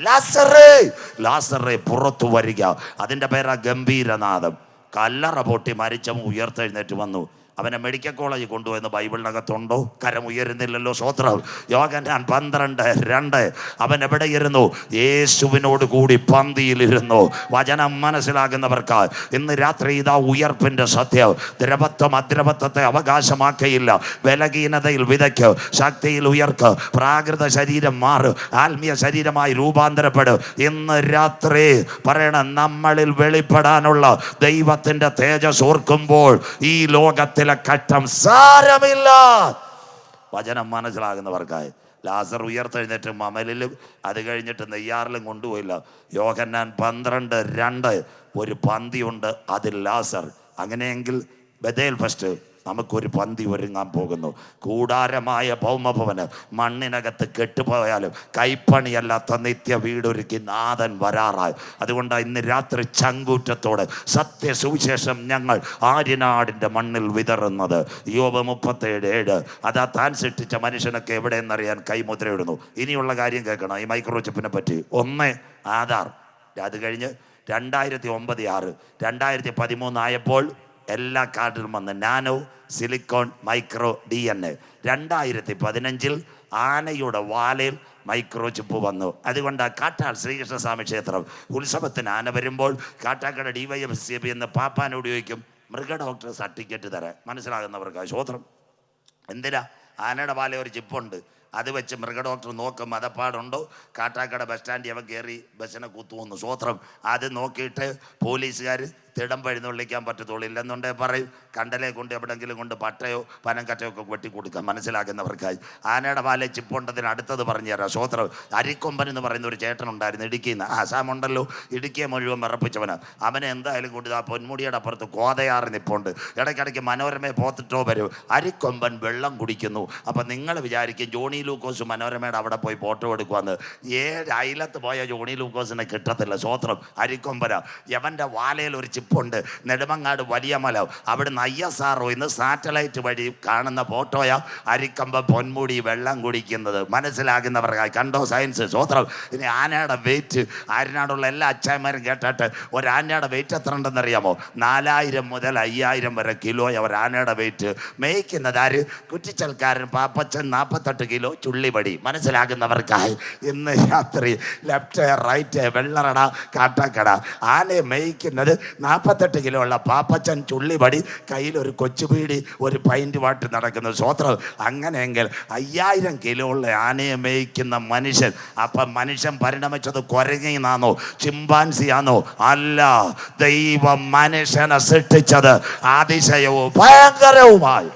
ലാസറേ പുറത്തു വരിക. അതിൻ്റെ പേരാ ഗംഭീരനാദം. കല്ലറ പൊട്ടി മരിച്ചവൻ ഉയർത്തെഴുന്നേറ്റ് വന്നു. അവനെ മെഡിക്കൽ കോളേജിൽ കൊണ്ടുപോയെന്ന് ബൈബിളിനകത്തുണ്ടോ? കരം ഉയരുന്നില്ലല്ലോ. സ്വോത്രം. യോഹന്നാൻ 12:2. അവൻ എവിടെ ഇരുന്നു? യേശുവിനോട് കൂടി പന്തിയിലിരുന്നു. വചനം മനസ്സിലാകുന്നവർക്ക് ഇന്ന് രാത്രി ഇതാ ഉയർപ്പിൻ്റെ സത്യം. ദ്രവത്വം അദ്രവത്വത്തെ അവകാശമാക്കയില്ല. ബലഹീനതയിൽ വിതയ്ക്ക്, ശക്തിയിൽ ഉയർക്ക്. പ്രാകൃത ശരീരം മാറ്, ആത്മീയ ശരീരമായി രൂപാന്തരപ്പെടും. ഇന്ന് രാത്രി പറയണം, നമ്മളിൽ വെളിപ്പെടാനുള്ള ദൈവത്തിൻ്റെ തേജസ് ഓർക്കുമ്പോൾ ഈ ലോകത്തിൽ ഘട്ടം സാരമില്ല. വചനം മനസ്സിലാകുന്നവർക്കായി. ലാസർ ഉയർത്തെഴുന്നേറ്റ് മമലിലും അത് കഴിഞ്ഞിട്ട് നെയ്യാറിലും കൊണ്ടുപോയില്ല. യോഹന്നാൻ 12:2. ഒരു പന്തിയുണ്ട്, അതിൽ ലാസർ. അങ്ങനെയെങ്കിൽ ബദേൽ ഫസ്റ്റ് നമുക്കൊരു പന്തി ഒരുങ്ങാൻ പോകുന്നു. കൂടാരമായ ഭൗമഭവന് മണ്ണിനകത്ത് കെട്ടുപോയാലും കൈപ്പണിയല്ലാത്ത നിത്യ വീടൊരുക്കി നാഥൻ വരാറായി. അതുകൊണ്ട് ഇന്ന് രാത്രി ചങ്കൂറ്റത്തോടെ സത്യസുവിശേഷം ഞങ്ങൾ ആര്യനാടിൻ്റെ മണ്ണിൽ വിതറുന്നത്. യോബ് 37:7. അതാ താൻ സൃഷ്ടിച്ച മനുഷ്യനൊക്കെ എവിടെയെന്നറിയാൻ കൈമുദ്രയിടുന്നു. ഇനിയുള്ള കാര്യം കേൾക്കണം ഈ മൈക്രോ ചിപ്പിനെ പറ്റി. 1 ആധാർ. അത് കഴിഞ്ഞ് 2009-6 2013 ആയപ്പോൾ എല്ലാ കാർഡിലും വന്ന് നാനോ, സിലിക്കോൺ, മൈക്രോ, DNA. 2015 ആനയുടെ വാലയിൽ മൈക്രോ ചിപ്പ് വന്നു. അതുകൊണ്ട് കാട്ടാൽ ശ്രീകൃഷ്ണസ്വാമി ക്ഷേത്രം ഉത്സവത്തിന് ആന വരുമ്പോൾ കാട്ടാക്കട DYFCB എന്ന് പാപ്പാനോട് ചോദിക്കും, മൃഗ ഡോക്ടർ സർട്ടിഫിക്കറ്റ് തരാൻ. മനസ്സിലാകുന്നവർക്ക് സ്വോത്രം. എന്തിനാ? ആനയുടെ വാലയിൽ ഒരു ചിപ്പുണ്ട്, അത് വെച്ച് മൃഗ ഡോക്ടർ നോക്കും മതപ്പാടുണ്ടോ. കാട്ടാക്കട ബസ് സ്റ്റാൻഡിൽ അവൻ കയറി ബസ്സിനെ കുത്തുവന്നു. സ്വോത്രം. അത് നോക്കിയിട്ട് പോലീസുകാർ തിടം പഴുന്നൊള്ളിക്കാൻ പറ്റത്തുള്ളൂ. ഇല്ലെന്നുണ്ടെങ്കിൽ പറയും കണ്ടലെ കൊണ്ട് എവിടെങ്കിലും കൊണ്ട് പട്ടയോ പനങ്കട്ടയോ ഒക്കെ വെട്ടിക്കൊടുക്കാം. മനസ്സിലാക്കുന്നവർക്കായി. ആനയുടെ വാലെ ചിപ്പുണ്ടതിന് അടുത്തത് പറഞ്ഞു തരാം. സ്വോത്രം. അരിക്കൊമ്പൻ എന്ന് പറയുന്ന ഒരു ചേട്ടനുണ്ടായിരുന്നു ഇടുക്കിയിൽ നിന്ന്. ആസാമുണ്ടല്ലോ, ഇടുക്കിയെ മുഴുവൻ വിറപ്പിച്ചവന്. അവനെ എന്തായാലും കൊണ്ട് ആ പൊന്മുടിയുടെ അപ്പുറത്ത് കോതയാറ് നിപ്പുണ്ട്. ഇടയ്ക്കിടയ്ക്ക് മനോരമയെ പോത്തിട്ടോ വരും, അരിക്കൊമ്പൻ വെള്ളം കുടിക്കുന്നു. അപ്പം നിങ്ങൾ വിചാരിക്കും ജോണി ലൂക്കോസ് മനോരമയുടെ അവിടെ പോയി ഫോട്ടോ എടുക്കുവാന്ന്. 7 അയലത്ത് പോയ ജോണി ലൂക്കോസിനെ കിട്ടത്തില്ല. സ്വോത്രം. അരിക്കൊമ്പര യവൻ്റെ വാലയിൽ ഒരു ചിപ്പുണ്ട്. നെടുമങ്ങാട് വലിയ മല, അവിടുന്ന് ISR ഇന്ന് സാറ്റലൈറ്റ് വഴി കാണുന്ന ഫോട്ടോയാ അരിക്കമ്പം പൊന്മുടി വെള്ളം കുടിക്കുന്നത്. മനസ്സിലാകുന്നവർക്കായി കണ്ടോ സയൻസ്. സ്വോത്രം. ഇനി ആനയുടെ വെയിറ്റ് ആരിനാടുള്ള എല്ലാ അച്ചായന്മാരും കേട്ടിട്ട് ഒരാനയുടെ വെയിറ്റ് എത്ര ഉണ്ടെന്നറിയാമോ? 4000 മുതൽ 5000 വരെ കിലോ ഒരു ആനയുടെ വെയിറ്റ്. മേയ്ക്കുന്നത് ആര്? കുറ്റിച്ചൽക്കാരൻ പാപ്പച്ചൻ 48 കിലോ ചുള്ളിപടി. മനസ്സിലാകുന്നവർക്കായി ഇന്ന് രാത്രി ലെഫ്റ്റ് റൈറ്റ് വെള്ളറട കാട്ടാക്കട ആനയെ മേയ്ക്കുന്നത് 48 കിലോ ഉള്ള പാപ്പച്ചൻ ചുള്ളിപടി, കയ്യിലൊരു കൊച്ചുപീടി, ഒരു പൈൻറ്റ് വാട്ട് നടക്കുന്നു. സ്വോത്രം. അങ്ങനെയെങ്കിൽ 5000 കിലോ ഉള്ള ആനയെ മേയ്ക്കുന്ന മനുഷ്യൻ. അപ്പം മനുഷ്യൻ പരിണമിച്ചത് കുരങ്ങിന്നാണോ ചിമ്പാൻസി ആണോ? അല്ല, ദൈവം മനുഷ്യനെ സൃഷ്ടിച്ചത് അതിശയവും ഭയങ്കരവുമായി.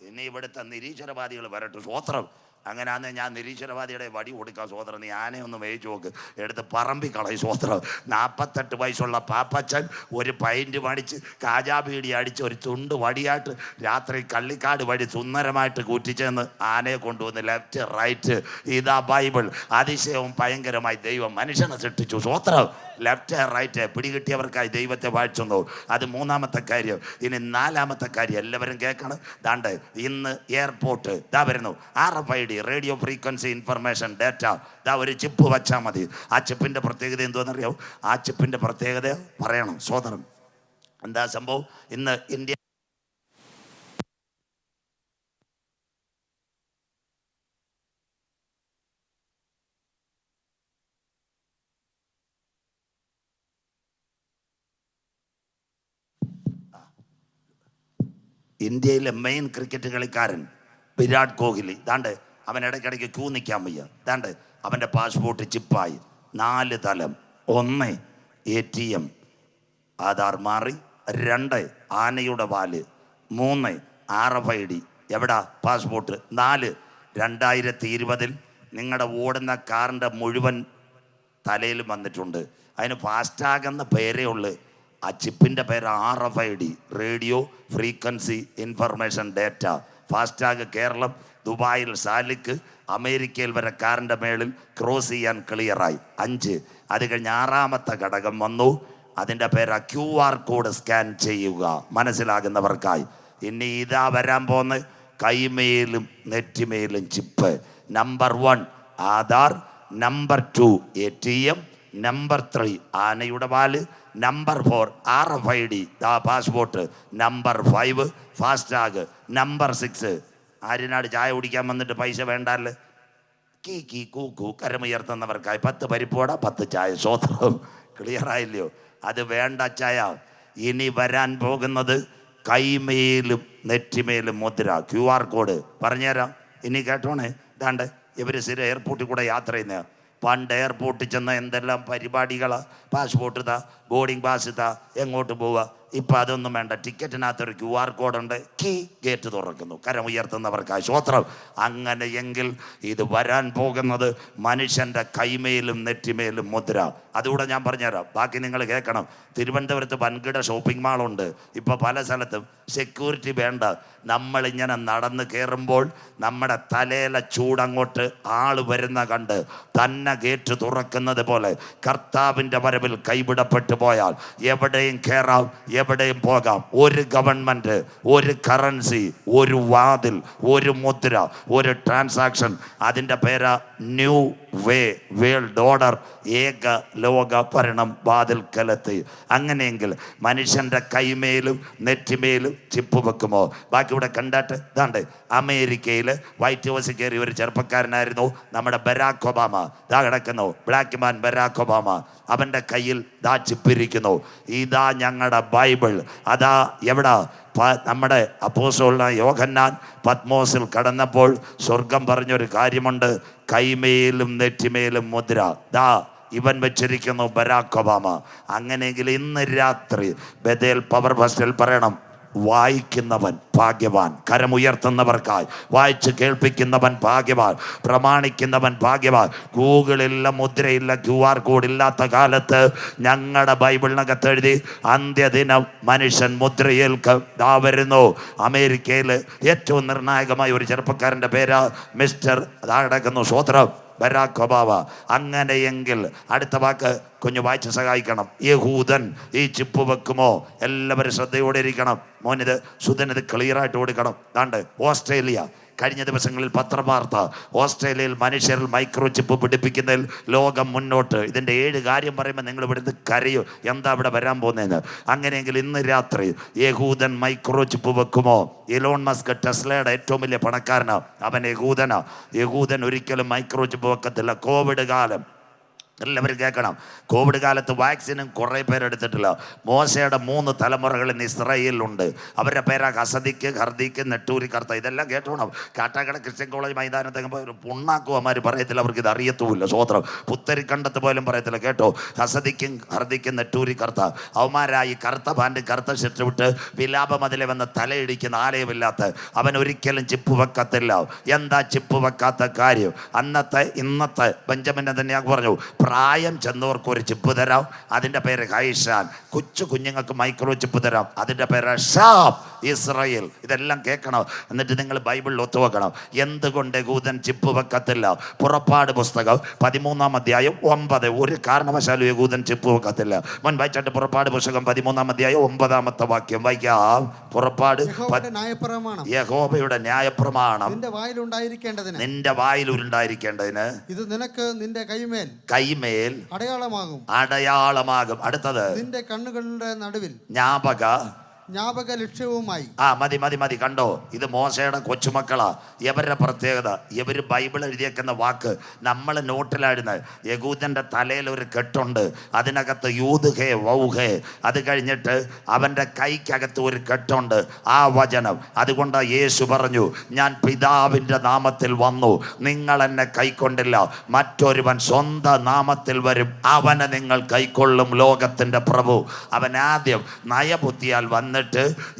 ഇനി ഇവിടുത്തെ നിരീശ്വരവാദികൾ വരട്ടെ. സ്വോത്രം. അങ്ങനെയാന്ന് ഞാൻ നിരീശ്വരവാദിയുടെ വടി കൊടുക്കാം. സ്വോത്രം. നീ ആനയൊന്ന് മേയിച്ചു നോക്ക്, എടുത്ത് പറമ്പിക്കളയും. സ്വോത്രം. 48 വയസ്സുള്ള പാപ്പച്ചൻ ഒരു പൈൻറ്റ് മടിച്ച് കാജാബീടി അടിച്ച് ഒരു തുണ്ട് വടിയായിട്ട് രാത്രി കള്ളിക്കാട് വഴി സുന്ദരമായിട്ട് കൂറ്റിച്ചെന്ന് ആനയെ കൊണ്ടുവന്ന് ലെഫ്റ്റ് റൈറ്റ്. ഇതാ ബൈബിൾ. അതിശയവും ഭയങ്കരമായി ദൈവം മനുഷ്യനെ സൃഷ്ടിച്ചു. സ്വോത്രം. ലെഫ്റ്റ് റൈറ്റ് പിടികിട്ടിയവർക്കായി ദൈവത്തെ വാഴ്ത്തുന്നു. അത് 3-ാമത്തെ കാര്യം. ഇനി 4-ാമത്തെ കാര്യം എല്ലാവരും കേൾക്കണം. ദാണ്ട് ഇന്ന് എയർപോർട്ട് ദാ വരുന്നു. RFID radio frequency information data. ദാ ഒരു ചിപ്പ് വച്ചാൽ മതി. ആ ചിപ്പിൻ്റെ പ്രത്യേകത എന്തോന്നറിയാവും? ആ ചിപ്പിൻ്റെ പ്രത്യേകത പറയണം. സോദരൻ. എന്താ സംഭവം? ഇന്ന് ഇന്ത്യ ഇന്ത്യയിലെ മെയിൻ ക്രിക്കറ്റ് കളിക്കാരൻ വിരാട് കോഹ്ലി. ദാണ്ട് അവൻ ഇടയ്ക്കിടയ്ക്ക് ക്യൂ നിൽക്കാൻ വയ്യ. ദാണ്ട് അവൻ്റെ പാസ്പോർട്ട് ചിപ്പായി. 4 തലം. 1 ATM ആധാർ മാറി. 2 ആനയുടെ വാല്. 3 RFID. എവിടാ പാസ്പോർട്ട്? 4 2020 നിങ്ങളുടെ ഓടുന്ന കാറിൻ്റെ മുഴുവൻ തലയിലും വന്നിട്ടുണ്ട്. അതിന് ഫാസ്റ്റാഗ് എന്ന പേരേ ഉള്ളു. ആ ചിപ്പിൻ്റെ പേര് RFID radio frequency information data. FASTag Keralam, ദുബായിൽ സാലിക്ക്, അമേരിക്കയിൽ വരെ കാറിൻ്റെ മേളിൽ ക്രോസ് ചെയ്യാൻ ക്ലിയറായി. 5. അത് കഴിഞ്ഞ് 6-ാമത്തെ ഘടകം വന്നു. അതിൻ്റെ പേര് QR കോഡ് സ്കാൻ ചെയ്യുക. മനസ്സിലാകുന്നവർക്കായി. ഇനി ഇതാ വരാൻ പോന്ന് കൈമേലും നെറ്റിമേലും chip. Number 1 Aadhaar, number 2 ATM, number 3 ആനയുടെ വാല്, number 4 RFID passport, number 5 FASTag, number 6 Aryanad ചായ കുടിക്കാൻ വന്നിട്ട് പൈസ വേണ്ടല്ലേ കീ കീ കൂക്കു കരമുയർത്തുന്നവർക്കായി 10 പരിപ്പോട 10 ചായ. സ്വോത്രം. ക്ലിയർ ആയില്ലയോ? അത് വേണ്ട ചായ. ഇനി വരാൻ പോകുന്നത് കൈമേലും നെറ്റിമേലും മുദ്ര QR കോഡ്. പറഞ്ഞുതരാം. ഇനി കേട്ടോണേ. ഇതാണ്ട് ഇവർ സ്ഥിരം എയർപോർട്ടിൽ കൂടെ യാത്ര ചെയ്യുന്ന. പണ്ട് എയർപോർട്ടിൽ ചെന്ന എന്തെല്ലാം പരിപാടികളാണ്. പാസ്പോർട്ട് താ, ബോർഡിംഗ് പാസ് താ, എങ്ങോട്ട് പോവുക. ഇപ്പം അതൊന്നും വേണ്ട. ടിക്കറ്റിനകത്തൊരു QR കോഡുണ്ട്. കീ ഗേറ്റ് തുറക്കുന്നു. കരം ഉയർത്തുന്നവർക്കായി. സ്വോത്രം. അങ്ങനെയെങ്കിൽ ഇത് വരാൻ പോകുന്നത് മനുഷ്യൻ്റെ കൈമേലും നെറ്റിമേലും മുദ്ര. അതുകൂടെ ഞാൻ പറഞ്ഞുതരാം. ബാക്കി നിങ്ങൾ കേൾക്കണം. തിരുവനന്തപുരത്ത് വൻകിട ഷോപ്പിംഗ് മാളുണ്ട്. ഇപ്പോൾ പല സ്ഥലത്തും സെക്യൂരിറ്റി വേണ്ട. നമ്മളിങ്ങനെ നടന്ന് കയറുമ്പോൾ നമ്മുടെ തലയിലെ ചൂടങ്ങോട്ട് ആള് വരുന്ന കണ്ട് തന്നെ ഗേറ്റ് തുറക്കുന്നത് പോലെ കർത്താവിൻ്റെ വരവിൽ കൈവിടപ്പെട്ടു പോയാൽ എവിടെയും കയറാം, എവിടെയും പോകാം. ഒരു ഗവൺമെൻറ്, ഒരു കറൻസി, ഒരു വാതിൽ, ഒരു മുദ്ര, ഒരു ട്രാൻസാക്ഷൻ. അതിൻ്റെ പേര് ന്യൂ വേ വേൾഡ് ഓർഡർ. ഏക ലോക ഭരണം വാതിൽക്കലെത്തി. അങ്ങനെയെങ്കിൽ മനുഷ്യൻ്റെ കൈമേലും നെറ്റിമേലും ചിപ്പ് വെക്കുമോ? ബാക്കി ഇവിടെ കണ്ടാട്ട് ഇതാണ്ട് അമേരിക്കയിൽ വൈറ്റ് ഹൗസിൽ കയറി ഒരു ചെറുപ്പക്കാരനായിരുന്നു നമ്മുടെ ബരാക് ഒബാമ. ദാ കിടക്കുന്നു ബ്ലാക്ക് മാൻ ബരാക് ഒബാമ. അവൻ്റെ കയ്യിൽ ദാ ചിപ്പിരിക്കുന്നു. ഇതാ ഞങ്ങളുടെ ബൈബിൾ. അതാ എവിടാ? നമ്മുടെ അപ്പോസ്തലനായ യോഹന്നാൻ പത്മോസിൽ കടന്നപ്പോൾ സ്വർഗം പറഞ്ഞൊരു കാര്യമുണ്ട്. കൈമേലും നെറ്റിമേലും മുദ്ര. ദാ ഇവൻ വെച്ചിരിക്കുന്നു ബരാക് ഒബാമ. അങ്ങനെയെങ്കിൽ ഇന്ന് രാത്രി ബഥേൽ പവർ ഫസ്റ്റിൽ പറയണം, വായിക്കുന്നവൻ ഭാഗ്യവാൻ. കരമുയർത്തുന്നവർക്കായി വായിച്ച് കേൾപ്പിക്കുന്നവൻ ഭാഗ്യവാൻ, പ്രമാണിക്കുന്നവൻ ഭാഗ്യവാൻ. ഗൂഗിളില്ല, മുദ്രയില്ല, QR കോഡ് ഇല്ലാത്ത കാലത്ത് ഞങ്ങളുടെ ബൈബിളിനകത്ത് എഴുതി അന്ത്യദിനം മനുഷ്യൻ മുദ്രയേൽക്കും. ദാ വരുന്നു. അമേരിക്കയിൽ ഏറ്റവും നിർണായകമായ ഒരു ചെറുപ്പക്കാരൻ്റെ പേര് മിസ്റ്റർ അതാടക്കുന്നു സ്വോത്രം ബരാക് ഒബാമ. അങ്ങനെയെങ്കിൽ അടുത്ത വാക്ക് കുഞ്ഞു വായിച്ച് സഹായിക്കണം. യഹൂദൻ ഈ ചിപ്പ് വെക്കുമോ? എല്ലാവരും ശ്രദ്ധയോടെ ഇരിക്കണം. മോനിത് സുധനിത് ക്ലിയറായിട്ട് കൊടുക്കണം. ദാണ്ട് ഓസ്ട്രേലിയ കഴിഞ്ഞ ദിവസങ്ങളിൽ പത്രവാർത്ത, ഓസ്ട്രേലിയയിൽ മനുഷ്യരിൽ മൈക്രോ ചിപ്പ് പിടിപ്പിക്കുന്നതിൽ ലോകം മുന്നോട്ട്. ഇതിൻ്റെ 7 കാര്യം പറയുമ്പോൾ നിങ്ങൾ ഇവിടുന്ന് കരയോ, എന്താ ഇവിടെ വരാൻ പോകുന്നതെന്ന്. അങ്ങനെയെങ്കിൽ ഇന്ന് രാത്രി യഹൂദൻ മൈക്രോ ചിപ്പ് വെക്കുമോ? ഇലോൺ മസ്ക് ടെസ്ലയുടെ ഏറ്റവും വലിയ പണക്കാരനാണ്, അവൻ യഹൂദനാ. യഹൂദൻ ഒരിക്കലും മൈക്രോ ചിപ്പ് വെക്കത്തില്ല. കോവിഡ് കാലം എല്ലാവരും കേൾക്കണം. കോവിഡ് കാലത്ത് വാക്സിനും കുറേ പേരെടുത്തിട്ടില്ല. മോശയുടെ 3 തലമുറകൾ ഇന്ന് ഇസ്രായേലിലുണ്ട്. അവരുടെ പേരാ ഹസദിക്ക്, ഹർദിക്ക്, നെട്ടൂരി, കർത്ത. ഇതെല്ലാം കേട്ടോണം. കാട്ടാക്കട ക്രിസ്ത്യൻ കോളേജ് മൈതാനത്ത് ഒരു പുണ്ണാക്കുവന്മാർ പറയത്തില്ല, അവർക്ക് ഇത് അറിയത്തുമില്ല. സ്വോത്രം പുത്തരിക്കണ്ടത്ത് പോലും പറയത്തില്ല. കേട്ടോ, ഹസദിക്കും ഹർദിക്കും നെട്ടൂരി, കർത്ത. അവന്മാരായി കറുത്ത പാൻറ് കറുത്ത ഷർട്ട് വിട്ട് വിലാപമതിലെ വന്ന് തലയിടിക്കുന്ന ആലയമില്ലാത്ത അവൻ ഒരിക്കലും ചിപ്പ് വെക്കത്തില്ല. എന്താ ചിപ്പ് വെക്കാത്ത കാര്യം? ഇന്നത്തെ ബെഞ്ചമിൻ നെതന്യാഹു പറഞ്ഞു, പ്രായം ചെന്നവർക്ക് ഒരു ചിപ്പ് തരാം, അതിൻ്റെ പേര് ഹൈഷാൻ. കൊച്ചു കുഞ്ഞുങ്ങൾക്ക് മൈക്രോ ചിപ്പ് തരാം, അതിൻ്റെ പേര് ഷാം. ഇസ്രായേൽ. ഇതെല്ലാം കേൾക്കണം. എന്നിട്ട് നിങ്ങൾ ബൈബിളിൽ ഒത്തുവെക്കണം. എന്തുകൊണ്ട് യഹൂദൻ ചിപ്പ് വെക്കത്തില്ല? പുറപ്പാട് പുസ്തകം 13-ാം അധ്യായം 9. ഒരു കാരണവശാലും യഹൂദൻ ചിപ്പ് വെക്കത്തില്ല. മുൻ വായിച്ചിട്ട് പുറപ്പാട് പുസ്തകം 13-ാം അധ്യായം 9-ാമത്തെ വാക്യം വായിക്കാം. പുറപ്പാട് യഹോവയുടെ ന്യായപ്രമാണം നിന്റെ വായിലുണ്ടായിരിക്കേണ്ടതിന് ഇത് നിനക്ക് നിന്റെ കൈമേൽ അടയാളമാകും. അടുത്തത് നിന്റെ കണ്ണുകളുടെ നടുവിൽ ജ്ഞാപക ലക്ഷ്യവുമായി. മതി കണ്ടോ, ഇത് മോശയുടെ കൊച്ചുമക്കളാ. ഇവരുടെ പ്രത്യേകത, ഇവര് ബൈബിൾ എഴുതിയേക്കുന്ന വാക്ക് നമ്മൾ നോട്ടിലായിരുന്നു. യഹൂദന്റെ തലയിൽ ഒരു കെട്ടുണ്ട്, അതിനകത്ത് യൂദ്ഹേ വൗഹേ. അത് കഴിഞ്ഞിട്ട് അവന്റെ കൈക്കകത്ത് ഒരു കെട്ടുണ്ട്, ആ വചനം. അതുകൊണ്ട് യേശു പറഞ്ഞു, ഞാൻ പിതാവിൻ്റെ നാമത്തിൽ വന്നു, നിങ്ങൾ എന്നെ കൈക്കൊണ്ടില്ല. മറ്റൊരുവൻ സ്വന്തം നാമത്തിൽ വരും, അവനെ നിങ്ങൾ കൈക്കൊള്ളും. ലോകത്തിന്റെ പ്രഭു. അവൻ ആദ്യം നയബുദ്ധിയാൽ വന്നിട്ട്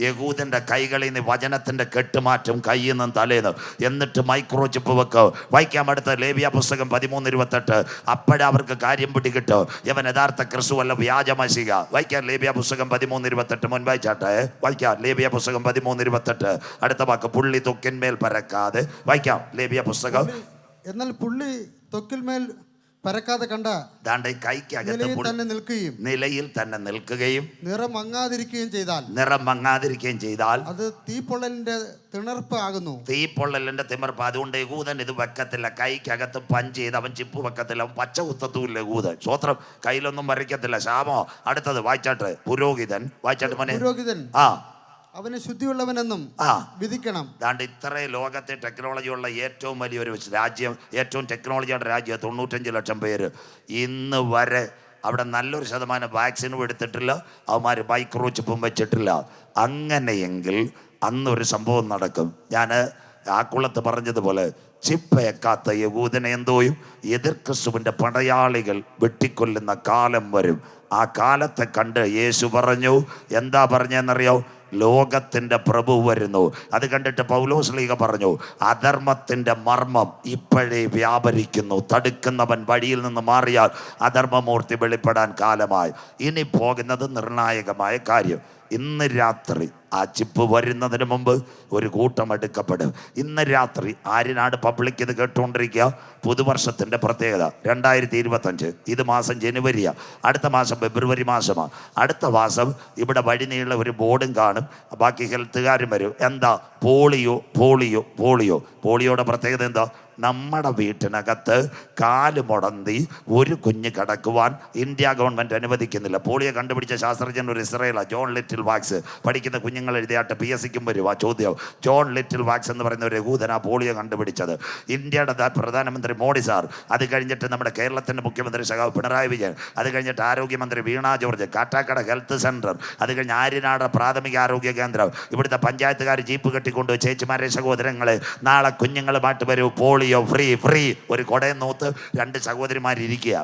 യഹൂദന്റെ കൈകളിൽ നിന്ന് വചനത്തിന്റെ കെട്ടുമാറ്റും, കയ്യിൽ നിന്നും തലേന്ന്. എന്നിട്ട് മൈക്രോ ചിപ്പ് വെക്ക്. വായിക്കാം. അടുത്ത ലേവ്യ പുസ്തകം 13:28. അപ്പോഴവർക്ക് കാര്യം പിടികിട്ടും, ഇവൻ യഥാർത്ഥ ക്രിസ്തു അല്ല, വ്യാജമശിക. വായിക്കാം ലേവ്യ പുസ്തകം 13:28. മുൻ വായിച്ചാട്ടെ. വായിക്കാം ലേവ്യ പുസ്തകം 13:28. അടുത്ത വാക്ക്, പുള്ളി തൊക്കിന്മേൽ പരക്കാതെ. വായിക്കാം ലേവ്യ പുസ്തകം. എന്നാൽ പുള്ളി തൊക്കിന്മേൽ പരക്കാതെ കണ്ട കൈക്കകത്ത് നിലയിൽ തന്നെ നിൽക്കുകയും നിറം മങ്ങാതിരിക്കുകയും ചെയ്താൽ അത് തീപ്പൊള്ളലിന്റെ തിണർപ്പ് ആകുന്നു. തീപ്പൊള്ളലിന്റെ തിമർപ്പ്. അതുകൊണ്ട് യഹൂദൻ ഇത് വെക്കത്തില്ല. കൈക്കകത്ത് പഞ്ച് ചെയ്ത് അവൻ ചിപ്പ് വെക്കത്തില്ല, അവൻ പച്ച കുത്തത്തുമില്ല യഹൂദൻ. സ്വോത്രം. കയ്യിലൊന്നും വരയ്ക്കത്തില്ല. ശാമോ. അടുത്തത് വായിച്ചാട്ട്. പുരോഹിതൻ. വായിച്ചാട്ട് മോനെ. പുരോഹിതൻ അവനെ ശുദ്ധിയുള്ളവനെന്നും വിധിക്കണം. ദാണ്ട് ഇത്രയും ലോകത്തെ ടെക്നോളജിയുള്ള ഏറ്റവും വലിയൊരു രാജ്യം, ഏറ്റവും ടെക്നോളജിയുടെ രാജ്യം, 95 ലക്ഷം പേര്. ഇന്ന് വരെ അവിടെ നല്ലൊരു ശതമാനം വാക്സിനും എടുത്തിട്ടില്ല, അവന്മാർ മൈക്രോ ചിപ്പും വെച്ചിട്ടില്ല. അങ്ങനെയെങ്കിൽ അന്നൊരു സംഭവം നടക്കും. ഞാൻ ആക്കുളത്ത് പറഞ്ഞതുപോലെ, ചിപ്പയക്കാത്ത യഹൂദനെ എന്തോയും എതിർ ക്രിസ്തുവിൻ്റെ പടയാളികൾ വെട്ടിക്കൊല്ലുന്ന കാലം വരും. ആ കാലത്തെ കണ്ട് യേശു പറഞ്ഞു, എന്താ പറഞ്ഞെന്നറിയോ? ലോകത്തിൻ്റെ പ്രഭു വരുന്നു. അത് കണ്ടിട്ട് പൗലോസ്ലീഹ പറഞ്ഞു, അധർമ്മത്തിൻ്റെ മർമ്മം ഇപ്പോഴേ വ്യാപരിക്കുന്നു. തടുക്കുന്നവൻ വഴിയിൽ നിന്ന് മാറിയാൽ അധർമ്മമൂർത്തി വെളിപ്പെടാൻ കാലമായി. ഇനി പോകുന്നത് നിർണായകമായ കാര്യം. ഇന്ന് രാത്രി ആ ചിപ്പ് വരുന്നതിന് മുമ്പ് ഒരു കൂട്ടം എടുക്കപ്പെടും. ഇന്ന് രാത്രി ആര്യനാട് പബ്ലിക് ഇത് കേട്ടുകൊണ്ടിരിക്കുക. പുതുവർഷത്തിൻ്റെ പ്രത്യേകത 2025. ഇത് മാസം ജനുവരിയാണ്, അടുത്ത മാസം ഫെബ്രുവരി മാസമാണ്. അടുത്ത മാസം ഇവിടെ വഴിനീള ഒരു ബോർഡും കാണും, ബാക്കി ഹെൽത്തുകാരും വരും. എന്താ? പോളിയോയുടെ പ്രത്യേകത എന്താ? നമ്മുടെ വീട്ടിനകത്ത് കാല് മുടന്തി ഒരു കുഞ്ഞ് കിടക്കുവാൻ ഇന്ത്യ ഗവൺമെൻറ് അനുവദിക്കുന്നില്ല. പോളിയോ കണ്ടുപിടിച്ച ശാസ്ത്രജ്ഞൻ ഒരു ഇസ്രയേലാണ്, ജോൺ ലിറ്റിൽ വാക്സ്. പഠിക്കുന്ന കുഞ്ഞുങ്ങൾ എഴുതിയാട്ട് PSCക്കും വരും ആ ചോദ്യം. ജോൺ ലിറ്റിൽ വാക്സ് എന്ന് പറയുന്ന ഒരു യഹൂദനാ പോളിയോ കണ്ടുപിടിച്ചത്. ഇന്ത്യയുടെ പ്രധാനമന്ത്രി മോഡി സാർ, അത് കഴിഞ്ഞിട്ട് നമ്മുടെ കേരളത്തിൻ്റെ മുഖ്യമന്ത്രി സഖാവ് പിണറായി വിജയൻ, അത് കഴിഞ്ഞിട്ട് ആരോഗ്യമന്ത്രി വീണ ജോർജ്, കാട്ടാക്കട ഹെൽത്ത് സെൻറ്റർ, അത് കഴിഞ്ഞ് ആര്യനാട് പ്രാഥമിക ആരോഗ്യ കേന്ദ്രം, ഇവിടുത്തെ പഞ്ചായത്തുകാർ ജീപ്പ് കെട്ടിക്കൊണ്ട് ചേച്ചിമാരെ സഹോദരങ്ങളെ നാളെ കുഞ്ഞുങ്ങളുമായിട്ട് വരൂ, പോളിയോ ഫ്രീ. ഒരു കൊടയും നോത്ത് 2 സഹോദരിമാരിയ്ക്കുക.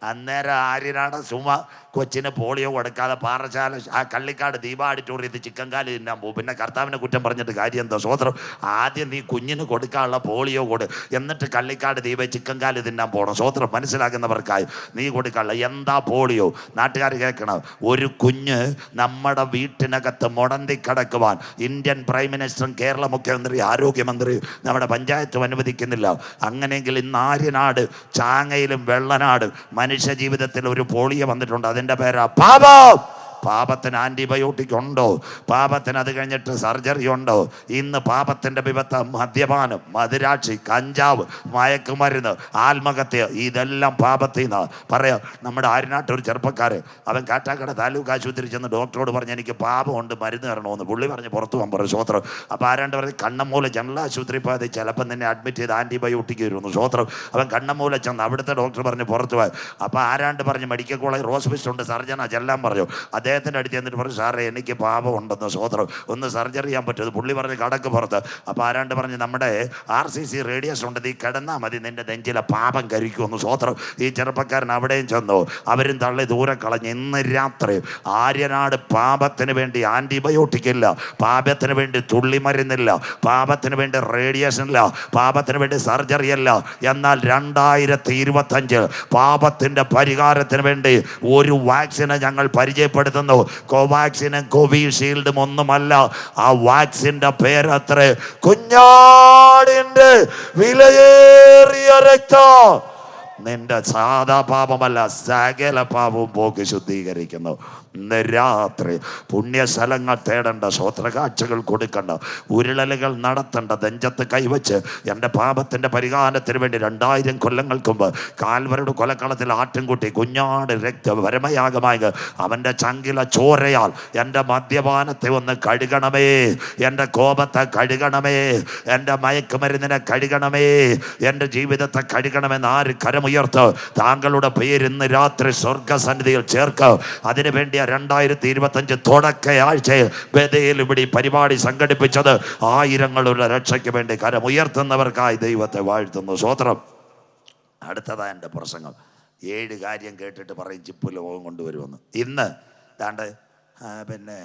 അന്നേരം ആര്യനാട് ചുമ കൊച്ചിന് പോളിയോ കൊടുക്കാതെ പാറശാല ആ കള്ളിക്കാട് ദീപ ഓഡിറ്റോറിയത്തിൽ ചിക്കൻ കാല് തിന്നാൻ പോകും. പിന്നെ കർത്താവിനെ കുറ്റം പറഞ്ഞിട്ട് കാര്യം എന്താ? സ്വോത്രം. ആദ്യം നീ കുഞ്ഞിന് കൊടുക്കാനുള്ള പോളിയോ കൊടു, എന്നിട്ട് കള്ളിക്കാട് ദീപ ചിക്കൻ കാല് തിന്നാൻ പോകണം. സ്വോത്രം. മനസ്സിലാക്കുന്നവർക്കായി നീ കൊടുക്കാനുള്ള എന്താ പോളിയോ? നാട്ടുകാർ കേൾക്കണം. ഒരു കുഞ്ഞ് നമ്മുടെ വീട്ടിനകത്ത് മുടന്തി കിടക്കുവാൻ ഇന്ത്യൻ പ്രൈം മിനിസ്റ്ററും കേരള മുഖ്യമന്ത്രി ആരോഗ്യമന്ത്രി നമ്മുടെ പഞ്ചായത്തും അനുവദിക്കുന്നില്ല. അങ്ങനെയെങ്കിൽ ഇന്ന് ആര്യനാട്, ചാങ്ങയിലും വെള്ളനാട് മനുഷ്യ ജീവിതത്തിൽ ഒരു പോളിയോ വന്നിട്ടുണ്ട്. അതിൻ്റെ പേരാ പാപം. പാപത്തിന് ആൻറ്റിബയോട്ടിക് ഉണ്ടോ? പാപത്തിന് അത് കഴിഞ്ഞിട്ട് സർജറി ഉണ്ടോ? ഇന്ന് പാപത്തിൻ്റെ വിപത്ത് മദ്യപാനം, മദിരാക്ഷി, കഞ്ചാവ്, മയക്കുമരുന്ന്, ആത്മഹത്യ, ഇതെല്ലാം പാപത്തിൽ നിന്ന് പറയാം. നമ്മുടെ ആര്യനാട്ട് ഒരു ചെറുപ്പക്കാരൻ, അവൻ കാറ്റാക്കട താലൂക്ക് ആശുപത്രി ചെന്ന് ഡോക്ടറോട് പറഞ്ഞ് എനിക്ക് പാപമുണ്ട്, മരുന്ന് തരണമെന്ന്. പുള്ളി പറഞ്ഞ് പുറത്ത് പോകാൻ പറഞ്ഞു. സ്വോത്രം. അപ്പോൾ ആരാണ്ട് പറഞ്ഞ് കണ്ണമ്മൂല ജനറൽ ആശുപത്രി പോയത് ചിലപ്പം നിന്നെ അഡ്മിറ്റ് ചെയ്ത് ആൻറ്റിബയോട്ടിക് വരുന്നു. സ്വോത്രം. അവൻ കണ്ണമ്മൂല ചെന്ന് അവിടുത്തെ ഡോക്ടർ പറഞ്ഞ് പുറത്ത് പോയി. അപ്പോൾ ആരാണ്ട് പറഞ്ഞ് മെഡിക്കൽ കോളേജ് ഹോസ്പിറ്റൽ ഉണ്ട്, സർജനാ ചെല്ലാൻ പറഞ്ഞു. അദ്ദേഹത്തിൻ്റെ അടുത്ത് എന്നിട്ട് പറഞ്ഞു സാറേ എനിക്ക് പാപം ഉണ്ടെന്ന്. സ്വോത്രം. ഒന്ന് സർജറി ചെയ്യാൻ പറ്റുമത്? പുള്ളി പറഞ്ഞ് കടക്ക് പുറത്ത്. അപ്പോൾ ആരാണ്ട് പറഞ്ഞ് നമ്മുടെ RCC റേഡിയസ് ഉണ്ട്, നീ കിടന്നാൽ മതി, നിൻ്റെ നെഞ്ചിലെ പാപം കരിക്കുമെന്ന്. സ്വോത്രം. ഈ ചെറുപ്പക്കാരൻ അവിടെയും ചെന്നു, അവരും തള്ളി ദൂരെ കളഞ്ഞ്. ഇന്ന് രാത്രി ആര്യനാട് പാപത്തിന് വേണ്ടി ആൻറ്റിബയോട്ടിക് ഇല്ല, പാപത്തിന് വേണ്ടി തുള്ളിമരുന്നില്ല, പാപത്തിന് വേണ്ടി റേഡിയേഷൻ ഇല്ല, പാപത്തിന് വേണ്ടി സർജറി അല്ല. എന്നാൽ 2025 പാപത്തിൻ്റെ പരിഹാരത്തിന് വേണ്ടി ഒരു വാക്സിനെ ഞങ്ങൾ പരിചയപ്പെടുത്തുന്നു. കോവാക്സിനും കോവിഷീൽഡും ഒന്നുമല്ല. ആ വാക്സിൻ്റെ പേരത്ര കുഞ്ഞാടിൻ്റെ വിലയേറിയ രക്തം. നിന്റെ സാധാ പാപമല്ല, സകല പാപവും പോക്കി ശുദ്ധീകരിക്കുന്നു. ഇന്ന് രാത്രി പുണ്യസ്ഥലങ്ങൾ തേടേണ്ട, സ്വോത്രകാഴ്ചകൾ കൊടുക്കണ്ട, ഉരുളലുകൾ നടത്തേണ്ട, നെഞ്ചത്ത് കൈവച്ച് എൻ്റെ പാപത്തിൻ്റെ പരിഹാരത്തിന് വേണ്ടി 2000 കൊല്ലങ്ങൾക്ക് മുമ്പ് കാൽവരുടെ കൊലക്കളത്തിൽ ആട്ടിൻകുട്ടി കുഞ്ഞാട് രക്തപരമയാഗമായി അവൻ്റെ ചങ്കില ചോരയാൽ എൻ്റെ മദ്യപാനത്തെ ഒന്ന് കഴുകണമേ, എൻ്റെ കോപത്തെ കഴുകണമേ, എൻ്റെ മയക്കുമരുന്നിനെ കഴുകണമേ, എൻ്റെ ജീവിതത്തെ കഴുകണമെന്ന് ആര് കരമുയർത്ത് താങ്കളുടെ പേര് ഇന്ന് രാത്രി സ്വർഗസന്നിധിയിൽ ചേർക്ക്. അതിനുവേണ്ടി 2025 തുടക്കയാഴ്ചയിൽ ബഥേൽ ഇവിടെ പരിപാടി സംഘടിപ്പിച്ചത് ആയിരങ്ങളുടെ രക്ഷയ്ക്ക് വേണ്ടി കരമുയർത്തുന്നവർക്കായി ദൈവത്തെ വാഴ്ത്തുന്നു. സ്വോത്രം. അടുത്തതായ എൻ്റെ പ്രസംഗം 7 കാര്യം കേട്ടിട്ട് പറയും ചിപ്പ് ലോകം കൊണ്ടുവരുമെന്ന്. ഇന്ന് ദാണ്ട് പിന്നെ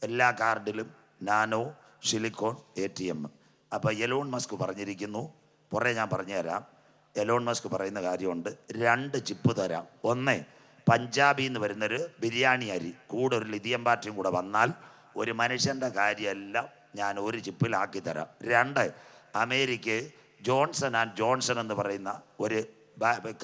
എല്ലാ കാർഡിലും നാനോ സിലിക്കോൺ ATM. അപ്പോൾ എലോൺ മസ്ക് പറഞ്ഞിരിക്കുന്നു, പുറേ ഞാൻ പറഞ്ഞുതരാം. എലോൺ മസ്ക് പറയുന്ന കാര്യമുണ്ട്. 2 ചിപ്പ് തരാം. ഒന്ന്, പഞ്ചാബിൽ നിന്ന് വരുന്നൊരു ബിരിയാണി അരി കൂടെ ഒരു ലിഥിയം ബാറ്ററിയും കൂടെ വന്നാൽ ഒരു മനുഷ്യൻ്റെ കാര്യമെല്ലാം ഞാൻ ഒരു ചിപ്പിലാക്കി തരാം. 2, അമേരിക്ക ജോൺസൺ ആൻഡ് ജോൺസൺ എന്ന് പറയുന്ന ഒരു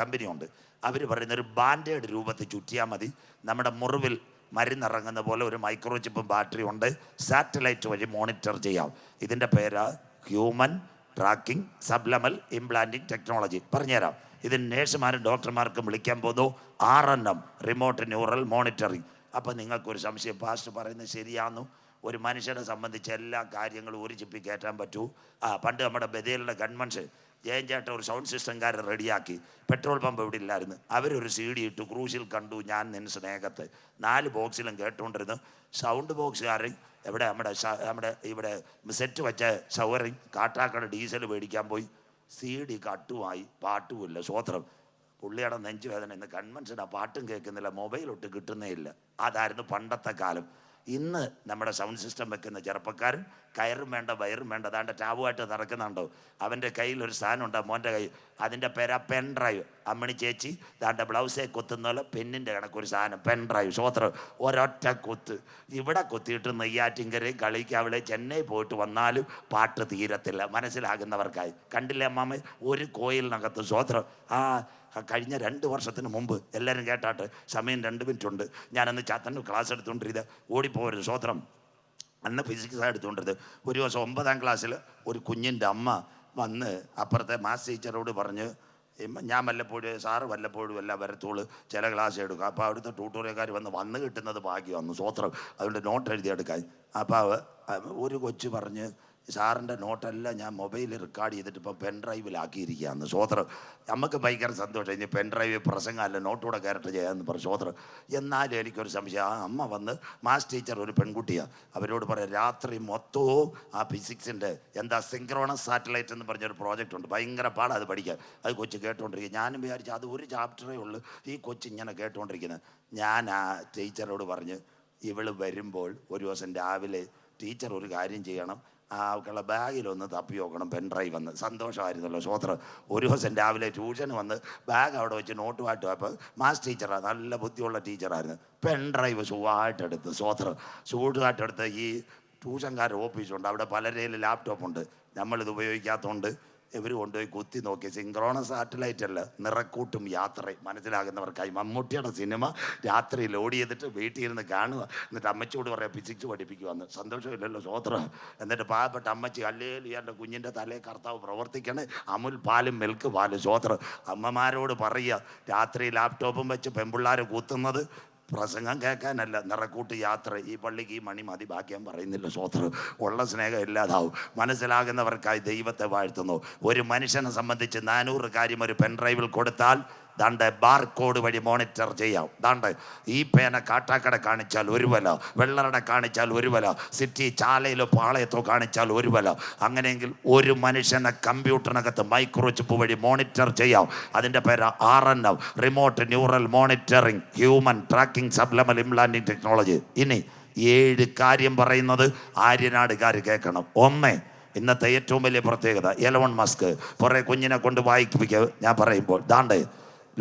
കമ്പനിയുണ്ട്. അവർ പറയുന്ന ഒരു ബാൻഡേഡ് രൂപത്തിൽ ചുറ്റിയാൽ മതി, നമ്മുടെ മുറിവിൽ മരുന്നിറങ്ങുന്ന പോലെ ഒരു മൈക്രോ ചിപ്പും ബാറ്ററി ഉണ്ട്, സാറ്റലൈറ്റ് വഴി മോണിറ്റർ ചെയ്യാം. ഇതിൻ്റെ പേര് human tracking subliminal implanting technology. പറഞ്ഞുതരാം. ഇത് നേഴ്സുമാരും ഡോക്ടർമാർക്കും വിളിക്കാൻ പോകുന്നു. RNM, remote neural monitoring. അപ്പം നിങ്ങൾക്കൊരു സംശയം, പാസ്റ്റർ പറയുന്നത് ശരിയാണെന്നു? ഒരു മനുഷ്യനെ സംബന്ധിച്ച് എല്ലാ കാര്യങ്ങളും ഒരു ചിപ്പി കയറ്റാൻ പറ്റൂ. പണ്ട് നമ്മുടെ ബഥേലിൻ്റെ കൺവെൻഷൻ ജയൻ ചേട്ടൻ ഒരു സൗണ്ട് സിസ്റ്റംകാരെ റെഡിയാക്കി. പെട്രോൾ പമ്പ് ഇവിടെ ഇല്ലായിരുന്നു. അവരൊരു CD ഇട്ടു, ക്രൂശിൽ കണ്ടു ഞാൻ നിൻ സ്നേഹത്തെ. 4 ബോക്സിലും കേട്ടുകൊണ്ടിരുന്നു. സൗണ്ട് ബോക്സുകാരൻ എവിടെ നമ്മുടെ ഇവിടെ സെറ്റ് വെച്ച സൗകര്യം കാട്ടാക്കട ഡീസൽ മേടിക്കാൻ പോയി. CD കട്ടുമായി, പാട്ടുമില്ല. സ്വോത്രം. പുള്ളിയുടെ നെഞ്ചു വേദന. ഇന്ന് കൺവെൻഷൻ ആ പാട്ടും കേൾക്കുന്നില്ല, മൊബൈലൊട്ട് കിട്ടുന്നേ ഇല്ല. അതായിരുന്നു പണ്ടത്തെ കാലം. ഇന്ന് നമ്മുടെ സൗണ്ട് സിസ്റ്റം വെക്കുന്ന ചെറുപ്പക്കാരൻ കയറും വേണ്ട വയറും വേണ്ട, അതാണ്ട് ടാവുമായിട്ട് നടക്കുന്നുണ്ടോ? അവൻ്റെ കയ്യിൽ ഒരു സാധനമുണ്ട്, മോൻ്റെ കയ്യിൽ. അതിൻ്റെ പേരാ പെൻ ഡ്രൈവ്. അമ്മണി ചേച്ചി ദാണ്ട ബ്ലൗസേ കുത്തുന്ന പോലെ പെന്നിൻ്റെ കണക്കൊരു സാധനം, പെൻ ഡ്രൈവ്. സ്വോത്രം. ഒരൊറ്റ കുത്ത് ഇവിടെ കുത്തിയിട്ട് നെയ്യാറ്റിൻകരയും കളിക്കാവിളെ ചെന്നൈ പോയിട്ട് വന്നാലും പാട്ട് തീരത്തില്ല. മനസ്സിലാകുന്നവർക്കായി. കണ്ടില്ലേ അമ്മാമ്മ? ഒരു കോയിലിനകത്ത്. സ്വോത്രം. കഴിഞ്ഞ 2 വർഷത്തിന് മുമ്പ് എല്ലാവരും കേട്ടാട്ട്, സമയം 2 മിനിറ്റ് ഉണ്ട്. ഞാനന്ന് ചാത്തൻ്റെ ക്ലാസ് എടുത്തുകൊണ്ടിരുന്നത്, ഓടിപ്പോകരുത്. സ്വോത്രം. അന്ന് ഫിസിക്സ് എടുത്തുകൊണ്ടിരുന്നത്. ഒരു ദിവസം 9ാം ക്ലാസ്സിൽ ഒരു കുഞ്ഞിൻ്റെ അമ്മ വന്ന് അപ്പുറത്തെ മാത്സ് ടീച്ചറോട് പറഞ്ഞ്, ഞാൻ വല്ലപ്പോഴും സാറ് വല്ലപ്പോഴും എല്ലാം വരത്തോളൂ, ചില ക്ലാസ് എടുക്കുക. അപ്പോൾ അവിടുത്തെ ട്യൂട്ടോറിയൽക്കാർ വന്ന് കിട്ടുന്നത് ഭാഗ്യമാണ്. സ്വോത്രം. അതുകൊണ്ട് നോട്ട് എഴുതിയെടുക്കാൻ. അപ്പോൾ ഒരു കൊച്ചു പറഞ്ഞ് സാറിൻ്റെ നോട്ടെല്ലാം ഞാൻ മൊബൈലിൽ റെക്കോർഡ് ചെയ്തിട്ട് ഇപ്പോൾ പെൻ ഡ്രൈവിലാക്കിയിരിക്കുകയാണ്. സ്വോത്രം. നമുക്ക് ഭയങ്കര സന്തോഷം. ഇനി പെൻ ഡ്രൈവ് പ്രസംഗമല്ല, നോട്ടൂടെ ക്യാരക്ടർ ചെയ്യാമെന്ന് പറഞ്ഞു. സ്വോത്രം. എന്നാലും എനിക്കൊരു സംശയം. ആ അമ്മ വന്ന് മാത്സ് ടീച്ചർ ഒരു പെൺകുട്ടിയാണ്, അവരോട് പറയാം രാത്രി മൊത്തവും ആ ഫിസിക്സിൻ്റെ എന്താ സിങ്ക്രോണസ് സാറ്റലൈറ്റ് എന്ന് പറഞ്ഞൊരു പ്രോജക്റ്റ് ഉണ്ട്, ഭയങ്കര പാടാണ് അത് പഠിക്കാൻ. അത് കൊച്ച് കേട്ടുകൊണ്ടിരിക്കുക. ഞാനും വിചാരിച്ചു അത് ഒരു ചാപ്റ്ററേ ഉള്ളൂ, ഈ കൊച്ച് ഇങ്ങനെ കേട്ടുകൊണ്ടിരിക്കുന്നത്. ഞാൻ ആ ടീച്ചറോട് പറഞ്ഞ് ഇവൾ വരുമ്പോൾ ഒരു ദിവസം രാവിലെ ടീച്ചർ ഒരു കാര്യം ചെയ്യണം, അവളുടെ ബാഗിലൊന്ന് തപ്പി നോക്കണം പെൻ ഡ്രൈവ് വന്ന്. സന്തോഷമായിരുന്നല്ലോ സ്വോത്രം. ഒരു ദിവസം രാവിലെ ട്യൂഷന് വന്ന് ബാഗ് അവിടെ വെച്ച് നോട്ട് വാട്ടും. അപ്പോൾ മാത്സ് ടീച്ചറാണ്, നല്ല ബുദ്ധിയുള്ള ടീച്ചറായിരുന്നു. പെൻ ഡ്രൈവ് സുഖമായിട്ടെടുത്ത് സ്വോത്രം സുഖമായിട്ടെടുത്ത് ഈ ട്യൂഷൻകാരുടെ ഓഫീസുണ്ട്, അവിടെ പലരേലും ലാപ്ടോപ്പ് ഉണ്ട്, നമ്മളിത് ഉപയോഗിക്കാത്തതുകൊണ്ട് ഇവർ കൊണ്ടുപോയി കുത്തി നോക്കി. സിങ്ക്രോണസ് സാറ്റലൈറ്റ് അല്ല, നിറക്കൂട്ടും യാത്രയും. മനസ്സിലാകുന്നവർക്കായി മമ്മൂട്ടിയുടെ സിനിമ രാത്രി ലോഡ് ചെയ്തിട്ട് വീട്ടിൽ ഇരുന്ന് കാണുക, എന്നിട്ട് അമ്മച്ചിയോട് പറയാം ഫിസിക്സ് പഠിപ്പിക്കുവാന്ന്. സന്തോഷമില്ലല്ലോ സ്വോത്രം. എന്നിട്ട് പാവപ്പെട്ട അമ്മച്ചി അല്ലേലും ഇയാളുടെ കുഞ്ഞിൻ്റെ തലേ കർത്താവ് പ്രവർത്തിക്കണേ, അമുൽ പാലും മിൽക്ക് പാലും. സ്വോത്രം. അമ്മമാരോട് പറയുക രാത്രി ലാപ്ടോപ്പും വെച്ച് പെൺപിള്ളേർ കൂത്തുന്നത് പ്രസംഗം കേൾക്കാനല്ല, നിറക്കൂട്ട് യാത്ര. ഈ പള്ളിക്ക് ഈ മണി മതി, ബാക്കി ഞാൻ പറയുന്നില്ല. സ്വോത്രം. ഉള്ള സ്നേഹം ഇല്ലാതാവും. മനസ്സിലാകുന്നവർക്കായി ദൈവത്തെ വാഴ്ത്തുന്നു. ഒരു മനുഷ്യനെ സംബന്ധിച്ച് 400 കാര്യം ഒരു പെൻഡ്രൈവിൽ കൊടുത്താൽ ദാണ്ട് ബാർകോഡ് വഴി മോണിറ്റർ ചെയ്യാം. ദാണ്ട് ഈ പേന കാട്ടാക്കട കാണിച്ചാൽ ഒരു വില, വെള്ളറട കാണിച്ചാൽ ഒരു വില, സിറ്റി ചാലയിലോ പാളയത്തോ കാണിച്ചാൽ ഒരു വില. അങ്ങനെയെങ്കിൽ ഒരു മനുഷ്യനെ കമ്പ്യൂട്ടറിനകത്ത് മൈക്രോ ചിപ്പ് വഴി മോണിറ്റർ ചെയ്യാം. അതിൻ്റെ പേര് RNM, remote neural monitoring, human tracking subliminal implanting technology. ഇനി 7 കാര്യം പറയുന്നത് ആര്യനാടുകാർ കേൾക്കണം. 1, ഇന്നത്തെ ഏറ്റവും വലിയ പ്രത്യേകത, എലോൺ മസ്ക് കുറേ കുഞ്ഞിനെ കൊണ്ട് വായിപ്പിക്കുക. ഞാൻ പറയുമ്പോൾ ദാണ്ട്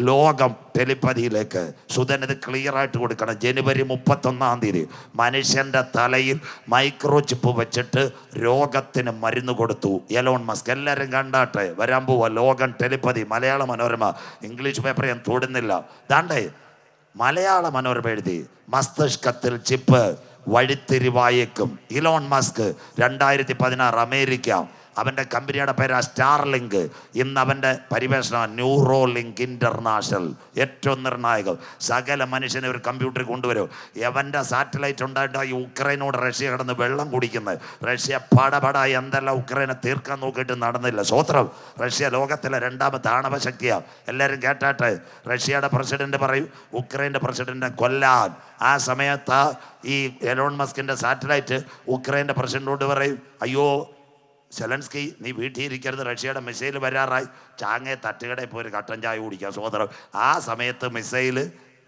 ലോകം ടെലിപ്പതിയിലേക്ക് സുധനത് ക്ലിയറായിട്ട് കൊടുക്കണം. ജനുവരി 31-ാം തീയതി മനുഷ്യൻ്റെ തലയിൽ മൈക്രോ ചിപ്പ് വെച്ചിട്ട് രോഗത്തിന് മരുന്ന് കൊടുത്തു എലോൺ മസ്ക്. എല്ലാവരും കണ്ടാട്ടെ, വരാൻ പോവാ ലോകം telepathy. Malayala Manorama, English paper ഞാൻ തൊടുന്നില്ല. ദാണ്ടേ മലയാള മനോരമ എഴുതി മസ്തിഷ്കത്തിൽ ചിപ്പ് വഴിത്തിരിവായേക്കും. ഇലോൺ മസ്ക് 2016 അമേരിക്ക, അവൻ്റെ കമ്പനിയുടെ പേരാ സ്റ്റാർലിങ്ക്. ഇന്ന് അവൻ്റെ പരിവേഷണം ന്യൂറോലിങ്ക് ഇൻ്റർനാഷണൽ. ഏറ്റവും നിർണായകം. സകല മനുഷ്യനെ ഒരു കമ്പ്യൂട്ടറിൽ കൊണ്ടുവരും. അവൻ്റെ സാറ്റലൈറ്റ് ഉണ്ടായിട്ട് ഈ ഉക്രൈനോട് റഷ്യ കിടന്ന് വെള്ളം കുടിക്കുന്നത്. റഷ്യ പടപട എന്തെല്ലാം ഉക്രൈനെ തീർക്കാൻ നോക്കിയിട്ട് നടന്നില്ല. സ്വോത്രം. റഷ്യ ലോകത്തിലെ 2ാമത്തെ ആണവ ശക്തിയാണ്. എല്ലാവരും കേട്ടാട്ടെ. റഷ്യയുടെ പ്രസിഡന്റ് പറയും ഉക്രൈൻ്റെ പ്രസിഡന്റിനെ കൊല്ലാൻ. ആ സമയത്ത് ഈ എലോൺ മസ്കിൻ്റെ സാറ്റലൈറ്റ് ഉക്രൈൻ്റെ പ്രസിഡന്റിനോട് പറയും, അയ്യോ സെലൻസ്കി നീ വീട്ടിൽ ഇരിക്കരുത്, റഷ്യയുടെ മിസൈൽ വരാറായി, ചാങ്ങയെ തട്ടുകടയിൽ പോയി ഒരു കട്ടൻ ചായ കുടിക്കുക. സോദരം. ആ സമയത്ത് മിസൈൽ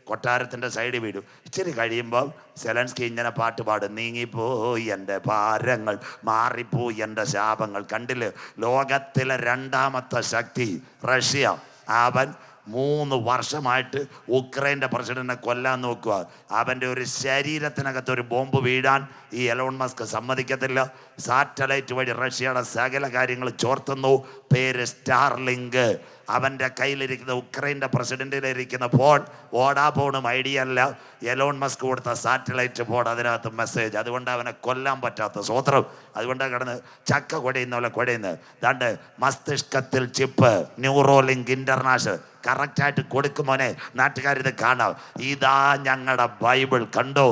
കൊട്ടാരത്തിൻ്റെ സൈഡിൽ വീടും. ഇച്ചിരി കഴിയുമ്പോൾ സെലൻസ്കി ഇങ്ങനെ പാട്ട് പാടും, നീങ്ങിപ്പോയി എൻ്റെ ഭാരങ്ങൾ, മാറിപ്പോയി എൻ്റെ ശാപങ്ങൾ. കണ്ടില്ലേ, ലോകത്തിലെ 2ാമത്തെ ശക്തി റഷ്യ. അവൻ 3 വർഷമായിട്ട് ഉക്രൈൻ്റെ പ്രസിഡന്റിനെ കൊല്ലാൻ നോക്കുക. അവൻ്റെ ഒരു ശരീരത്തിനകത്ത് ഒരു ബോംബ് വീഴാൻ ഈ എലോൺ മസ്ക് സമ്മതിക്കത്തില്ല. സാറ്റലൈറ്റ് വഴി റഷ്യയുടെ സകല കാര്യങ്ങൾ ചോർത്തുന്നു. പേര് സ്റ്റാർലിങ്ക്. അവൻ്റെ കയ്യിലിരിക്കുന്ന ഉക്രൈൻ്റെ പ്രസിഡന്റിലിരിക്കുന്ന ഫോൺ വോഡാഫോണും ഐഡിയ അല്ല, എലോൺ മസ്ക് കൊടുത്ത സാറ്റലൈറ്റ് ഫോൺ. അതിനകത്ത് മെസ്സേജ്. അതുകൊണ്ട് അവനെ കൊല്ലാൻ പറ്റാത്ത. സ്വോത്രം. അതുകൊണ്ടാണ് കിടന്ന് ചക്ക കൊടയുന്ന പോലെ കൊടയുന്നത്. ദാണ്ട് മസ്തിഷ്കത്തിൽ ചിപ്പ്, ന്യൂറോലിങ്ക് ഇൻ്റർനാഷണൽ. കറക്റ്റായിട്ട് കൊടുക്കുമോനെ, നാട്ടുകാരിത് കാണാം. ഇതാ ഞങ്ങളുടെ ബൈബിൾ. കണ്ടോ,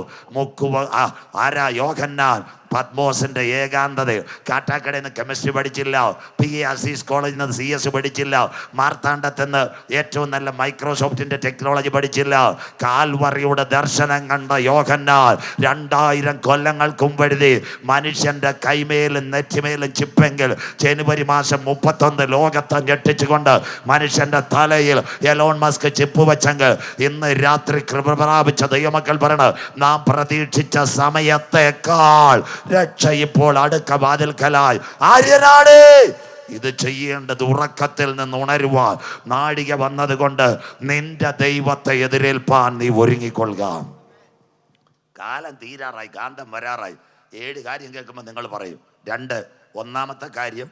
ആരാ യോഹന്നാൻ പത്മോസിന്റെ ഏകാന്തത. കാട്ടാക്കടയിൽ നിന്ന് കെമിസ്ട്രി പഠിച്ചില്ല, PA കോളേജിൽ നിന്ന് CS പഠിച്ചില്ല, മാർത്താണ്ഡത്തുനിന്ന് ഏറ്റവും നല്ല മൈക്രോസോഫ്റ്റിന്റെ ടെക്നോളജി പഠിച്ചില്ല. കാൽവറിയുടെ ദർശനം കണ്ട യോഹന്നാൻ 2000 കൊല്ലങ്ങൾക്കും എഴുതി, മനുഷ്യന്റെ കൈമേലും നെറ്റിമേലും ചിപ്പെങ്കിൽ ജനുവരി മാസം 31 ലോകത്തെ ഞെട്ടിച്ചുകൊണ്ട് മനുഷ്യന്റെ തലയിൽ എലോൺ മസ്ക് ചിപ്പ് വെച്ചെങ്കിൽ ഇന്ന് രാത്രി കൃപ പ്രാപിച്ച ദൈവമക്കൾ പറയണ, നാം പ്രതീക്ഷിച്ച സമയത്തേക്കാൾ രക്ഷ ഇപ്പോൾ അടുക്ക വാതിൽക്കലായി. ആര്യനാട് ഇത് ചെയ്യേണ്ടത്. ഉറക്കത്തിൽ നിന്ന് ഉണരുവാൻ നാഴിക വന്നതുകൊണ്ട് നിന്റെ ദൈവത്തെ എതിരേൽപ്പാൻ നീ ഒരുങ്ങിക്കൊള്ളുക. കാലം തീരാറായി, കാന്തം വരാറായി. 7 കാര്യം കേൾക്കുമ്പോൾ നിങ്ങൾ പറയും. 2, 1-ാമത്തെ കാര്യം,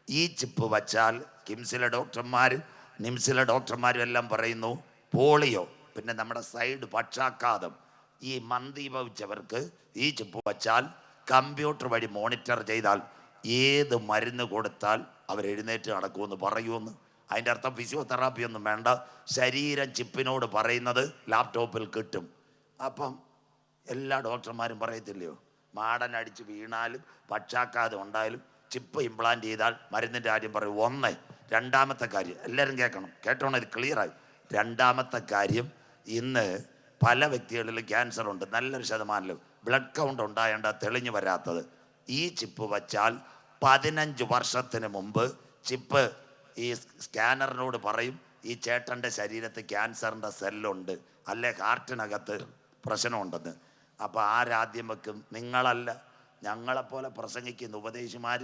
ഈ ചിപ്പ് വച്ചാൽ കിംസിലെ ഡോക്ടർമാരും നിംസിലെ ഡോക്ടർമാരും എല്ലാം പറയുന്നു പോളിയോ, പിന്നെ നമ്മുടെ സൈഡ് പക്ഷാഘാതം, ഈ മന്ദീഭവിച്ചവർക്ക് ഈ ചിപ്പ് വച്ചാൽ കമ്പ്യൂട്ടർ വഴി മോണിറ്റർ ചെയ്താൽ ഏത് മരുന്ന് കൊടുത്താൽ അവർ എഴുന്നേറ്റ് നടക്കുമെന്ന് പറയുമെന്ന്. അതിൻ്റെ അർത്ഥം ഫിസിയോതെറാപ്പി ഒന്നും വേണ്ട, ശരീരം ചിപ്പിനോട് പറയുന്നത് ലാപ്ടോപ്പിൽ കിട്ടും. അപ്പം എല്ലാ ഡോക്ടർമാരും പറയത്തില്ലയോ, മാടനടിച്ച് വീണാലും പക്ഷാഘാതം ഉണ്ടായാലും ചിപ്പ് ഇംപ്ലാന്റ് ചെയ്താൽ മരുന്നിൻ്റെ കാര്യം പറയും. ഒന്ന്. രണ്ടാമത്തെ കാര്യം എല്ലാവരും കേട്ടോണം, ഇത് ക്ലിയറായി. രണ്ടാമത്തെ കാര്യം, ഇന്ന് പല വ്യക്തികളിലും ക്യാൻസർ ഉണ്ട്, നല്ലൊരു ശതമാനത്തിലും ബ്ലഡ് കൗണ്ട് ഉണ്ടായേണ്ട തെളിഞ്ഞു വരാത്തത്. ഈ ചിപ്പ് വച്ചാൽ 15 വർഷത്തിന് മുമ്പ് ചിപ്പ് ഈ സ്കാനറിനോട് പറയും ഈ ചേട്ടൻ്റെ ശരീരത്തിൽ ക്യാൻസറിൻ്റെ സെല്ലുണ്ട്, അല്ലെ ഹാർട്ടിനകത്ത് പ്രശ്നമുണ്ടെന്ന്. അപ്പോൾ ആരാദ്യം വെക്കും? നിങ്ങളല്ല, ഞങ്ങളെപ്പോലെ പ്രസംഗിക്കുന്ന ഉപദേശിമാർ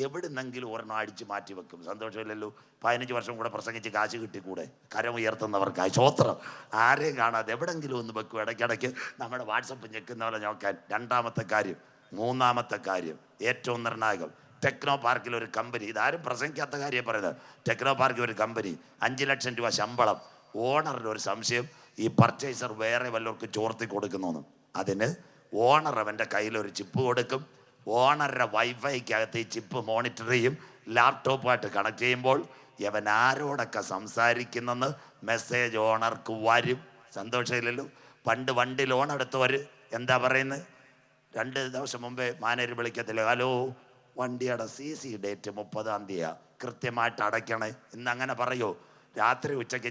എവിടുന്നെങ്കിലും ഒരെണ്ണം അടിച്ച് മാറ്റി വെക്കും. സന്തോഷമില്ലല്ലോ? 15 വർഷം കൂടെ പ്രസംഗിച്ച് കാശ് കിട്ടിക്കൂടെ? കരമുയർത്തുന്നവർക്കായി സ്വോത്രം. ആരെയും കാണാതെ എവിടെങ്കിലും ഒന്ന് വെക്കും. ഇടയ്ക്കിടയ്ക്ക് നമ്മുടെ വാട്സപ്പ് ഞെക്കുന്ന പോലെ നോക്കാൻ. രണ്ടാമത്തെ കാര്യം. മൂന്നാമത്തെ കാര്യം ഏറ്റവും നിർണായകം, ടെക്നോ പാർക്കിൽ ഒരു കമ്പനി, ഇതാരും പ്രസംഗിക്കാത്ത കാര്യം പറയുന്നത്. ടെക്നോ പാർക്കിൽ ഒരു കമ്പനി, 5 ലക്ഷം രൂപ ശമ്പളം. ഓണറിന് ഒരു സംശയം, ഈ പർച്ചേസർ വേറെ വല്ലവർക്കും ചോർത്തി കൊടുക്കുന്നു. അതിന് ഓണർ അവൻ്റെ കയ്യിലൊരു ചിപ്പ് കൊടുക്കും. ഓണറുടെ വൈഫൈക്കകത്ത് ഈ ചിപ്പ് മോണിറ്റർ ചെയ്യും. ലാപ്ടോപ്പായിട്ട് കണക്ട് ചെയ്യുമ്പോൾ ഇവൻ ആരോടൊക്കെ സംസാരിക്കുന്നെന്ന് മെസ്സേജ് ഓണർക്ക് വരും. സന്തോഷമില്ലല്ലോ? പണ്ട് വണ്ടി ലോൺ എടുത്തവർ എന്താ പറയുന്നത്? 2 ദിവസം മുമ്പേ മാനേജർ വിളിക്കത്തില്ല, ഹലോ വണ്ടിയുടെ CC ഡേറ്റ് 30-ാം തീയതിയാണ്, കൃത്യമായിട്ട് അടയ്ക്കണേ. ഇന്നങ്ങനെ പറയോ? രാത്രി ഉച്ചയ്ക്ക്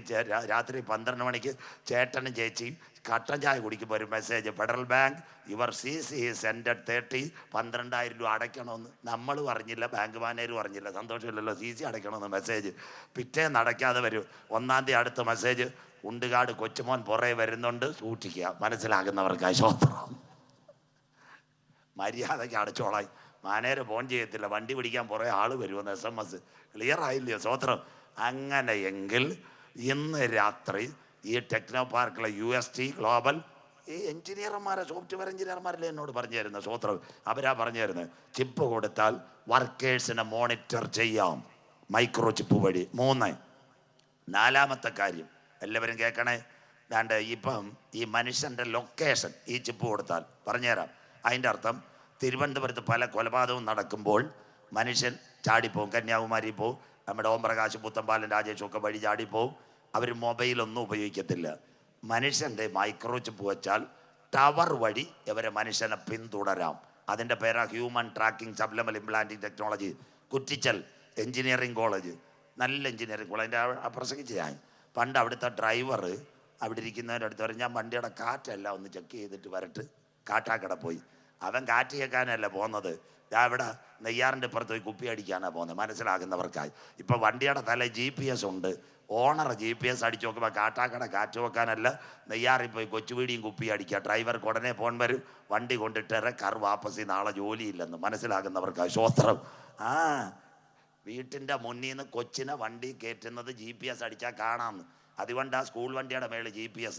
രാത്രി 12 മണിക്ക് ചേട്ടനും ചേച്ചിയും കട്ടൻ ചായ കുടിക്കുമ്പോൾ ഒരു message, Federal Bank your CC sended 30, 12,000 രൂപ അടയ്ക്കണമെന്ന്. നമ്മൾ പറഞ്ഞില്ല, ബാങ്ക് മാനേജർ പറഞ്ഞില്ല. സന്തോഷമില്ലല്ലോ? CC അടയ്ക്കണമെന്ന് മെസ്സേജ്. പിറ്റേന്ന് അടയ്ക്കാതെ വരും. 1-ാം തീയതി അടുത്ത മെസ്സേജ്, ഉണ്ടുകാട് കൊച്ചുമോൻ പുറകെ വരുന്നുണ്ട്, സൂക്ഷിക്കുക. മനസ്സിലാകുന്നവർക്കായി സ്വോത്രം. മര്യാദയ്ക്ക് അടച്ചോളായി. മാനേജർ ഫോൺ ചെയ്യത്തില്ല, വണ്ടി പിടിക്കാൻ പുറകെ ആൾ വരുമെന്ന് SMS. ക്ലിയർ ആയില്ലയോ? സ്വോത്രം. അങ്ങനെയെങ്കിൽ ഇന്ന് രാത്രി ഈ ടെക്നോ പാർക്കിലെ UST ഗ്ലോബൽ ഈ എഞ്ചിനീയർമാരെ, സോഫ്റ്റ്വെയർ എഞ്ചിനീയർമാരല്ലേ എന്നോട് പറഞ്ഞു തരുന്നത്? സ്വോത്രം. അവരാ പറഞ്ഞു തരുന്നത്, ചിപ്പ് കൊടുത്താൽ വർക്കേഴ്സിനെ മോണിറ്റർ ചെയ്യാം മൈക്രോ ചിപ്പ് വഴി. 3. 4-മത്തെ കാര്യം എല്ലാവരും കേൾക്കണേ. ദാണ്ട് ഇപ്പം ഈ മനുഷ്യൻ്റെ ലൊക്കേഷൻ ഈ ചിപ്പ് കൊടുത്താൽ പറഞ്ഞുതരാം. അതിൻ്റെ അർത്ഥം, തിരുവനന്തപുരത്ത് പല കൊലപാതകവും നടക്കുമ്പോൾ മനുഷ്യൻ ചാടിപ്പോവും. കന്യാകുമാരി പോവും, നമ്മുടെ ഓംപ്രകാശ്, പുത്തമ്പാലൻ, രാജേഷും ഒക്കെ വഴി ചാടിപ്പോവും. അവർ മൊബൈലൊന്നും ഉപയോഗിക്കത്തില്ല. മനുഷ്യൻ്റെ മൈക്രോ ചിപ്പ് വെച്ചാൽ ടവർ വഴി ഇവരെ മനുഷ്യനെ പിന്തുടരാം. അതിൻ്റെ പേരാ human tracking സബ്ലിമൽ implanting technology. Kuttichal engineering college, നല്ല എഞ്ചിനീയറിംഗ് കോളേജ്. അതിൻ്റെ പ്രസംഗിച്ച് ഞാൻ പണ്ട് അവിടുത്തെ ഡ്രൈവർ അവിടെ ഇരിക്കുന്നവരുടെ അടുത്ത് പറയും, ഞാൻ വണ്ടിയുടെ കാറ്റെല്ലാം ഒന്ന് ചെക്ക് ചെയ്തിട്ട് വരട്ട്. കാട്ടാക്കട പോയി. അവൻ കാറ്റ് കേൾക്കാനല്ല പോകുന്നത്, ഇവിടെ നെയ്യാറിൻ്റെ ഇപ്പുറത്ത് പോയി കുപ്പി അടിക്കാനാണ് പോകുന്നത്. മനസ്സിലാകുന്നവർക്കായി. ഇപ്പോൾ വണ്ടിയുടെ തല GPS ഉണ്ട്. ഓണർ GPS അടിച്ചു നോക്കുമ്പോൾ കാട്ടാക്കട കാറ്റ് വെക്കാനല്ല, നെയ്യാറിൽ പോയി കൊച്ചുവീടിയും കുപ്പി അടിക്കുക. ഡ്രൈവർക്ക് ഉടനെ ഫോൺ വരും, വണ്ടി കൊണ്ടിട്ടേറെ കർ വാപ്പസി, നാളെ ജോലിയില്ലെന്ന്. മനസ്സിലാകുന്നവർക്കായി സ്വോത്രം. വീട്ടിൻ്റെ മുന്നിൽ നിന്ന് കൊച്ചിനെ വണ്ടി കയറ്റുന്നത് GPS അടിച്ചാൽ കാണാമെന്ന്. അതുകൊണ്ടാണ് സ്കൂൾ വണ്ടിയുടെ മേളിൽ GPS.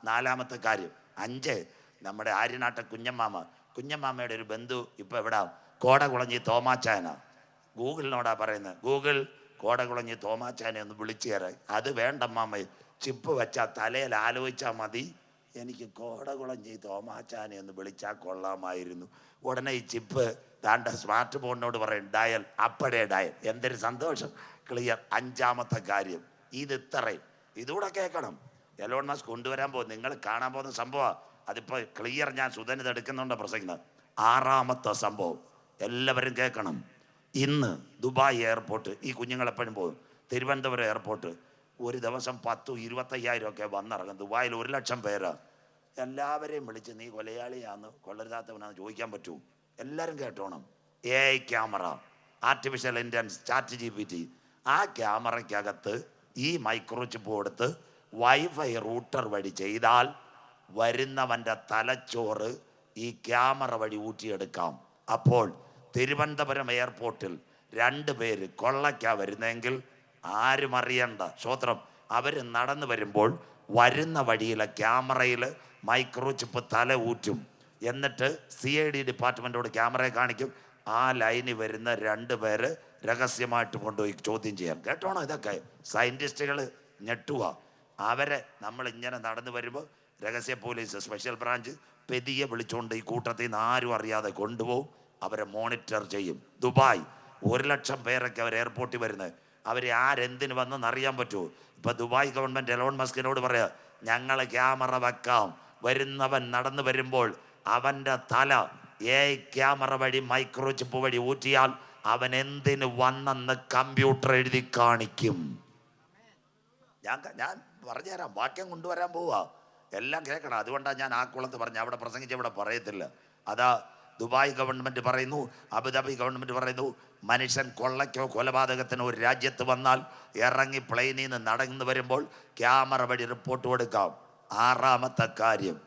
4-മത്തെ കാര്യം. 5, നമ്മുടെ ആര്യനാട്ട കുഞ്ഞമ്മാമയുടെ ഒരു ബന്ധു ഇപ്പോൾ എവിടാ? കോടകുളഞ്ഞി തോമാച്ചായന. ഗൂഗിളിനോടാ പറയുന്നത്, ഗൂഗിൾ കോടകുളഞ്ഞി തോമാച്ചാനെ ഒന്ന് വിളിച്ചു കയറാൻ. അത് വേണ്ടമ്മാമ്മ, ചിപ്പ് വെച്ചാൽ തലയിൽ ആലോചിച്ചാൽ മതി, എനിക്ക് കോടകുളഞ്ഞി തോമാച്ചാനെ ഒന്ന് വിളിച്ചാൽ കൊള്ളാമായിരുന്നു. ഉടനെ ഈ ചിപ്പ് ദാണ്ട സ്മാർട്ട് ഫോണിനോട് പറയും, ഡയൽ, അപ്പടേ ഡയൽ. എന്തൊരു സന്തോഷം. ക്ലിയർ. 5-മത്തെ കാര്യം. ഇത് ഇത്രയും. ഇതുകൂടെ കേൾക്കണം. എലോൺ മസ്ക് കൊണ്ടുവരാൻ പോകും, നിങ്ങൾ കാണാൻ പോകുന്ന സംഭവമാണ്. അതിപ്പോൾ ക്ലിയർ. ഞാൻ സുധനിത് എടുക്കുന്നുണ്ട് പ്രസംഗിക്കുന്നത്. 6-മത്തെ സംഭവം എല്ലാവരും കേൾക്കണം. ഇന്ന് ദുബായ് എയർപോർട്ട്, ഈ കുഞ്ഞുങ്ങളെപ്പോഴും പോകും. തിരുവനന്തപുരം എയർപോർട്ട് ഒരു ദിവസം 10-25,000 ഒക്കെ വന്നിറങ്ങും. ദുബായിൽ 1 ലക്ഷം പേര്. എല്ലാവരെയും വിളിച്ച് നീ കൊലയാളിയാന്ന് കൊള്ളരുതാത്തവനാന്ന് ചോദിക്കാൻ പറ്റൂ? എല്ലാവരും കേട്ടോണം. AI camera, artificial intelligence, ChatGPT. ആ ക്യാമറയ്ക്കകത്ത് ഈ മൈക്രോ ചിപ്പ് കൊടുത്ത് വൈഫൈ റൂട്ടർ വഴി ചെയ്താൽ വരുന്നവൻ്റെ തലച്ചോറ് ഈ ക്യാമറ വഴി ഊറ്റിയെടുക്കാം. അപ്പോൾ തിരുവനന്തപുരം എയർപോർട്ടിൽ 2 പേര് കൊള്ളയ്ക്കാണ് വരുന്നതെങ്കിൽ ആരും അറിയണ്ട. സ്വോത്രം. അവർ നടന്നു വരുമ്പോൾ വരുന്ന വഴിയിലെ ക്യാമറയിൽ മൈക്രോ ചിപ്പ് തല ഊറ്റും. എന്നിട്ട് CID ഡിപ്പാർട്ട്മെൻറ്റോട് ക്യാമറയെ കാണിക്കും. ആ ലൈനിൽ വരുന്ന 2 പേര് രഹസ്യമായിട്ട് കൊണ്ടുപോയി ചോദ്യം ചെയ്യാം. കേട്ടോണോ? ഇതൊക്കെ സയൻറ്റിസ്റ്റുകൾ ഞെട്ടുക. അവരെ നമ്മളിങ്ങനെ നടന്നു വരുമ്പോൾ രഹസ്യ പോലീസ്, സ്പെഷ്യൽ ബ്രാഞ്ച് പെതിയെ വിളിച്ചുകൊണ്ട് ഈ കൂട്ടത്തിൽ നിന്ന് ആരും അറിയാതെ കൊണ്ടുപോകും. അവരെ മോണിറ്റർ ചെയ്യും. ദുബായ് 1 ലക്ഷം പേരൊക്കെ അവർ എയർപോർട്ടിൽ വരുന്നത്. അവർ ആരെന്തിന് വന്നെന്ന് അറിയാൻ പറ്റുമോ? ഇപ്പം ദുബായ് ഗവൺമെൻറ് എലോൺ മസ്കിനോട് പറയാം, ഞങ്ങൾ ക്യാമറ വെക്കാം. വരുന്നവൻ നടന്നു വരുമ്പോൾ അവൻ്റെ തല AI ക്യാമറ വഴി മൈക്രോ ചിപ്പ് വഴി ഊറ്റിയാൽ അവൻ എന്തിന് വന്നെന്ന് കമ്പ്യൂട്ടർ എഴുതി കാണിക്കും. ഞാൻ പറഞ്ഞുതരാം, വാക്യം കൊണ്ടുവരാൻ പോവാ, എല്ലാം കേൾക്കണം. അതുകൊണ്ടാണ് ഞാൻ ആ കുളത്ത് പറഞ്ഞു, അവിടെ പ്രസംഗിച്ച് ഇവിടെ പറയത്തില്ല. അതാ ദുബായ് ഗവൺമെൻറ് പറയുന്നു, അബുദാബി ഗവൺമെൻറ് പറയുന്നു, മനുഷ്യൻ കൊള്ളയ്ക്കോ കൊലപാതകത്തിനോ ഒരു രാജ്യത്ത് വന്നാൽ ഇറങ്ങി പ്ലെയിനിൽ നിന്ന് നടന്നു വരുമ്പോൾ ക്യാമറ വഴി റിപ്പോർട്ട് കൊടുക്കാം. 6-ാമത്തെ കാര്യം.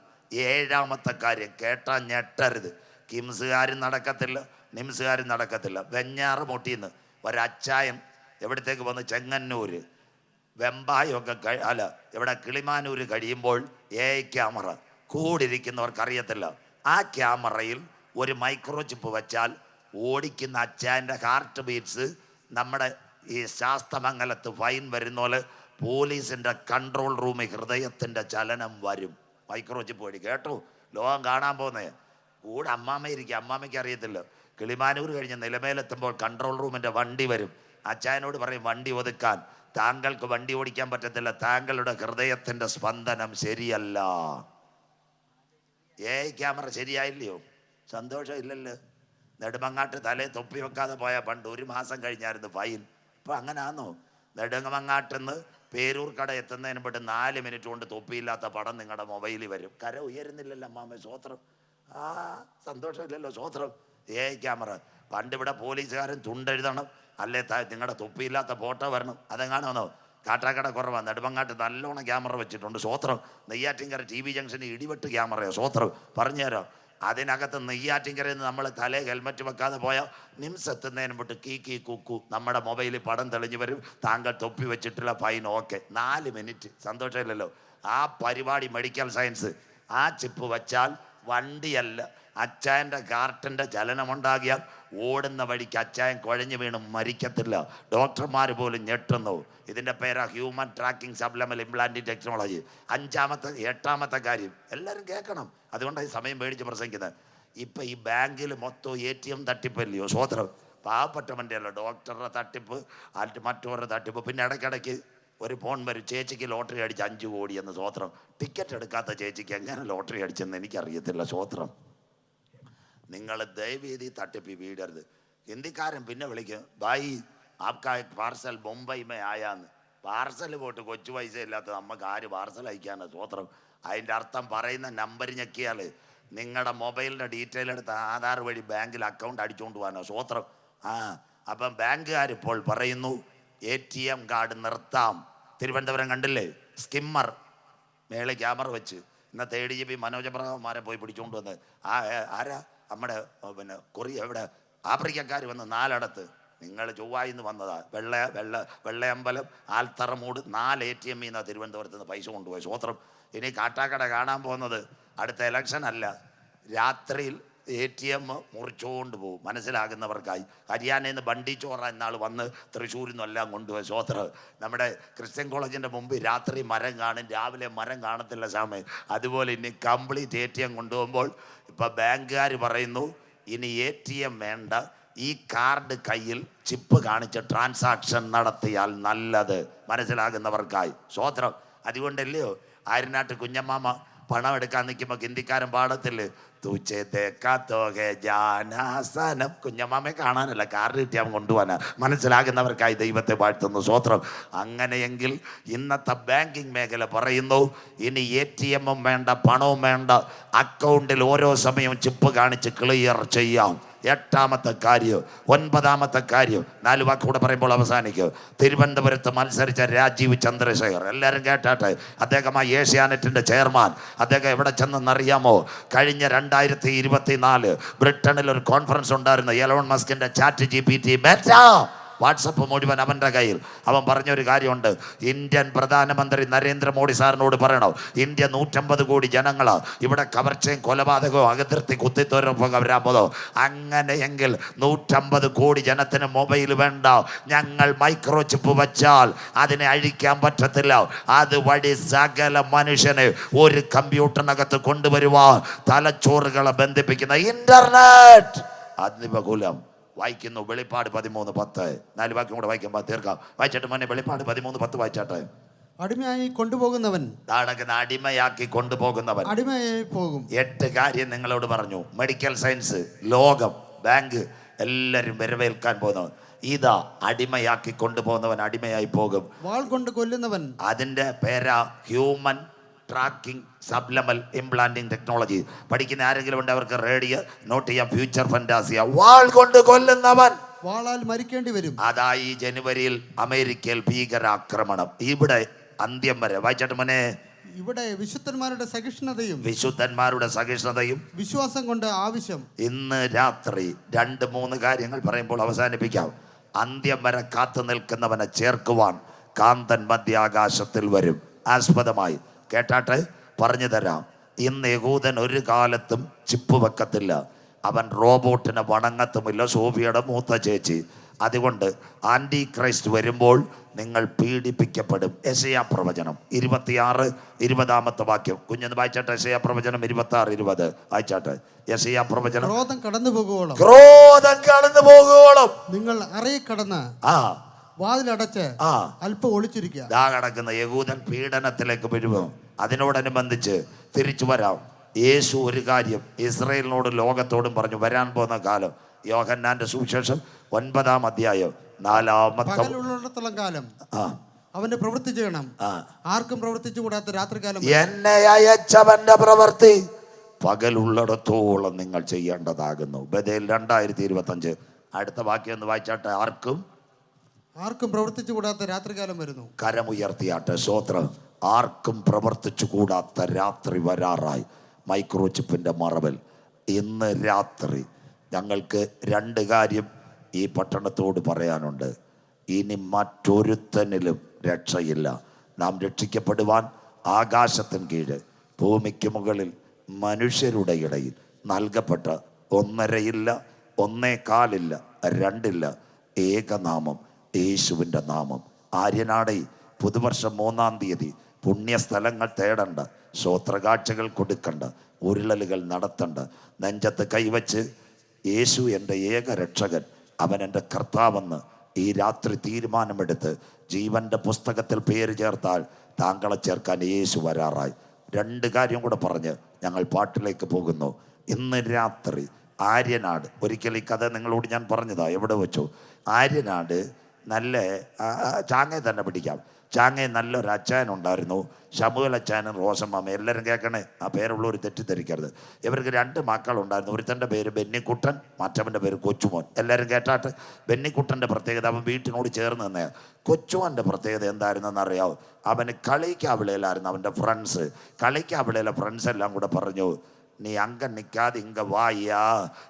7-ാമത്തെ കാര്യം കേട്ടാൽ ഞെട്ടരുത്. കിംസുകാരും നടക്കത്തില്ല, നിംസുകാരും നടക്കത്തില്ല. വെഞ്ഞാറ് മുട്ടിന്ന് ഒരച്ചായൻ എവിടത്തേക്ക് വന്ന് ചെങ്ങന്നൂര് വെമ്പായൊക്കെ അല്ല ഇവിടെ കിളിമാനൂർ കഴിയുമ്പോൾ ക്യാമറ കൂടിരിക്കുന്നവർക്കറിയത്തില്ല. ആ ക്യാമറയിൽ ഒരു മൈക്രോ ചിപ്പ് വെച്ചാൽ ഓടിക്കുന്ന അച്ചായൻ്റെ ഹാർട്ട് ബീറ്റ്സ് നമ്മുടെ ഈ ശാസ്തമംഗലത്ത് ഫൈൻ വരുന്ന പോലെ പോലീസിൻ്റെ കൺട്രോൾ റൂമിൽ ഹൃദയത്തിൻ്റെ ചലനം വരും. മൈക്രോ ചിപ്പ് വഴി. കേട്ടോ, ലോകം കാണാൻ പോകുന്നേ. കൂടെ അമ്മാമ്മ ഇരിക്കുക, അമ്മാമ്മയ്ക്ക് അറിയത്തില്ല. കിളിമാനൂർ കഴിഞ്ഞ് നിലമേലെത്തുമ്പോൾ കൺട്രോൾ റൂമിൻ്റെ വണ്ടി വരും. അച്ചായനോട് പറയും വണ്ടി ഒതുക്കാൻ. താങ്കൾക്ക് വണ്ടി ഓടിക്കാൻ പറ്റത്തില്ല, താങ്കളുടെ ഹൃദയത്തിൻ്റെ സ്പന്ദനം ശരിയല്ല. ക്യാമറ ശരിയായില്ലയോ? സന്തോഷം ഇല്ലല്ലോ. നെടുമങ്ങാട്ട് തലേ തൊപ്പി വെക്കാതെ പോയാൽ പണ്ട് 1 മാസം കഴിഞ്ഞായിരുന്നു ഫൈൻ. ഇപ്പം അങ്ങനെ ആണോ? നെടുമങ്ങാട്ടിന്ന് പേരൂർ കട എത്തുന്നതിന് പെട്ട് 4 മിനിറ്റ് കൊണ്ട് തൊപ്പിയില്ലാത്ത പടം നിങ്ങളുടെ മൊബൈലിൽ വരും. കര ഉയരുന്നില്ലല്ലോ അമ്മാമ്മ, സ്വോത്രം. സന്തോഷമില്ലല്ലോ, സ്വോത്രം. ക്യാമറ. പണ്ടിവിടെ പോലീസുകാരൻ തുണ്ടെഴുതണം, അല്ലേ നിങ്ങളുടെ തൊപ്പിയില്ലാത്ത ഫോട്ടോ വരണം. അതെങ്ങാണോ? കാട്ടാക്കട കുറവാണ്, നെടുമങ്ങാട്ട് നല്ലോണം ക്യാമറ വെച്ചിട്ടുണ്ട്. സ്വോത്രം. നെയ്യാറ്റിൻകര TV ജംഗ്ഷന് ഇടിവെട്ട് ക്യാമറയോ? സ്വോത്രം. പറഞ്ഞുതരാം. അതിനകത്ത് നെയ്യാറ്റിൻകരയിൽ നിന്ന് നമ്മൾ തലേ ഹെൽമറ്റ് വെക്കാതെ പോയാൽ നിംസ് എത്തുന്നതിന് മുട്ട് കീ കുക്കു നമ്മുടെ മൊബൈലിൽ പടം തെളിഞ്ഞു വരും. താങ്കൾ തൊപ്പി വെച്ചിട്ടുള്ള ഫൈൻ ഓക്കെ. 4 മിനിറ്റ്. സന്തോഷമില്ലല്ലോ. ആ പരിപാടി മെഡിക്കൽ സയൻസ്. ആ ചിപ്പ് വെച്ചാൽ വണ്ടിയല്ല, അച്ചായൻ്റെ കാർട്ടിൻ്റെ ചലനമുണ്ടാകിയാൽ ഓടുന്ന വഴിക്ക് അച്ചായൻ കുഴഞ്ഞു വീണും മരിക്കത്തില്ല. ഡോക്ടർമാർ പോലും ഞെട്ടുന്നു. ഇതിൻ്റെ പേരാ human tracking subliminal implanting technology. 8-ാമത്തെ കാര്യം എല്ലാവരും കേൾക്കണം. അതുകൊണ്ടാണ് ഈ സമയം മേടിച്ച് പ്രസംഗിക്കുന്നത്. ഇപ്പം ഈ ബാങ്കിൽ മൊത്തം ATM തട്ടിപ്പല്ലയോ? സ്വോത്രം. പാവപ്പെട്ടവൻ്റെ അല്ല, ഡോക്ടറുടെ തട്ടിപ്പ്, മറ്റവരുടെ തട്ടിപ്പ്. പിന്നെ ഇടയ്ക്കിടയ്ക്ക് ഒരു ഫോൺ വരും, ചേച്ചിക്ക് ലോട്ടറി അടിച്ച് 5 കോടി എന്ന്. സ്വോത്രം. ടിക്കറ്റ് എടുക്കാത്ത ചേച്ചിക്ക് എങ്ങനെ ലോട്ടറി അടിച്ചെന്ന് എനിക്കറിയത്തില്ല. സ്വോത്രം. നിങ്ങൾ ദയവേദി തട്ടിപ്പി വീടരുത്. ഹിന്ദിക്കാരൻ പിന്നെ വിളിക്കും, Bhai ആപ്കാ parcel Mumbai may ആയാന്ന്. Parcel പോയിട്ട് കൊച്ചു പൈസ ഇല്ലാത്ത നമുക്ക് ആര് പാർസൽ അയക്കാനാണ്? സ്വോത്രം. അതിൻ്റെ അർത്ഥം പറയുന്ന നമ്പർ ഞെക്കിയാൽ നിങ്ങളുടെ മൊബൈലിൻ്റെ ഡീറ്റെയിൽ എടുത്ത് ആധാർ വഴി ബാങ്കിൽ അക്കൗണ്ട് അടിച്ചുകൊണ്ട് പോകാനോ? സ്വോത്രം. അപ്പം ബാങ്കുകാർ ഇപ്പോൾ പറയുന്നു ATM കാർഡ് നിർത്താം. തിരുവനന്തപുരം കണ്ടില്ലേ, സ്കിമ്മർ മേളെ ക്യാമറ വെച്ച് ഇന്നത്തെ ADGP മനോജപ്രഭമാരെ പോയി പിടിച്ചുകൊണ്ട് വന്ന്. ആരാ? നമ്മുടെ പിന്നെ കൊറിയ എവിടെ ആഫ്രിക്കക്കാർ വന്ന് 4 നിങ്ങൾ ചൊവ്വായിന്ന് വന്നതാ. വെള്ളയമ്പലം, ആൽത്തറമൂട് 4 ATM ൽ നിന്നാണ് തിരുവനന്തപുരത്ത് നിന്ന് പൈസ കൊണ്ടുപോയി. സ്വോത്രം. ഇനി കാട്ടാക്കട കാണാൻ പോകുന്നത് അടുത്ത ഇലക്ഷൻ അല്ല, രാത്രിയിൽ ATM മുറിച്ചുകൊണ്ട് പോകും. മനസ്സിലാകുന്നവർക്കായി. ഹരിയാനയിൽ നിന്ന് ബണ്ടി ചോറ എന്നാൾ വന്ന് തൃശ്ശൂരിൽ നിന്നും എല്ലാം കൊണ്ടുപോയി. സ്വോത്രം. നമ്മുടെ ക്രിസ്ത്യൻ കോളേജിൻ്റെ മുമ്പ് രാത്രി മരം കാണും, രാവിലെ മരം കാണത്തില്ല സമയം. അതുപോലെ ഇനി കംപ്ലീറ്റ് ATM കൊണ്ടുപോകുമ്പോൾ ഇപ്പം ബാങ്കുകാർ പറയുന്നു ഇനി ATM വേണ്ട, ഈ കാർഡ് കയ്യിൽ ചിപ്പ് കാണിച്ച് ട്രാൻസാക്ഷൻ നടത്തിയാൽ നല്ലത്. മനസ്സിലാകുന്നവർക്കായി. സ്വോത്രം. അതുകൊണ്ടല്ലയോ ആര്യനാട്ട് കുഞ്ഞമ്മാമ പണം എടുക്കാൻ നിൽക്കുമ്പോൾ ഹിന്ദിക്കാരൻ പാടത്തില്ല, തുച്ചേ തേക്കാത്തോകെ ജാനാസനം. കുഞ്ഞമ്മാമയെ കാണാനല്ല, കാർഡ് കിട്ടി അവൻ കൊണ്ടുപോകാനാ. മനസ്സിലാകുന്നവർക്കായി ദൈവത്തെ വാഴ്ത്തുന്നു. സ്വോത്രം. അങ്ങനെയെങ്കിൽ ഇന്നത്തെ ബാങ്കിങ് മേഖല പറയുന്നു ഇനി ATM വേണ്ട, പണവും വേണ്ട, അക്കൗണ്ടിൽ ഓരോ സമയവും ചിപ്പ് കാണിച്ച് ക്ലിയർ ചെയ്യാം. 8-ാമത്തെ കാര്യം. 9-ാമത്തെ കാര്യം. 4 വാക്കുകൂടെ പറയുമ്പോൾ അവസാനിക്കും. തിരുവനന്തപുരത്ത് മത്സരിച്ച രാജീവ് ചന്ദ്രശേഖർ, എല്ലാവരും കേട്ടാട്ടെ. അദ്ദേഹമായി ഏഷ്യാനെറ്റിൻ്റെ ചെയർമാൻ. അദ്ദേഹം എവിടെ ചെന്നെന്നറിയാമോ? കഴിഞ്ഞ 2024 ബ്രിട്ടനിൽ ഒരു കോൺഫറൻസ് ഉണ്ടായിരുന്നു. എലോൺ മസ്കിൻ്റെ ChatGPT ബെറ്റ വാട്സപ്പ് മുഴുവൻ അവൻ്റെ കയ്യിൽ. അവൻ പറഞ്ഞൊരു കാര്യമുണ്ട്, ഇന്ത്യൻ പ്രധാനമന്ത്രി നരേന്ദ്രമോദി സാറിനോട് പറയണം, ഇന്ത്യ 150 കോടി ജനങ്ങളാണ്, ഇവിടെ കവർച്ചയും കൊലപാതകവും അകതിർത്തി കുത്തിത്തോരൊപ്പം വരാൻ പോതോ. അങ്ങനെയെങ്കിൽ 150 കോടി ജനത്തിന് മൊബൈൽ വേണ്ട. ഞങ്ങൾ മൈക്രോ ചിപ്പ് വെച്ചാൽ അതിനെ അഴിക്കാൻ പറ്റത്തില്ല. അതുവഴി സകല മനുഷ്യനെ ഒരു കമ്പ്യൂട്ടറിനകത്ത് കൊണ്ടുവരുവാൻ തലച്ചോറുകളെ ബന്ധിപ്പിക്കുന്ന ഇന്റർനെറ്റ് അതിനുകൂലം. വായിക്കുന്നു വെളിപ്പാട് 13:10. 4 വാക്യം കൂടെ വായിക്കുമ്പോൾ തീർക്കാം. വായിച്ചിട്ട് മോനെ വെളിപ്പാട് 13:10 വായിച്ചാട്ടെ. അടിമയായി കൊണ്ടുപോകുന്നവൻ, അടിമയാക്കി കൊണ്ടുപോകുന്നവൻ അടിമയായി പോകും. 8 കാര്യം നിങ്ങളോട് പറഞ്ഞു. മെഡിക്കൽ സയൻസ്, ലോകം, ബാങ്ക്, എല്ലാവരും വരവേൽക്കാൻ പോകുന്നു. ഇതാ അടിമയാക്കി കൊണ്ടുപോകുന്നവൻ അടിമയായി പോകും. വാൾ കൊണ്ട് കൊല്ലുന്നവൻ, അതിൻ്റെ പേരാ human tracking subliminal implanting technology. പഠിക്കുന്ന ആരെങ്കിലും ഉണ്ട് അവർക്ക് റേഡിയോ നോട്ട് ചെയ്യാം. Future fantasia. വാൾ കൊണ്ട് കൊല്ലുന്നവൻ വാളാൽ മരിക്കേണ്ടി വരും. അതായി ജനുവരിയിൽ അമേരിക്കയിൽ ഭീകരാക്രമണം. ഇവിടെ അന്ത്യം വരെ വായിച്ചാട്ട് മോനെ. ഇവിടെ വിശുദ്ധന്മാരുടെ സഹിഷ്ണുതയും വിശ്വാസം കൊണ്ട് ആവശ്യം. ഇന്ന് രാത്രി 2-3 കാര്യങ്ങൾ പറയുമ്പോൾ അവസാനിപ്പിക്കാം. അന്ത്യം വരെ കാത്തു നിൽക്കുന്നവനെ ചേർക്കുവാൻ കാന്തൻ മധ്യാകാശത്തിൽ വരും. ആസ്പദമായി കേട്ടാട്ട് പറഞ്ഞു തരാം. ഇന്ന് യഹൂദൻ ഒരു കാലത്തും ചിപ്പ് വെക്കത്തില്ല. അവൻ റോബോട്ടിനെ വണങ്ങത്തുമില്ല. സോഫിയുടെ മൂത്ത ചേച്ചി. അതുകൊണ്ട് ആൻറ്റി ക്രൈസ്റ്റ് വരുമ്പോൾ നിങ്ങൾ പീഡിപ്പിക്കപ്പെടും. യെശയ്യാ പ്രവചനം 26-20 വാക്യം. കുഞ്ഞെന്ന് വായിച്ചാട്ടെ. യെശയ്യാ പ്രവചനം 26-20 വായിച്ചാട്ടെ. യെശയ്യാ പ്രവചനം. ക്രോധം കടന്നു പോകുവോളം നിങ്ങൾ അറയിൽ കടന്ന് വാതിലടച്ച് അല്പം ഒളിച്ചിരിക്കുക. ദാ കിടക്കുന്ന യഹൂദൻ പീഡനത്തിലേക്ക് വീഴും. അതിനോടനുബന്ധിച്ച് തിരിച്ചു വരാം. യേശു ഒരു കാര്യം ഇസ്രായേലിനോട് ലോകത്തോടും പറഞ്ഞു. വരാൻ പോകുന്ന കാലം യോഹന്നാന്റെ സുവിശേഷം 9-ാം അധ്യായം 4-ാമത്തെ കാലം അവന്റെ പ്രവൃത്തി ചെയ്യണം. ആർക്കും പ്രവർത്തിച്ചു കൂടാത്ത രാത്രികാലം. എന്നെ അയച്ചവന്റെ പ്രവൃത്തി പകലുള്ളിടത്തോളം നിങ്ങൾ ചെയ്യേണ്ടതാകുന്നു. ബഥേൽ 2025. അടുത്ത വാക്യം ഒന്ന് വായിച്ചാട്ടെ. ആർക്കും പ്രവർത്തിച്ചു കൂടാത്ത രാത്രികാലം വരുന്നു. കരമുയർത്തിയാട്ടെ. സ്തോത്രം. ആർക്കും പ്രവർത്തിച്ചു കൂടാത്ത രാത്രി വരാറായി. മൈക്രോ ചിപ്പിന്റെ മറവിൽ ഇന്ന് രാത്രി ഞങ്ങൾക്ക് 2 കാര്യം ഈ പട്ടണത്തോട് പറയാനുണ്ട്. ഇനി മറ്റൊരുത്തനിലും രക്ഷയില്ല. നാം രക്ഷിക്കപ്പെടുവാൻ ആകാശത്തിന് കീഴ് ഭൂമിക്ക് മുകളിൽ മനുഷ്യരുടെ ഇടയിൽ നൽകപ്പെട്ട 1.5 1.25 2 ഏകനാമം യേശുവിൻ്റെ നാമം. ആര്യനാടേ പുതുവർഷം 3-ാം തീയതി പുണ്യസ്ഥലങ്ങൾ തേടണ്ട, ശ്രോത്രകാഴ്ചകൾ കൊടുക്കണ്ട, ഉരുളലുകൾ നടത്തണ്ട. നെഞ്ചത്ത് കൈവച്ച് യേശു എൻ്റെ ഏക രക്ഷകൻ, അവൻ എൻ്റെ കർത്താവെന്ന് ഈ രാത്രി തീരുമാനമെടുത്ത് ജീവൻ്റെ പുസ്തകത്തിൽ പേര് ചേർത്താൽ താങ്കളെ ചേർക്കാൻ യേശു വരാറായി. 2 കാര്യം കൂടെ പറഞ്ഞ് ഞങ്ങൾ പാട്ടിലേക്ക് പോകുന്നു. ഇന്ന് രാത്രി ആര്യനാട്, ഒരിക്കൽ ഈ കഥ നിങ്ങളോട് ഞാൻ പറഞ്ഞതാ. എവിടെ വെച്ചു? ആര്യനാട് നല്ല ചാങ്ങയെ തന്നെ പിടിക്കാം. ചാങ്ങയെ നല്ലൊരു അച്ചായനുണ്ടായിരുന്നു. ശമുവേൽ അച്ചായനും റോസമ്മ. എല്ലാവരും കേൾക്കണേ, ആ പേരുള്ളവർ തെറ്റിദ്ധരിക്കരുത്. ഇവർക്ക് 2 മക്കളുണ്ടായിരുന്നു. ഒരുത്തൻ്റെ പേര് ബെന്നിക്കുട്ടൻ, മറ്റവൻ്റെ പേര് കൊച്ചുമോൻ. എല്ലാവരും കേട്ടാട്ട്. ബെന്നിക്കുട്ടൻ്റെ പ്രത്യേകത അവൻ വീട്ടിനോട് ചേർന്ന് നിന്നേ. കൊച്ചുമോൻ്റെ പ്രത്യേകത എന്തായിരുന്നെന്ന് അറിയാവോ? അവന് കളിക്കാവിളയിലായിരുന്നു അവൻ്റെ ഫ്രണ്ട്സ്. കളിക്കാവിളയിലെ ഫ്രണ്ട്സ് എല്ലാം കൂടെ പറഞ്ഞു, நீ அங்கே நிற்காது, இங்கே வாயா,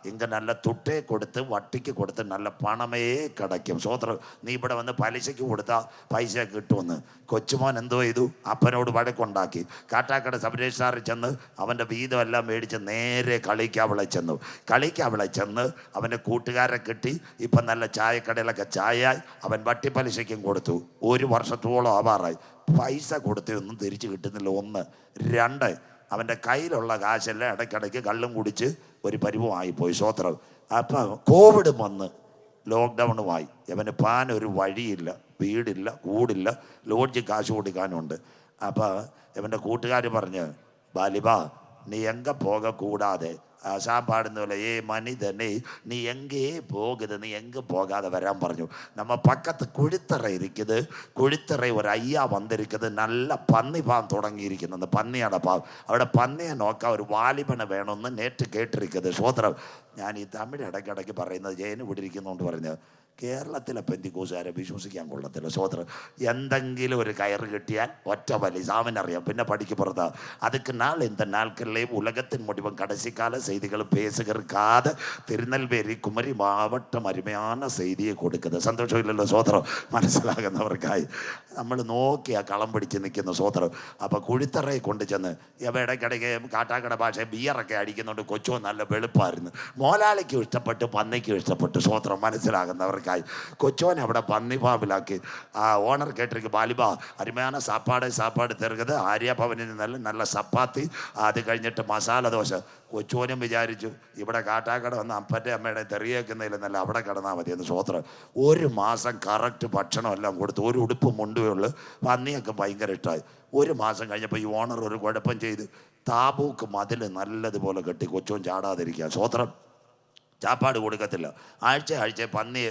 இங்கே நல்ல துட்டே கொடுத்து வட்டிக்கு கொடுத்து நல்ல பணமே கிடைக்கும். സോദരം, നീ ഇവിടെ വന്ന് പലിശയ്ക്ക് കൊടുത്താൽ പൈസ കിട്ടുമെന്ന്. കൊച്ചുമോൻ എന്തോ ചെയ്തു? അപ്പനോട് വഴക്കുണ്ടാക്കി. കാട്ടാക്കട സബരേഷ് സാറിൽ ചെന്ന് അവൻ്റെ വീതം എല്ലാം മേടിച്ച് നേരെ കളിക്കാവിളെ ചെന്ന് അവൻ്റെ കൂട്ടുകാരെ കിട്ടി. ഇപ്പം നല്ല ചായക്കടയിലൊക്കെ ചായയായി. അവൻ വട്ടിപ്പലിശയ്ക്കും കൊടുത്തു. 1 വർഷത്തോളം ആവാറായി. പൈസ കൊടുത്തൊന്നും തിരിച്ചു കിട്ടുന്നില്ല. 1. 2, അവൻ്റെ കയ്യിലുള്ള കാശെല്ലാം ഇടയ്ക്കിടയ്ക്ക് കള്ളും കുടിച്ച് ഒരു പരിവമായിപ്പോയി. സ്വത്രം. അപ്പം കോവിഡ് വന്ന് ലോക്ക്ഡൗണുമായി. അവന് ഒരു വഴിയില്ല, വീടില്ല, കൂടില്ല, ലോഡ്ജ് കാശ് കൊടുക്കാനുണ്ട്. അപ്പോൾ ഇവൻ്റെ കൂട്ടുകാർ പറഞ്ഞ്, ബാലിബാ നീ എങ്ക പോക കൂടാതെ சாப்பாடுன்னு இல்லை, ஏ மனிதனே நீ எங்கே போகுது, நீ எங்கே போகாத வரான் പറഞ്ഞു. நம்ம பக்கத்து குழித்தறை இருக்குது. குழித்தறை ஒரு ஐயா வந்திருக்குது. நல்ல പന്നി പാൻ തുടങ്ങിയിരിക്കുന്നു. அந்த പന്നിയുടെ പാവം. അവിടെ പന്നിയെ നോക്കാൻ ഒരു വാലിബനെ വേണമെന്ന് നേറ്റ് കേട്ടിരിക്കുന്നത്. സ്വോത്രം. ഞാൻ ഈ തമിഴ് ഇടയ്ക്കിടയ്ക്ക് പറയുന്നത് ജയന് ഇവിടെ ഇരിക്കുന്നതുകൊണ്ട് പറഞ്ഞു, കേരളത്തിലെ പെന്തിക്കോസുകാരെ വിശ്വസിക്കാൻ കൊള്ളത്തില്ല. സ്വോത്രം. എന്തെങ്കിലും ഒരു കയറ് കിട്ടിയാൽ ഒറ്റ വലി സാമിനറിയാം. പിന്നെ പഠിക്ക് പുറത്താ. அதுக்கு நாள் இந்த நாட்களிலே உலகத்தின் முடிவும் கடைசிக்கால செய்திகளும் பேசுகிறக்காத திருநெல்வேலி குமரி மாவட்டம் அருமையான செய்தியை കൊടുക്കുന്നത്. സന്തോഷം ഇല്ലല്ലോ സോദരം? മനസ്സിലാകുന്നവർക്കായി നമ്മൾ നോക്കി ആ കളം പിടിച്ച് നിൽക്കുന്ന സോദരം. അപ്പോൾ കുഴിത്തറയെ കൊണ്ട് ചെന്ന് ഇടയ്ക്കിടയ്ക്ക് കാട്ടാക്കട ഭാഷ ബിയറൊക്കെ അടിക്കുന്നുണ്ട്. കൊച്ചോ നല്ല വെളുപ്പായിരുന്നു. മോലാളിക്കും ഇഷ്ടപ്പെട്ടു, പന്നിക്കും ഇഷ്ടപ്പെട്ടു. സോദരം മനസ്സിലാകുന്നവർക്കായി കൊച്ചോനെ അവിടെ പന്നി പാമ്പിലാക്കി. ആ ഓണർ കേട്ടിരിക്കും, ബാലിബാ അരുമയാണ് സാപ്പാട് തരുന്നത്. ആര്യഭവനിൽ നിന്ന് നല്ല ചപ്പാത്തി, അത് കഴിഞ്ഞിട്ട് മസാല ദോശ. കൊച്ചോനും വിചാരിച്ചു ഇവിടെ കാട്ടാക്കട വന്ന് അപ്പൻ്റെ അമ്മയുടെ തെറിയേക്കുന്നതിൽ നല്ല അവിടെ കിടന്നാൽ മതിയെന്ന്. സ്വോത്രം. 1 മാസം കറക്റ്റ് ഭക്ഷണം എല്ലാം കൊടുത്തു. ഒരു ഉടുപ്പ് മുണ്ടുവേ ഉള്ളു. പന്നിയൊക്കെ ഭയങ്കര ഇഷ്ടമായി. 1 മാസം കഴിഞ്ഞപ്പോൾ ഈ ഓണർ ഒരു കുഴപ്പം ചെയ്ത് താബൂക്ക് മതിൽ നല്ലതുപോലെ കെട്ടി കൊച്ചോൻ ചാടാതിരിക്കുക. സ്വോത്രം. ചാപ്പാട് കൊടുക്കത്തില്ല. ആഴ്ച പന്നി.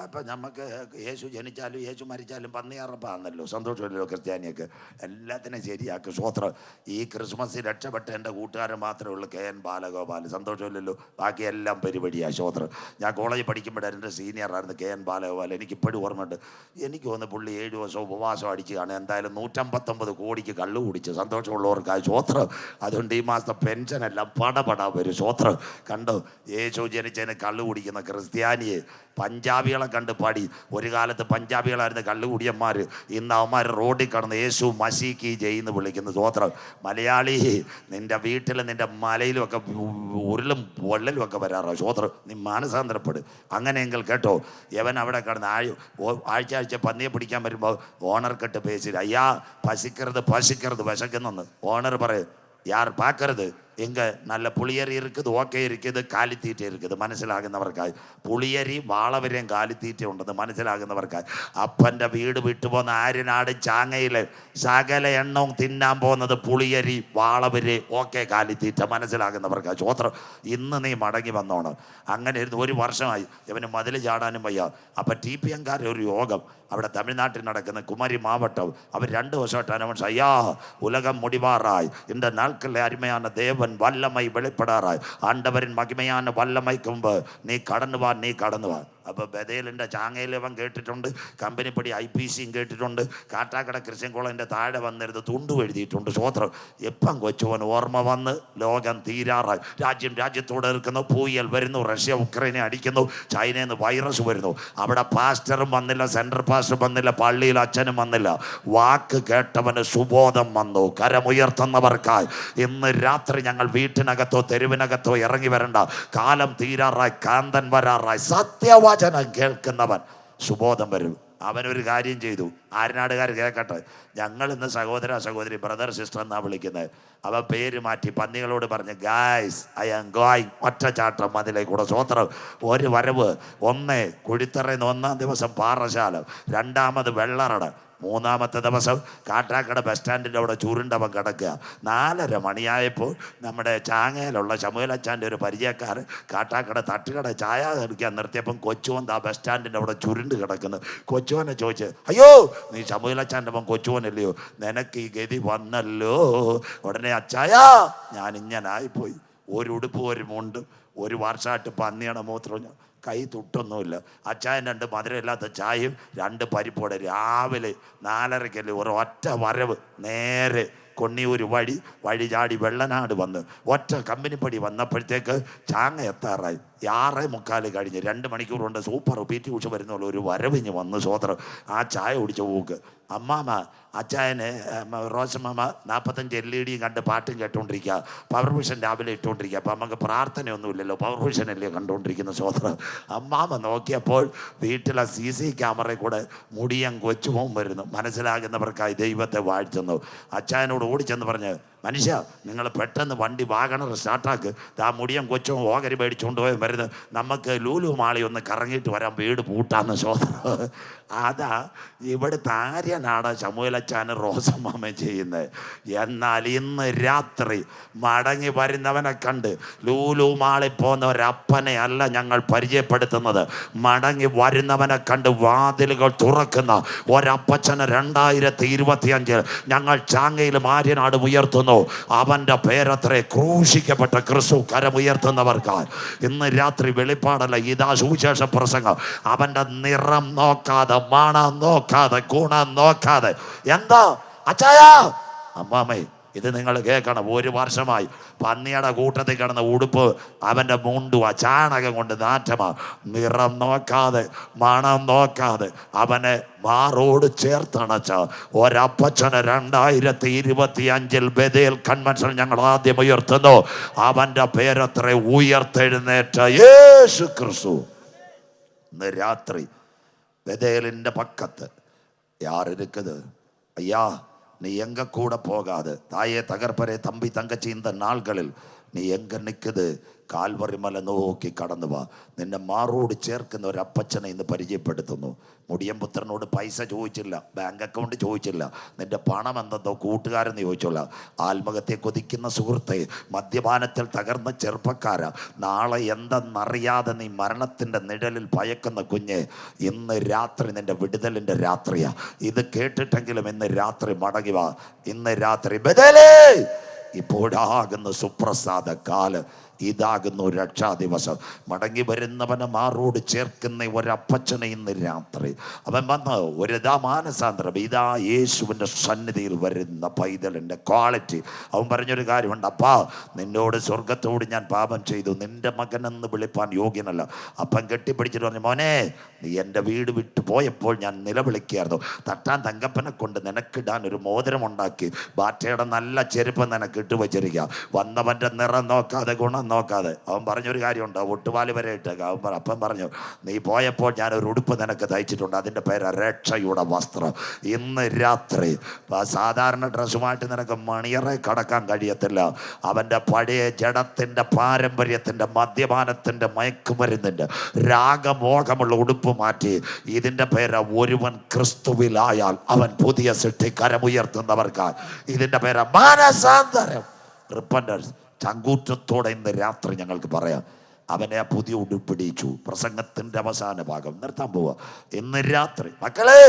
അപ്പം നമുക്ക് യേശു ജനിച്ചാലും യേശു മരിച്ചാലും പന്നിയറപ്പാണല്ലോ. സന്തോഷമല്ലോ ക്രിസ്ത്യാനിയൊക്കെ. എല്ലാത്തിനും ശരിയാക്കും. സ്വോത്രം. ഈ ക്രിസ്മസിൽ രക്ഷപ്പെട്ട എൻ്റെ കൂട്ടുകാരൻ മാത്രമേ ഉള്ളൂ, KN ബാലഗോപാൽ. സന്തോഷമില്ലല്ലോ. ബാക്കിയെല്ലാം പരിപാടിയാണ്. സ്വോത്രം. ഞാൻ കോളേജിൽ പഠിക്കുമ്പോഴായിരുന്നു എൻ്റെ സീനിയറായിരുന്നു KN ബാലഗോപാൽ. എനിക്കിപ്പോഴും ഓർമ്മയുണ്ട്. എനിക്ക് തോന്നുന്നു പുള്ളി 7 ദിവസം ഉപവാസം അടിച്ച് കാണും. എന്തായാലും 159 കോടിക്ക് കള്ളു കുടിച്ച്. സന്തോഷമുള്ളവർക്കായി സ്വോത്രം. അതുകൊണ്ട് ഈ മാസത്തെ പെൻഷനെല്ലാം പടപടാ വരും. സ്വോത്രം. കണ്ടോ, യേശു ജനിച്ചതിന് കള്ളു കുടിക്കുന്ന ക്രിസ്ത്യാനിയെ പഞ്ചാബികളെ കണ്ട് പാടി. ഒരു കാലത്ത് പഞ്ചാബികളായിരുന്നു കള്ളുകുടിയന്മാർ. ഇന്ന് അവന്മാർ റോഡിൽ കടന്ന് യേശു മസീക്കി ജയിന്ന് വിളിക്കുന്നു. സ്വോത്രം. മലയാളി, നിൻ്റെ വീട്ടിലും നിൻ്റെ മലയിലും ഒക്കെ ഉരുളും പൊള്ളലും ഒക്കെ വരാറോ. സ്വോത്രം. നീ മാനസാന്തരപ്പെടും. അങ്ങനെയെങ്കിൽ കേട്ടോ, യവൻ അവിടെ കടന്ന് ആഴ്ച പന്നിയെ പിടിക്കാൻ വരുമ്പോൾ ഓണർ കെട്ട് പേശില്ല. അയ്യാ പശിക്കരുത് വിശക്കുന്നെന്ന് ഓണർ പറയും. യാർ പാക്കരുത്, எங்கே நல்ல புளியரி இருக்குது, ஓகே இருக்குது, കാലിത്തീറ്റ இருக்குது. മനസ്സിലാകുന്നവർക്കായി. പുളിയരി വാളവരെയും കാലിത്തീറ്റ ഉണ്ടെന്ന് മനസ്സിലാകുന്നവർക്കായി. അപ്പൻ്റെ വീട് വിട്ടുപോകുന്ന ആര്യനാട് ചാങ്ങയിൽ സകല എണ്ണവും തിന്നാൻ പോകുന്നത് പുളിയരി വാളവര് ഓക്കെ കാലിത്തീറ്റ. മനസ്സിലാകുന്നവർക്കായി. സ്വോത്രം. ഇന്ന് നീ മടങ്ങി വന്നോണം. അങ്ങനെ ഇരുന്ന് 1 വർഷമായി ഇവന് മതിൽ ചാടാനും വയ്യ. അപ്പം TPM-കാരുടെ ഒരു യോഗം അവിടെ തമിഴ്നാട്ടിൽ നടക്കുന്ന കുമരി മാവട്ടം. അവർ 2 ദിവസമായിട്ട് അനൗൺസ്, ஐயா உலகம் முடிவாராய், இந்த நாட்களில் அருமையான தேவன் வல்லமை வெளிப்படாராய், ஆண்டவரின் மகிமையான வல்லமைக்கு முன்பு நீ கடந்து வா. അപ്പോൾ ബദേലിൻ്റെ ചാങ്ങയിൽ അവൻ കേട്ടിട്ടുണ്ട്. കമ്പനിപ്പടി IPC-യും കേട്ടിട്ടുണ്ട്. കാട്ടാക്കട ക്രിസ്ത്യൻ കോളേജിൻ്റെ താഴെ വന്നിരുന്ന് തുണ്ടു എഴുതിയിട്ടുണ്ട്. സ്വോത്രം. എപ്പം കൊച്ചുവൻ ഓർമ്മ വന്ന് ലോകം തീരാറായി. രാജ്യത്തോടെ നിൽക്കുന്നു. പൂയൽ വരുന്നു. റഷ്യ ഉക്രൈനെ അടിക്കുന്നു. ചൈനയിൽ നിന്ന് വൈറസ് വരുന്നു. അവിടെ പാസ്റ്ററും വന്നില്ല, സെൻട്രൽ പാസ്റ്റർ വന്നില്ല, പള്ളിയിൽ അച്ഛനും വന്നില്ല. വാക്ക് കേട്ടവന് സുബോധം വന്നു. കരമുയർത്തുന്നവർക്കായി ഇന്ന് രാത്രി ഞങ്ങൾ വീട്ടിനകത്തോ തെരുവിനകത്തോ ഇറങ്ങി വരണ്ട. കാലം തീരാറായി, കാന്തൻ വരാറായി. സത്യവചനം കേൾക്കുന്നവൻ സുബോധം വരും. അവനൊരു കാര്യം ചെയ്തു. ആര്യനാടുകാർ കേൾക്കട്ടെ. ഞങ്ങൾ ഇന്ന് സഹോദരി ബ്രദർ സിസ്റ്റർ എന്നാണ് വിളിക്കുന്നത്. അവൻ പേര് മാറ്റി പന്നികളോട് പറഞ്ഞ്, ഗായ്സ് ഐ ആം ഗോയിങ്. ഒറ്റച്ചാട്ടം അതിലേക്കൂടെ. സ്വോത്രം. ഒരു വരവ്. 1 കുഴിത്തറയിൽ 1-ാം ദിവസം പാറശാല, 2-ാമത് വെള്ളറട, 3-ാമത്തെ ദിവസം കാട്ടാക്കട ബസ് സ്റ്റാൻഡിൻ്റെ അവിടെ ചുരുണ്ടവൻ കിടക്കുക. 4:30 മണിയായപ്പോൾ നമ്മുടെ ചാങ്ങയിലുള്ള ശമുവേലച്ചാൻ്റെ ഒരു പരിചയക്കാരൻ കാട്ടാക്കട തട്ടുകട ചായ കഴിക്കാൻ നിർത്തിയപ്പം കൊച്ചുവൻ ആ ബസ് സ്റ്റാൻഡിൻ്റെ അവിടെ ചുരുണ്ട് കിടക്കുന്നു. കൊച്ചുവനെ ചോദിച്ച്, അയ്യോ നീ ശമുവേലച്ചാൻ്റെ അവൻ കൊച്ചുവനല്ലയോ, നിനക്ക് ഈ ഗതി വന്നല്ലോ. ഉടനെ അച്ചായാ ഞാൻ ഇങ്ങനായിപ്പോയി. ഒരു ഉടുപ്പ്, ഒരു മുണ്ടും, 1 വർഷമായിട്ട് പന്നിയുടെ മൂത്രം, കൈ തൊട്ടൊന്നുമില്ല. അച്ചായൻ 2 മധുരമില്ലാത്ത ചായയും 2 പരിപ്പോടെ. രാവിലെ 4:30 ഒരു ഒറ്റ വരവ് നേരെ കൊണ്ണിയൂർ വഴി ചാടി വെള്ളനാട് വന്ന് ഒറ്റ കമ്പനിപ്പടി വന്നപ്പോഴത്തേക്ക് ചാങ്ങ എത്താറായി. 6:45 കഴിഞ്ഞ് 2 മണിക്കൂർ കൊണ്ട് സൂപ്പർ PT ഉഷ വരുന്നുള്ള ഒരു വരവിഞ്ഞ് വന്ന്. സ്വോത്രം. ആ ചായ കുടിച്ച പോക്ക്. അമ്മാമ അച്ചായന് റോസമ്മ 45 LED കണ്ട് പാട്ടും കേട്ടോണ്ടിരിക്കുക. പവർ വിഷൻ രാവിലെ ഇട്ടുകൊണ്ടിരിക്കുക. അപ്പം നമുക്ക് പ്രാർത്ഥനയൊന്നുമില്ലല്ലോ, പവർ വിഷനല്ലേ കണ്ടുകൊണ്ടിരിക്കുന്ന. സ്വോത്രം. അമ്മാമ നോക്കിയപ്പോൾ വീട്ടിലെ CC ക്യാമറയിൽ കൂടെ മുടിയൻ കൊച്ചുമോൻ വരുന്നു. മനസ്സിലാകുന്നവർക്കായി ദൈവത്തെ വാഴ്ത്തുന്നു. അച്ചായനോട് ഓടിച്ചെന്ന് പറഞ്ഞ്, മനുഷ്യ നിങ്ങൾ പെട്ടെന്ന് വണ്ടി വാഗണർ സ്റ്റാർട്ടാക്ക്. ആ മുടിയൻ കൊച്ചും ഓഹരി മേടിച്ചുകൊണ്ട് പോയി വരുന്നത്. നമുക്ക് ലൂലു മാളി ഒന്ന് കറങ്ങിയിട്ട് വരാം, വീട് പൂട്ടാന്ന്. സ്വോത്രം. അതാ ഇവിടുത്തെ ആര്യനാണ് ശമുവേലച്ചാനും റോസമ്മാമയും ചെയ്യുന്നത്. എന്നാൽ ഇന്ന് രാത്രി മടങ്ങി വരുന്നവനെ കണ്ട് ലൂലു മാളിൽ പോകുന്ന ഒരപ്പനെ അല്ല ഞങ്ങൾ പരിചയപ്പെടുത്തുന്നത്. മടങ്ങി വരുന്നവനെ കണ്ട് വാതിലുകൾ തുറക്കുന്ന ഒരപ്പച്ചനെ 2025 ഞങ്ങൾ ചാങ്ങയിലും ആര്യനാടും ഉയർത്തുന്നു. അവന്റെ പേരത്രേ ക്രൂശിക്കപ്പെട്ട ക്രിസ്തു. കരമുയർത്തുന്നവർക്കായി ഇന്ന് രാത്രി വെളിപ്പാടല്ല, ഇതാ സുവിശേഷ പ്രസംഗം. അവന്റെ നിറം നോക്കാതെ, മണം നോക്കാതെ, ഗുണം നോക്കാതെ. എന്താ അച്ചായാ അമ്മാമേ ഇത് നിങ്ങൾ കേൾക്കണം. 1 വർഷമായി പന്നിയുടെ കൂട്ടത്തിൽ കിടന്ന ഉടുപ്പ് അവൻ്റെ മുണ്ടുവാ, ചാണകം കൊണ്ട് നാറ്റമാ. നിറം നോക്കാതെ, മണം നോക്കാതെ അവനെ മാറോട് ചേർത്തണച്ച ഒരപ്പച്ചനെ 2025 ബദേൽ കൺവെൻഷൻ ഞങ്ങൾ ആദ്യം ഉയർത്തുന്നു. അവൻ്റെ പേരത്ര ഉയർത്തെഴുന്നേറ്റ യേശു ക്രിസ്തു. ഇന്ന് രാത്രി ബദേലിൻ്റെ പക്കത്ത് யார் ஐயா நீ எங்க கூட போகாது. தாயே தகர்ப்பரே தம்பி தங்கச்சி இந்த நாள்களில் നീ എങ്ക നിൽക്കുന്നത് കാൽവറി മല നോക്കി കടന്നു വാ. നിന്നെ മാറോട് ചേർക്കുന്ന ഒരു അപ്പച്ചനെ ഇന്ന് പരിചയപ്പെടുത്തുന്നു. മുടിയൻപുത്രനോട് പൈസ ചോദിച്ചില്ല, ബാങ്ക് അക്കൗണ്ട് ചോദിച്ചില്ല, നിന്റെ പണം എന്തെന്നോ കൂട്ടുകാരെന്ന് ചോദിച്ചോളാം. ആത്മഹത്യ കൊതിക്കുന്ന സുഹൃത്തെ, മദ്യപാനത്തിൽ തകർന്ന ചെറുപ്പക്കാര, നാളെ എന്തെന്നറിയാതെ നീ മരണത്തിൻ്റെ നിഴലിൽ ഭയക്കുന്ന കുഞ്ഞ്, ഇന്ന് രാത്രി നിന്റെ വിടുതലിൻ്റെ രാത്രിയാ. ഇത് കേട്ടിട്ടെങ്കിലും ഇന്ന് രാത്രി മടങ്ങി വാ. ഇന്ന് രാത്രി ബദലേ, ഇപ്പോഴാകുന്ന സുപ്രസാദ കാല്, ഇതാകുന്നു രക്ഷാ ദിവസം. മടങ്ങി വരുന്നവനെ മാറോട് ചേർക്കുന്ന ഒരപ്പച്ചനെ ഇന്ന് രാത്രി അവൻ വന്ന് ഒരു മാനസാന്തരം. ഇതാ യേശുവിൻ്റെ സന്നിധിയിൽ വരുന്ന പൈതലിൻ്റെ ക്വാളിറ്റി. അവൻ പറഞ്ഞൊരു കാര്യമുണ്ട്, അപ്പാ നിന്നോട് സ്വർഗത്തോട് ഞാൻ പാപം ചെയ്തു, നിന്റെ മകനെന്ന് വിളിപ്പാൻ യോഗ്യനല്ല. അപ്പം കെട്ടിപ്പിടിച്ചിട്ട് പറഞ്ഞു, മോനെ നീ എൻ്റെ വീട് വിട്ടു പോയപ്പോൾ ഞാൻ നിലവിളിക്കായിരുന്നു. തട്ടാൻ തങ്കപ്പനെ കൊണ്ട് നിനക്കിടാൻ ഒരു മോതിരമുണ്ടാക്കി, ബാറ്റയുടെ നല്ല ചെരുപ്പ് നിനക്ക് ഇട്ട് വെച്ചിരിക്കുക. വന്നവൻ്റെ നിറം നോക്കാതെ ഗുണം നോക്കാതെ. അവൻ പറഞ്ഞൊരു കാര്യമുണ്ട്, ഒട്ടുപാല് വരെ ഇട്ടേക്ക. അപ്പം പറഞ്ഞു, നീ പോയപ്പോൾ ഞാനൊരു ഉടുപ്പ് നിനക്ക് തയ്ച്ചിട്ടുണ്ട്, അതിൻ്റെ പേര് രക്ഷയുടെ വസ്ത്രം. ഇന്ന് രാത്രി സാധാരണ ഡ്രസ്സുമായിട്ട് നിനക്ക് മണിയറെ കടക്കാൻ കഴിയത്തില്ല. അവൻ്റെ പഴയ ജഡത്തിൻ്റെ പാരമ്പര്യത്തിൻ്റെ മദ്യപാനത്തിൻ്റെ മയക്കുമരുന്നിൻ്റെ രാഗമോഹമുള്ള ഉടുപ്പ് മാറ്റി, ഇതിൻ്റെ പേര് ഒരുവൻ ക്രിസ്തുവിലായാൽ അവൻ പുതിയ സൃഷ്ടി. കരമുയർത്തുന്നവർക്കാൽ ഇതിൻ്റെ പേര് മാനസാന്തരം, റിപ്പൻറ്റൻസ്. ചങ്കൂറ്റത്തോടെ ഇന്ന് രാത്രി ഞങ്ങൾക്ക് പറയാം, അവനെ ആ പുതിയ ഉടുപ്പിടിച്ചു. പ്രസംഗത്തിൻ്റെ അവസാന ഭാഗം നിർത്താൻ പോവുക. ഇന്ന് രാത്രി മക്കളെ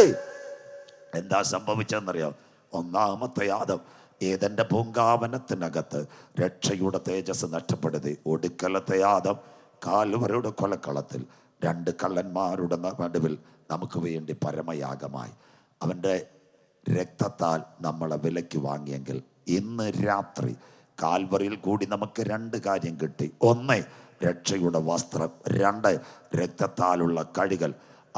എന്താ സംഭവിച്ചതെന്നറിയാം? ഒന്നാമത്തെ ആദം ഏദന്റെ പൂങ്കാവനത്തിനകത്ത് രക്ഷയുടെ തേജസ് നഷ്ടപ്പെടുത്തി. ഒടുക്കലത്തെ ആദം കാൽവരിയുടെ കൊലക്കളത്തിൽ രണ്ട് കള്ളന്മാരുടെ നടുവിൽ നമുക്ക് വേണ്ടി പരമയാഗമായി അവൻ്റെ രക്തത്താൽ നമ്മളെ വിലയ്ക്ക് വാങ്ങിയെങ്കിൽ ഇന്ന് രാത്രി കാൽവറിയിൽ കൂടി നമുക്ക് രണ്ട് കാര്യം കിട്ടി. ഒന്ന്, രക്ഷയുടെ വസ്ത്രം. രണ്ട്, രക്തത്താലുള്ള കഴുകൽ.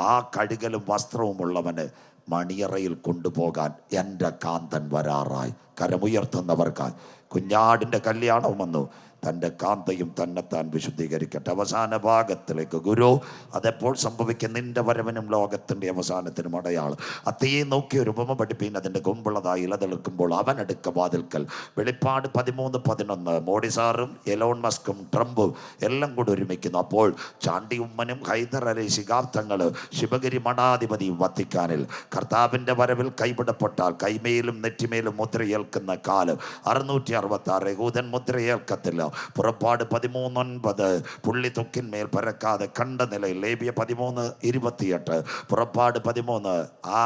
ആ കഴുകലും വസ്ത്രവും ഉള്ളവന് മണിയറയിൽ കൊണ്ടുപോകാൻ എൻ്റെ കാന്തൻ വരാറായി. കരമുയർത്തുന്നവർക്കായി കുഞ്ഞാടിൻ്റെ കല്യാണം വന്നു. തൻ്റെ കാന്തയും തന്നെത്താൻ വിശുദ്ധീകരിക്കട്ടെ. അവസാന ഭാഗത്തിലേക്ക് ഗുരു, അതെപ്പോൾ സംഭവിക്കും? നിന്റെ വരവനും ലോകത്തിൻ്റെ അവസാനത്തിനും അടയാളം. അത്തയെ നോക്കി ഒരു ഉപമ പഠിപ്പീൻ, അതിൻ്റെ കൊമ്പുള്ളതായി ഇലതെളുക്കുമ്പോൾ അവൻ അടുക്ക വാതിൽക്കൽ. വെളിപ്പാട് 13:11. മോഡി സാറും എലോൺ മസ്കും ട്രംപും എല്ലാം കൂടി ഒരുമിക്കുന്നു. അപ്പോൾ ചാണ്ടി ഉമ്മനും ഹൈദർ അലി ശിഹാബ്ദങ്ങൾ ശിവഗിരി മഠാധിപതിയും വത്തിക്കാനിൽ. കർത്താവിൻ്റെ വരവിൽ കൈവിടപ്പെട്ടാൽ കൈമേലും നെറ്റിമേലും മുദ്രയേൽക്കുന്ന കാലം. 666 യഹൂദൻ മുദ്രയേൽക്കത്തില്ല. പുറപ്പാട് 13:9. പുള്ളി തൊക്കിന്മേൽ പരക്കാതെ കണ്ട നിലയിൽ. ലേവ്യ 13:28. പുറപ്പാട് 13. ആ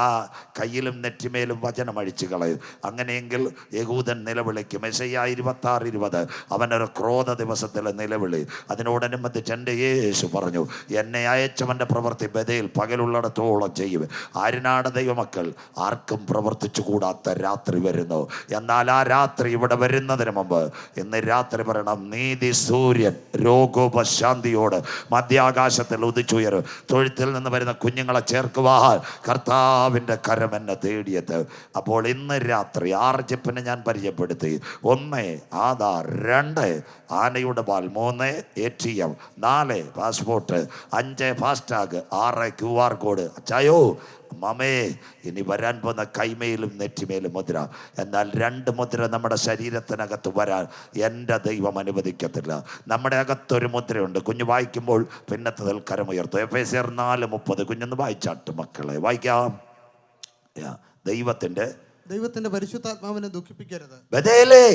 കയ്യിലും നെറ്റിമേലും വചനം അഴിച്ചു കളയും. അങ്ങനെയെങ്കിൽ യഹൂദൻ നിലവിളിക്കും. യെശയ്യാ 26:20. അവനൊരു ക്രോധ ദിവസത്തിലെ നിലവിളി. അതിനോടനുബന്ധിച്ച് എൻ്റെ യേശു പറഞ്ഞു, എന്നെ അയച്ചവൻ്റെ പ്രവൃത്തി ബദയിൽ പകലുള്ളിടത്തോളം ചെയ്യും. ആരിനാട് ദൈവമക്കൾ? ആർക്കും പ്രവർത്തിച്ചു കൂടാത്ത രാത്രി വരുന്നു. എന്നാൽ ആ രാത്രി ഇവിടെ വരുന്നതിന് മുമ്പ് ഇന്ന് രാത്രി പറയണം, നീതി സൂര്യൻ രോഗോപശാന്തിയോട് മധ്യാകാശത്തിൽ ഉദിച്ചുയരും. തൊഴുത്തിൽ നിന്ന് വരുന്ന കുഞ്ഞുങ്ങളെ ചേർക്കുവാൻ കർത്താവിൻ്റെ കരം എന്നെ തേടിയത്. അപ്പോൾ ഇന്ന് രാത്രി 6 ജിപ്പിനെ ഞാൻ പരിചയപ്പെടുത്തി. 1 ആധാർ, 2 ആനയുടെ പാൽ, 3 ATM, 4 passport, 5 FASTag, 6 QR code. അച്ചായോ മമേ, ഇനി വരാൻ പോകുന്ന കൈമേലും നെറ്റിമേലും മുദ്ര. എന്നാൽ 2 മുദ്ര നമ്മുടെ ശരീരത്തിനകത്ത് വരാൻ എൻ്റെ ദൈവം അനുവദിക്കത്തില്ല. നമ്മുടെ അകത്തൊരു മുദ്രയുണ്ട്. കുഞ്ഞ് വായിക്കുമ്പോൾ പിന്നത്തതിൽ കരമുയർത്തും. എഫേസ്യർ 4:30. കുഞ്ഞൊന്ന് വായിച്ചാട്ട് മക്കളെ, വായിക്കാം. ദൈവത്തിന്റെ പരിശുദ്ധാത്മാവിനെ ദുഃഖിപ്പിക്കരുത്. ബദലേ,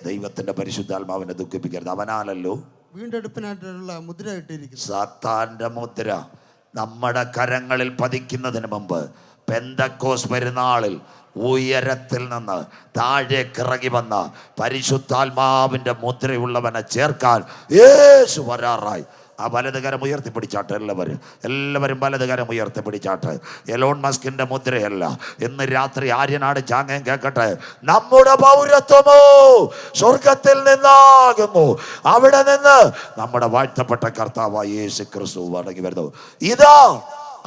ദൈവത്തിന്റെ പരിശുദ്ധാത്മാവിനെ ദുഃഖിപ്പിക്കരുത്. അവനാണല്ലോ വീണ്ടെടുപ്പിനായിട്ടുള്ള മുദ്ര ഇട്ടിരിക്കുന്നത്. സാത്താന്റെ മുദ്ര നമ്മുടെ കരങ്ങളിൽ പതിക്കുന്നതിന് മുമ്പ് പെന്തക്കോസ് പെരുന്നാളിൽ ഉയരത്തിൽ നിന്ന് താഴേക്ക് ഇറങ്ങി വന്ന പരിശുദ്ധാത്മാവിൻ്റെ മുദ്രയുള്ളവനെ ചേർക്കാൻ യേശു വരാറായി. ആ വലതുകരം ഉയർത്തിപ്പിടിച്ചാട്ട്. എല്ലാവരും വലതുകരം ഉയർത്തിപ്പിടിച്ചാട്ട്. എലോൺ മസ്കിന്റെ മുദ്രയല്ല. ഇന്ന് രാത്രി ആര്യനാട് ചാങ്ങൻ കേൾക്കട്ടെ, നമ്മുടെ പൗരത്വമോ സ്വർഗത്തിൽ നിന്നാകുന്നു. അവിടെ നിന്ന് നമ്മുടെ വാഴ്ത്തപ്പെട്ട കർത്താവായ യേശു ക്രിസ്തു മടങ്ങി വരുന്നു. ഇതാ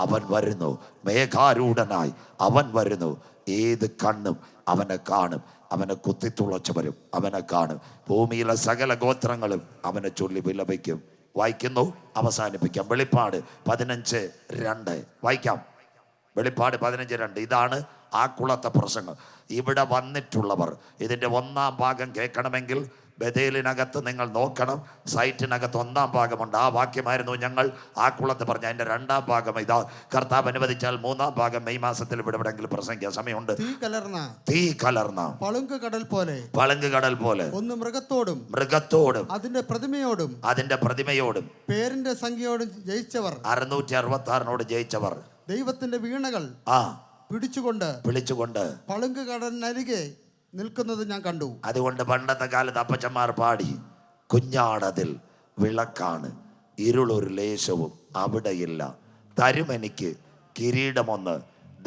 അവൻ വരുന്നു, മേഘാരൂഢനായി അവൻ വരുന്നു. ഏത് കണ്ണും അവനെ കാണും. അവനെ കുത്തിത്തുളച്ചവരും അവനെ കാണും. ഭൂമിയിലെ സകല ഗോത്രങ്ങളും അവനെ ചൊല്ലി വിലപിക്കും. വായിക്കുന്നു, അവസാനിപ്പിക്കാം. വെളിപ്പാട് 15:2 വായിക്കാം. വെളിപ്പാട് 15:2. ഇതാണ് ആ കുളത്തെ പ്രസംഗം. ഇവിടെ വന്നിട്ടുള്ളവർ ഇതിൻ്റെ 1-ാം ഭാഗം കേൾക്കണമെങ്കിൽ ബഥേലിനകത്ത് നിങ്ങൾ നോക്കണം, സൈറ്റിനകത്ത് 1-ാം ഭാഗമുണ്ട്. ആ വാക്യമായിരുന്നു ഞങ്ങൾ ആ കുളത്ത് പറഞ്ഞ. അതിൻ്റെ 2-ാം ഭാഗം ഇതാ. കർത്താവ് അനുവദിച്ചാൽ 3-ാം ഭാഗം മെയ് മാസത്തിൽ എവിടെയെങ്കിലും പ്രസംഗിക്കാൻ സമയമുണ്ട്. തീ കലർന്ന പളുങ്ക് കടൽ പോലെ ഒന്ന് മൃഗത്തോടും അതിന്റെ പ്രതിമയോടും പേരിന്റെ സംഖ്യയോടും ജയിച്ചവർ 666 ജയിച്ചവർ ദൈവത്തിന്റെ വീണകൾ പിടിച്ചുകൊണ്ട് പളുങ്ക് കടലിനരികെ നിൽക്കുന്നത് ഞാൻ കണ്ടു. അതുകൊണ്ട് പണ്ടത്തെ കാലത്ത് അപ്പച്ചന്മാർ പാടി, കുഞ്ഞാടതിൽ വിളക്കാണ്, ഇരുളൊരു ലേശവും അവിടെയില്ല, തരുമെനിക്ക് കിരീടമൊന്ന്,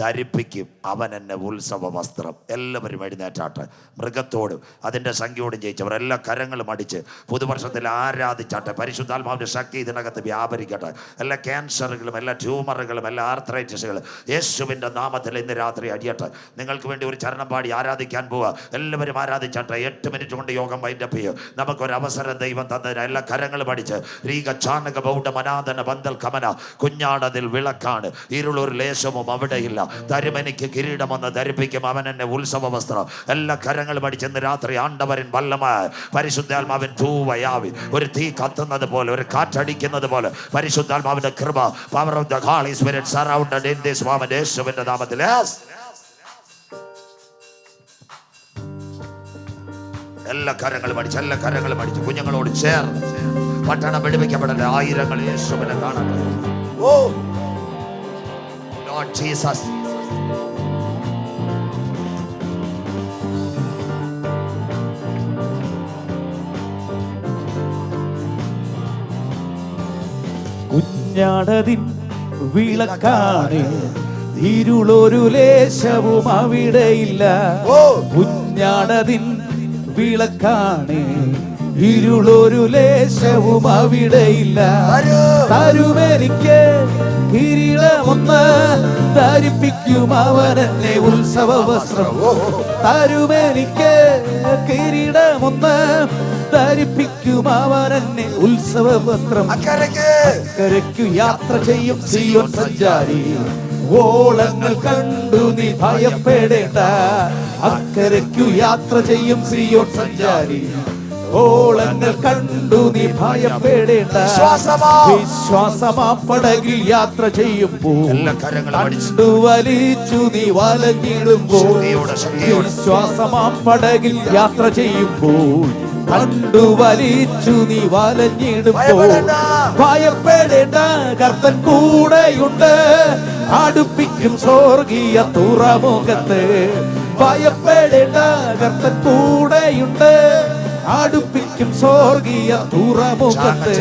ധരിപ്പിക്കും അവൻ എന്നെ ഉത്സവ വസ്ത്രം. എല്ലാവരും എഴുന്നേറ്റാട്ടെ. മൃഗത്തോട് അതിൻ്റെ സംഖ്യയോടും ജയിച്ചവർ എല്ലാ കരങ്ങളും അടിച്ച് പുതുവർഷത്തിൽ ആരാധിച്ചാട്ടെ. പരിശുദ്ധാത്മാവിൻ്റെ ശക്തി ഇതിനകത്ത് വ്യാപരിക്കട്ടെ. എല്ലാ ക്യാൻസറുകളും എല്ലാ ട്യൂമറുകളും എല്ലാ ആർത്രൈറ്റിസുകളും യേശുവിൻ്റെ നാമത്തിൽ ഇന്ന് രാത്രി അടിയട്ടെ. നിങ്ങൾക്ക് വേണ്ടി ഒരു ചരണം പാടി ആരാധിക്കാൻ പോവുക. എല്ലാവരും ആരാധിച്ചാട്ടെ. 8 മിനിറ്റ് കൊണ്ട് യോഗം വൈൻഡപ്പ് ചെയ്യും. നമുക്കൊരവസരം ദൈവം തന്നതിന് എല്ലാ കരങ്ങളും അടിച്ച് രീക ചാനക ബൗഡ മനാദന ബന്തൽ കമന, കുഞ്ഞാടതിൽ വിളക്കാണ്, ഇരുളൊരു ലേശവും അവിടെയില്ല, തരുമെനിക്ക് കിരീടമൊന്ന്, ധരിപ്പിക്കും അവൻ എന്നെ ഉത്സവ വസ്ത്രം. എല്ലാ കരങ്ങളും അടിച്ചെന്ന് രാത്രി ആണ്ടവരൻ വല്ലമായ പരിശുദ്ധാത്മാവിൻ തൂവയാവി, ഒരു തീ കത്തുന്നത് പോലെ, ഒരു കാറ്റടിക്കുന്നത് പോലെ പരിശുദ്ധാത്മാവിന്റെ കൃപ, power of the Holy Spirit surrounded in this moment യേശുവിന്റെ നാമത്തിൽ. എല്ലാ കരങ്ങളും അടിച്ച് കുഞ്ഞുങ്ങളോട് ചേർന്ന് പട്ടണം വെടിവെക്കപ്പെടട്ടെ. ആയിരങ്ങൾ യേശുവിനെ കാണട്ടെ. ഓ ലോർഡ് ജീസസ്. കുഞ്ഞാടതിൻ വിളക്കാണ്, ഇരുളൊരു ലേശവും അവിടെയില്ല. കുഞ്ഞാടതിൻ വിളക്കാണ്, ഇരുളൊരു ലേശവും അവിടെയില്ല. തരുമെനിക്ക് കിരീടമൊന്ന്, ധരിപ്പിക്കും അവൻ എന്നെ ഉത്സവ വസ്ത്രം. തരുമെനിക്ക് കിരീടമൊന്ന്, ധരിപ്പിക്കും അവൻ എന്നെ ഉത്സവ വസ്ത്രം. അക്കരയ്ക്കു യാത്ര ചെയ്യും സിയോൻ സഞ്ചാരി, ഓളങ്ങൾ കണ്ടു നീ ഭയപ്പെടേണ്ട. അക്കരയ്ക്കു യാത്ര ചെയ്യും സിയോൻ സഞ്ചാരി, ഓളങ്ങൾ കണ്ടു നീ ഭയപ്പെടേണ്ട. വിശ്വാസമാ പടകിൽ യാത്ര ചെയ്യുമ്പോൾ കണ്ടു വലിച്ചു നീ വലഞ്ഞിടുമ്പോൾ. വിശ്വാസമാ പടകിൽ യാത്ര ചെയ്യുമ്പോൾ കണ്ടു വലിച്ചു നീ വലഞ്ഞിടുമ്പോൾ. ഭയപ്പെടേണ്ട, കർത്തൻ കൂടെയുണ്ട്, അടുപ്പിക്കും സ്വർഗീയ തുറമുഖത്ത്. ഭയപ്പെടേണ്ട, കർത്തൻ കൂടെയുണ്ട്, അടുപ്പിക്കും സ്വർഗീയ തുറമുഖത്ത്.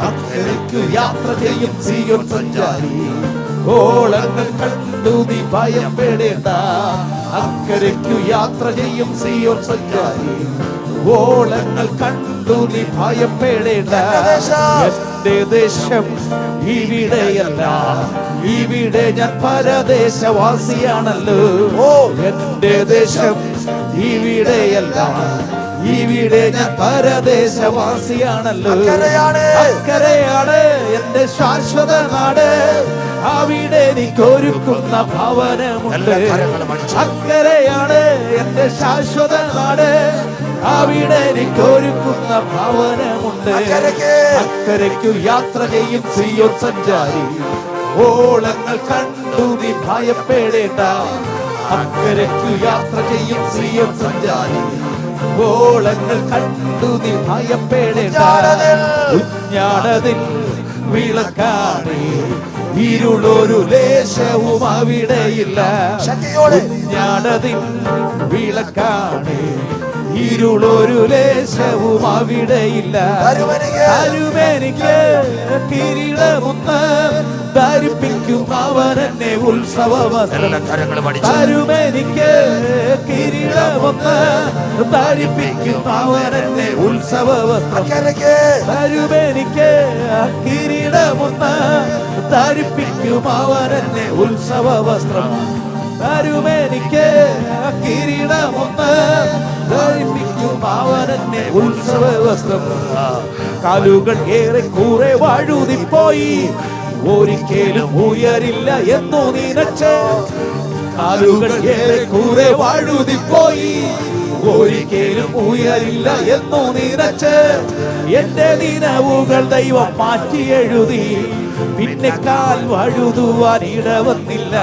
അക്കരയ്ക്കു യാത്ര ചെയ്യും സിയോൻ സഞ്ചാരി, ഓളങ്ങൾ കണ്ടു നീ ഭയപ്പെടേണ്ട. അക്കരയ്ക്കു യാത്ര ചെയ്യും സിയോൻ സഞ്ചാരി, ഓളങ്ങൾ കണ്ടു നീ ഭയപ്പെടേണ്ട. എന്റെ ദേശം ഇവിടെയല്ല, ഇവിടെ ഞാൻ പരദേശവാസിയാണല്ലോ. എന്റെ ദേശം ഇവിടെയല്ല, ഇവിടെ ഞാൻ പരദേശവാസിയാണല്ലോ. അക്കരയാണ് എന്റെ ശാശ്വത നാട്, അവിടെ എനിക്കൊരുക്കുന്ന ഭവനമുണ്ട്. അക്കരയാണ് എന്റെ ശാശ്വത നാട്, അവിടെ എനിക്കൊരുക്കുന്ന ഭവനമുണ്ട്. അക്കരയ്ക്കു യാത്ര ചെയ്യും സിയോൻ സഞ്ചാരി, ഓളങ്ങൾ കണ്ടു നീ ഭയപ്പെടേണ്ട. അക്കരയ്ക്കു യാത്ര ചെയ്യും സിയോൻ സഞ്ചാരി, ഓളങ്ങൾ കണ്ടു നീ ഭയപ്പെടേണ്ട. കുഞ്ഞാടതിൽ വിളക്കാണ്, ഇരുളൊരു ലേശവും അവിടെയില്ല. കുഞ്ഞാടതിൽ വിളക്കാണ്, ഇരുളൊരു ലേശവും അവിടെയില്ല. തരുമെനിക്ക് കിരീടമൊന്ന്, ധരിപ്പിക്കും അവൻ എന്നെ ഉത്സവ വസ്ത്രം. തരുമെനിക്ക് കിരീടമൊന്ന്, ധരിപ്പിക്കും അവൻ എന്നെ ഉത്സവ വസ്ത്രം. തരുമെനിക്ക് കിരീടമൊന്ന്, ധരിപ്പിക്കും അവൻ എന്നെ ഉത്സവ വസ്ത്രം. തരുമെനിക്ക് കിരീടമൊന്ന്, ധരിപ്പിക്കും അവൻ എന്നെ ഉത്സവ വസ്ത്രം. കാലുകൾ ഏറെ കൂറെ വഴുതിപ്പോയി, ഒരിക്കലും ഉയരില്ല എന്നു നിനച്ച്. കാലുകൾ ഏറെ കൂറെ വഴുതിപ്പോയി, ഒരിക്കലും ഉയരില്ല എന്നു നിരച്ച് എന്റെ നിലവുകൾ ദൈവം മാറ്റി എഴുതി. പിന്നെ കാൽ വഴുതുവാൻ ഇടവന്നില്ല.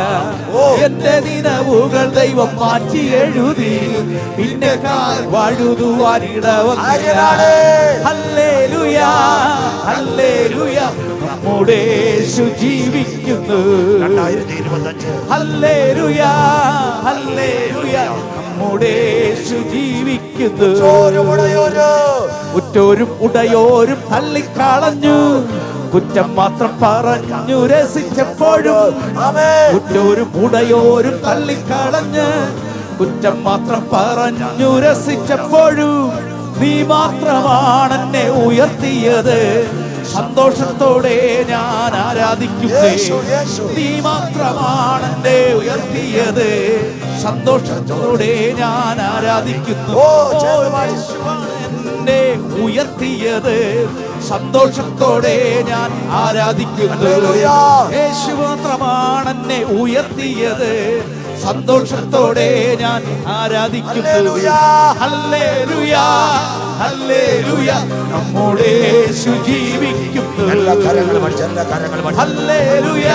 എന്റെ നിലവുകൾ ദൈവം മാറ്റി എഴുതി. പിന്നെ കാൽ വഴുതുവാൻ ഇടവന്നില്ല. ഹല്ലേലൂയ, ഹല്ലേലൂയ, നമ്മുടെ യേശു ജീവിക്കുന്നു. 2025 ഹല്ലേലൂയ, ഹല്ലേലൂയ, നമ്മുടെ യേശു ജീവിക്കുന്നു. ഉറ്റോരും ഉടയോരും തള്ളിക്കളഞ്ഞു, കുറ്റം മാത്രം പറഞ്ഞു രസിച്ചപ്പോഴും. ഉറ്റോരും ഉടയോരും തള്ളിക്കളഞ്ഞ്, കുറ്റം മാത്രം പറഞ്ഞു രസിച്ചപ്പോഴും നീ മാത്രമാണ് എന്നെ ഉയർത്തിയത്. സന്തോഷത്തോടെ ഞാൻ ആരാധിക്കുന്നേ. നീ മാത്രമാണ് എന്നെ ഉയർത്തിയത്. സന്തോഷത്തോടെ ഞാൻ ആരാധിക്കുന്നു. എന്നെ ഉയർത്തിയത്. സന്തോഷത്തോടെ ഞാൻ ആരാധിക്കുന്നു. യേശു മാത്രമാണ് എന്നെ ഉയർത്തിയത്. സന്തോഷത്തോടെ ഞാൻ ആരാധിക്കുന്നു. ഹല്ലേലൂയ, ഹല്ലേലൂയ, നമ്മുടെ യേശു ജീവിക്കുന്നു. ഹല്ലേലൂയ,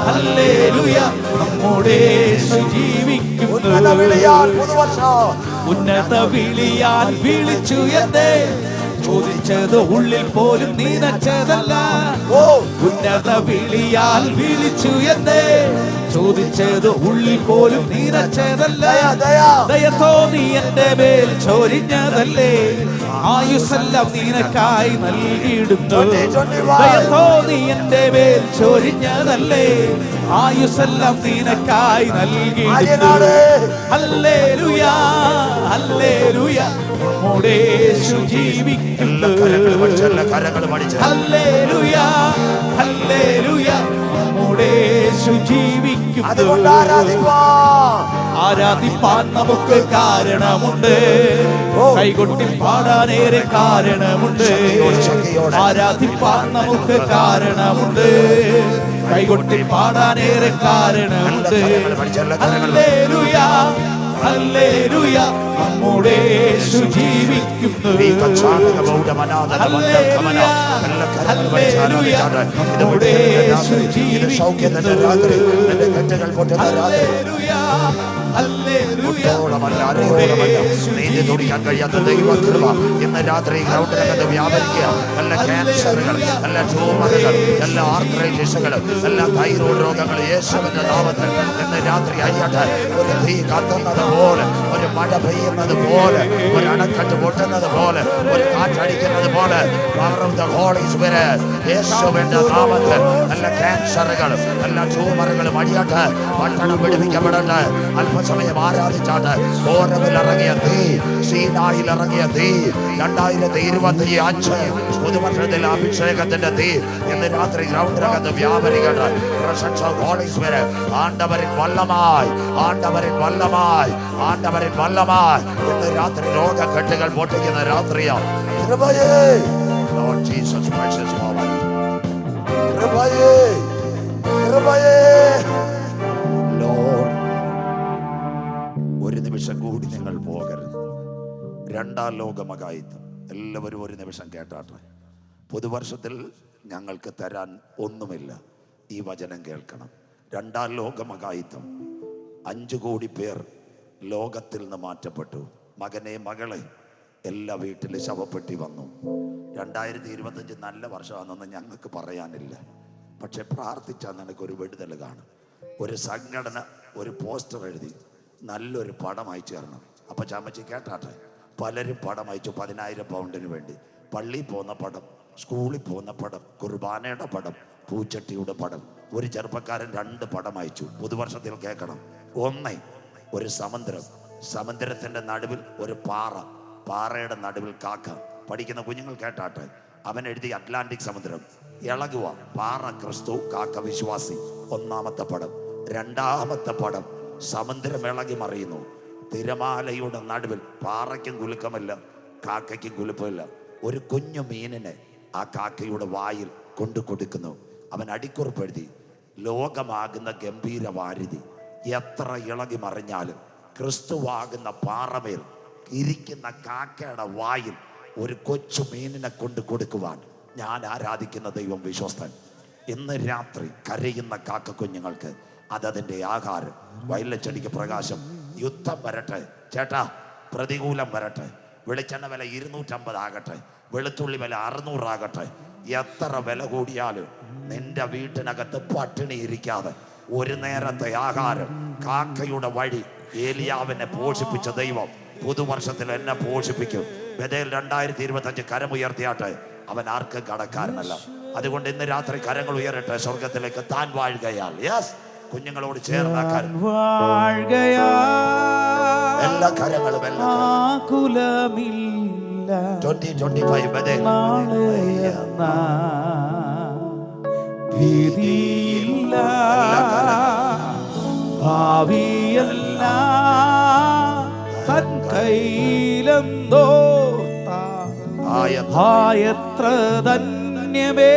ഹല്ലേലൂയ, നമ്മുടെ യേശു ജീവിക്കുന്നു. ഉന്നത വിളിയാൽ വിളിച്ചു എന്നെ ചോദിച്ചത് ഉള്ളിൽ പോലും നീനച്ചതല്ല. ഉന്നത വിളിയാൽ വിളിച്ചു എന്നെ ചോദിച്ചത് ഉള്ളിൽ പോലും നീനച്ചതല്ല. ദയ തോന്നി എന്റെ മേൽ ചൊരിഞ്ഞതല്ലേ. ആയുസ്സെല്ലാം നിനക്കായി നൽകിയിടുന്നു. ദയ തോന്നി എന്റെ മേൽ ചൊരിഞ്ഞതല്ലേ. ആയുസ്സെല്ലാം നിനക്കായി നൽകിയിടുന്നു. ഹല്ലേലൂയ, ഹല്ലേലൂയ, നമ്മുടെ യേശു ജീവിക്കുന്നു. ഹല്ലേലൂയ, ഹല്ലേലൂയ, നമ്മുടെ യേശു ജീവിക്കുന്നു. ആരാധിപ്പാൻ നമുക്ക് കാരണമുണ്ട്. കൈകൊട്ടി പാടാനേറെ കാരണമുണ്ട്. ആരാധിപ്പാൻ നമുക്ക് കാരണമുണ്ട്. കൈകൊട്ടി പാടാനേറെ കാരണമുണ്ട്. ഹല്ലേലൂയ, ഹല്ലേലൂയ, നമ്മുടെ യേശു ജീവിക്കുന്നു. ഹല്ലേലൂയ, ഹല്ലേലൂയ, നമ്മുടെ യേശു ജീവിക്കുന്നു. ഹല്ലേലൂയ, ഹല്ലേലൂയ, നീതി തുടിക്കാൻ കഴിയാത്ത ദൈവകൃപ ഇന്ന് രാത്രി ഗ്രൗണ്ടിനകത്ത് വ്യാപരിക്കുക. എല്ലാ ക്യാൻസറുകൾ, എല്ലാ ട്യൂമറുകൾ, എല്ലാ ആർത്രൈറ്റിസുകൾ, എല്ലാ തൈറോയ്ഡ് രോഗങ്ങൾ യേശുവിന്റെ നാമത്തിൽ ഇന്ന് രാത്രി അയ്യട്ടെ. ഒരു തീ കത്തുന്നത് പോലെ, ഒരു മഴ പെയ്യുന്നത് പോലെ, ഒരു അണക്കെട്ട് പൊട്ടുന്നത് പോലെ, ഒരു കാറ്റടിക്കുന്നത് പോലെ, power of the Holy Spirit യേശുവിന്റെ നാമത്തിൽ എല്ലാ ക്യാൻസറുകൾ, എല്ലാ ട്യൂമറുകളും അടിയട്ടെ. പട്ടണം പിടിപ്പിക്കപ്പെടട്ടെ. അല്പസമയം ആരാധിച്ചാട്ട് ഓരവിൽ ഇറങ്ങിയ തീ, സീനായിൽ ഇറങ്ങിയ തീ, 2025 പുതുവർഷത്തിലെ അഭിഷേകത്തിന്റെ തീ ഇന്ന് രാത്രി ഗ്രൗണ്ടിനകത്ത് വ്യാപരിക്കട്ടെ. ആണ്ടവരിൻ വല്ലമായി, ആണ്ടവരിൻ വല്ലമായി, ആണ്ടവരിൻ വല്ലമായി ഇന്ന് രാത്രി രോഗക്കെട്ടുകൾ പൊട്ടിക്കുന്ന രാത്രിയാണ്. കൃപയേ, ലോർഡ് ജീസസ് പ്രഷ്യസ് മോമെന്റ്. കൃപയേ, കൃപയേ ലോർഡ്. ഒരു നിമിഷം കൂടി നിങ്ങൾ പോകരുത്. രണ്ടാം ലോകമകായിത്വം എല്ലാവരും ഒരു നിമിഷം കേട്ടാട്ടെ. പുതുവർഷത്തിൽ ഞങ്ങൾക്ക് തരാൻ ഒന്നുമില്ല. ഈ വചനം കേൾക്കണം. രണ്ടാം ലോകമകായിത്വം 5 കോടി പേർ ലോകത്തിൽ നിന്ന് മാറ്റപ്പെട്ടു. മകനെ, മകളെ, എല്ലാ വീട്ടിലും ശവപ്പെട്ടി വന്നു. 2025 നല്ല വർഷമാണെന്ന് ഞങ്ങൾക്ക് പറയാനില്ല. പക്ഷെ പ്രാർത്ഥിച്ചാൽ നിനക്കൊരു വിടുതൽ കാണും. ഒരു സംഘടന ഒരു പോസ്റ്റർ എഴുതി നല്ലൊരു പടം അയച്ചു തരണം. അപ്പം ചാമ്മച്ചി കേട്ടാട്ടെ, പലരും പടം അയച്ചു 10,000 പൗണ്ടിന് വേണ്ടി. പള്ളിയിൽ പോകുന്ന പടം, സ്കൂളിൽ പോകുന്ന പടം, കുർബാനയുടെ പടം, പൂച്ചട്ടിയുടെ പടം. ഒരു ചെറുപ്പക്കാരൻ 2 പടം അയച്ചു. പുതുവർഷത്തിൽ കേൾക്കണം. ഒന്ന്, ഒരു സമുദ്രം, സമുദ്രത്തിൻ്റെ നടുവിൽ ഒരു പാറ, പാറയുടെ നടുവിൽ കാക്ക. പഠിക്കുന്ന കുഞ്ഞുങ്ങൾ കേട്ടാട്ടെ. അവൻ എഴുതി അറ്റ്ലാന്റിക് സമുദ്രം ഇളകുക, പാറ ക്രിസ്തു, കാക്ക വിശ്വാസി. ഒന്നാമത്തെ പടം. രണ്ടാമത്തെ പടം, സമുദ്രം ഇളകി മറിയുന്നു. തിരമാലയുടെ നടുവിൽ പാറയ്ക്കും കുലുക്കമില്ല, കാക്കയ്ക്കും കുലുപ്പമില്ല. ഒരു കുഞ്ഞു മീനിനെ ആ കാക്കയുടെ വായിൽ കൊണ്ടു കൊടുക്കുന്നു. അവൻ അടിക്കുറിപ്പ് എഴുതി, ലോകമാകുന്ന ഗംഭീര വാരിധി എത്ര ഇളകി മറിഞ്ഞാലും ക്രിസ്തുവാകുന്ന പാറമേൽ ഇരിക്കുന്ന കാക്കയുടെ വായിൽ ഒരു കൊച്ചു മീനിനെ കൊണ്ട് കൊടുക്കുവാൻ ഞാൻ ആരാധിക്കുന്ന ദൈവം വിശ്വസ്തൻ. ഇന്ന് രാത്രി കരയുന്ന കാക്ക കുഞ്ഞുങ്ങൾക്ക് അതതിൻ്റെ ആഹാരം. വയലച്ചെടിക്ക് പ്രകാശം. യുദ്ധം വരട്ടെ ചേട്ടാ, പ്രതികൂലം വരട്ടെ, വെളിച്ചെണ്ണ വില 250 ആകട്ടെ, വെളുത്തുള്ളി വില 600 ആകട്ടെ, എത്ര വില കൂടിയാലും നിന്റെ വീട്ടിനകത്ത് പട്ടിണി ഇരിക്കാതെ ഒരു നേരത്തെ ആഹാരം കാക്കയുടെ വഴി ഏലിയാവിനെ പോഷിപ്പിച്ച ദൈവം പുതുവർഷത്തിൽ എന്നെ പോഷിപ്പിക്കും. ബഥേൽ 2025 കരമുയർത്തിയാട്ടെ. അവൻ ആർക്കും കടക്കാരനല്ല. അതുകൊണ്ട് ഇന്ന് രാത്രി കരങ്ങൾ ഉയരട്ടെ സ്വർഗത്തിലേക്ക്. താൻ വാഴുകയാൽ. യെസ്, കുഞ്ഞുങ്ങളോട് ചേർന്നാക്കാൻ എല്ലാ കരങ്ങളും 2025 ബഥേൽ ഭീതിയില്ല, ഭാവിയല്ല തൻ കൈയിലെന്തോർത്തായത്ര ധന്യമേ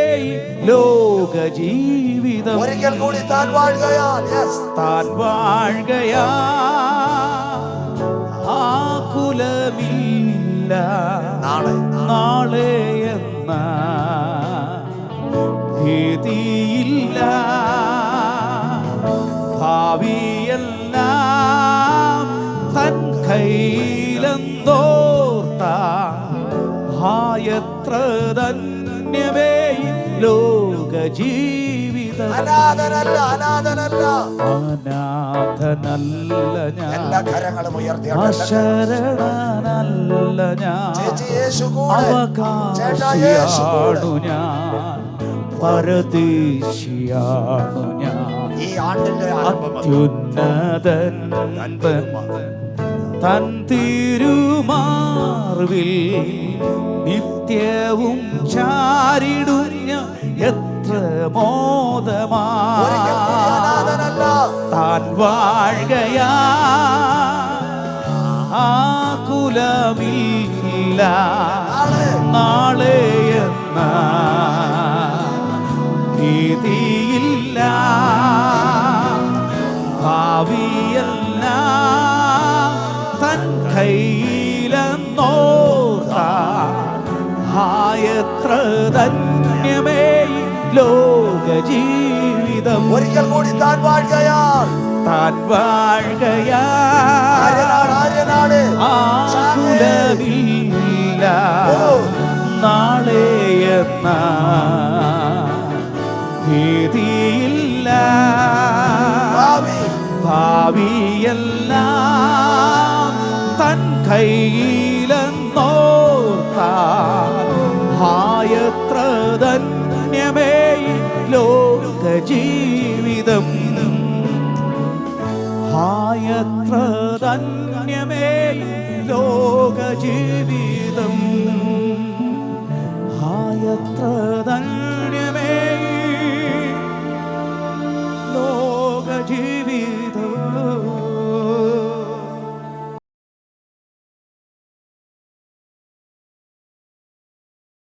ലോക ജീവിതം. ഒരിക്കൽ കൂടി താൻ വാഴുകയാൽ. താൻ വാഴുകയാ ആകുലമില്ല നാളെ എന്ന ഭീതിയില്ല, ഭാവിയെല്ലാം തൻ കൈയിലെന്തോർത്ത എത്ര ധന്യമേ ലോക ജീവിതം. അനാഥനല്ല ഞാൻ, എല്ലാ കരങ്ങളും ഉയർത്തി. അശരണനല്ല ഞാൻ, അവകാശിയാണു ഞാൻ, പരദേശിയാണു ഞാൻ. ഈ ആണ്ടിന്റെ അത്യുന്നതൻ തൻ തിരുമാർവിൽ നിത്യവും ചാരിടുഞ്ഞ എത്ര മോദമായി താൻ വാഴുകയാ ആകുലമില്ല നാളെ എന്ന ഭീതിയില്ല, ഭാവിയല്ല തൻ കൈയിലെന്നോർത്ത എത്ര ധന്യമേ ലോക ജീവിതം. ഒരിക്കൽ കൂടി താൻ വാഴുകയാൽ. ആകുലമില്ല നാളെ എന്ന ഭീതിയില്ല, ഭാവിയെല്ലാം തൻ കൈയിലെന്നോർത്ത എത്ര ധന്യമേ ലോക ജീവിതം. എത്ര ധന്യമേ ലോക ജീവിതം. എത്ര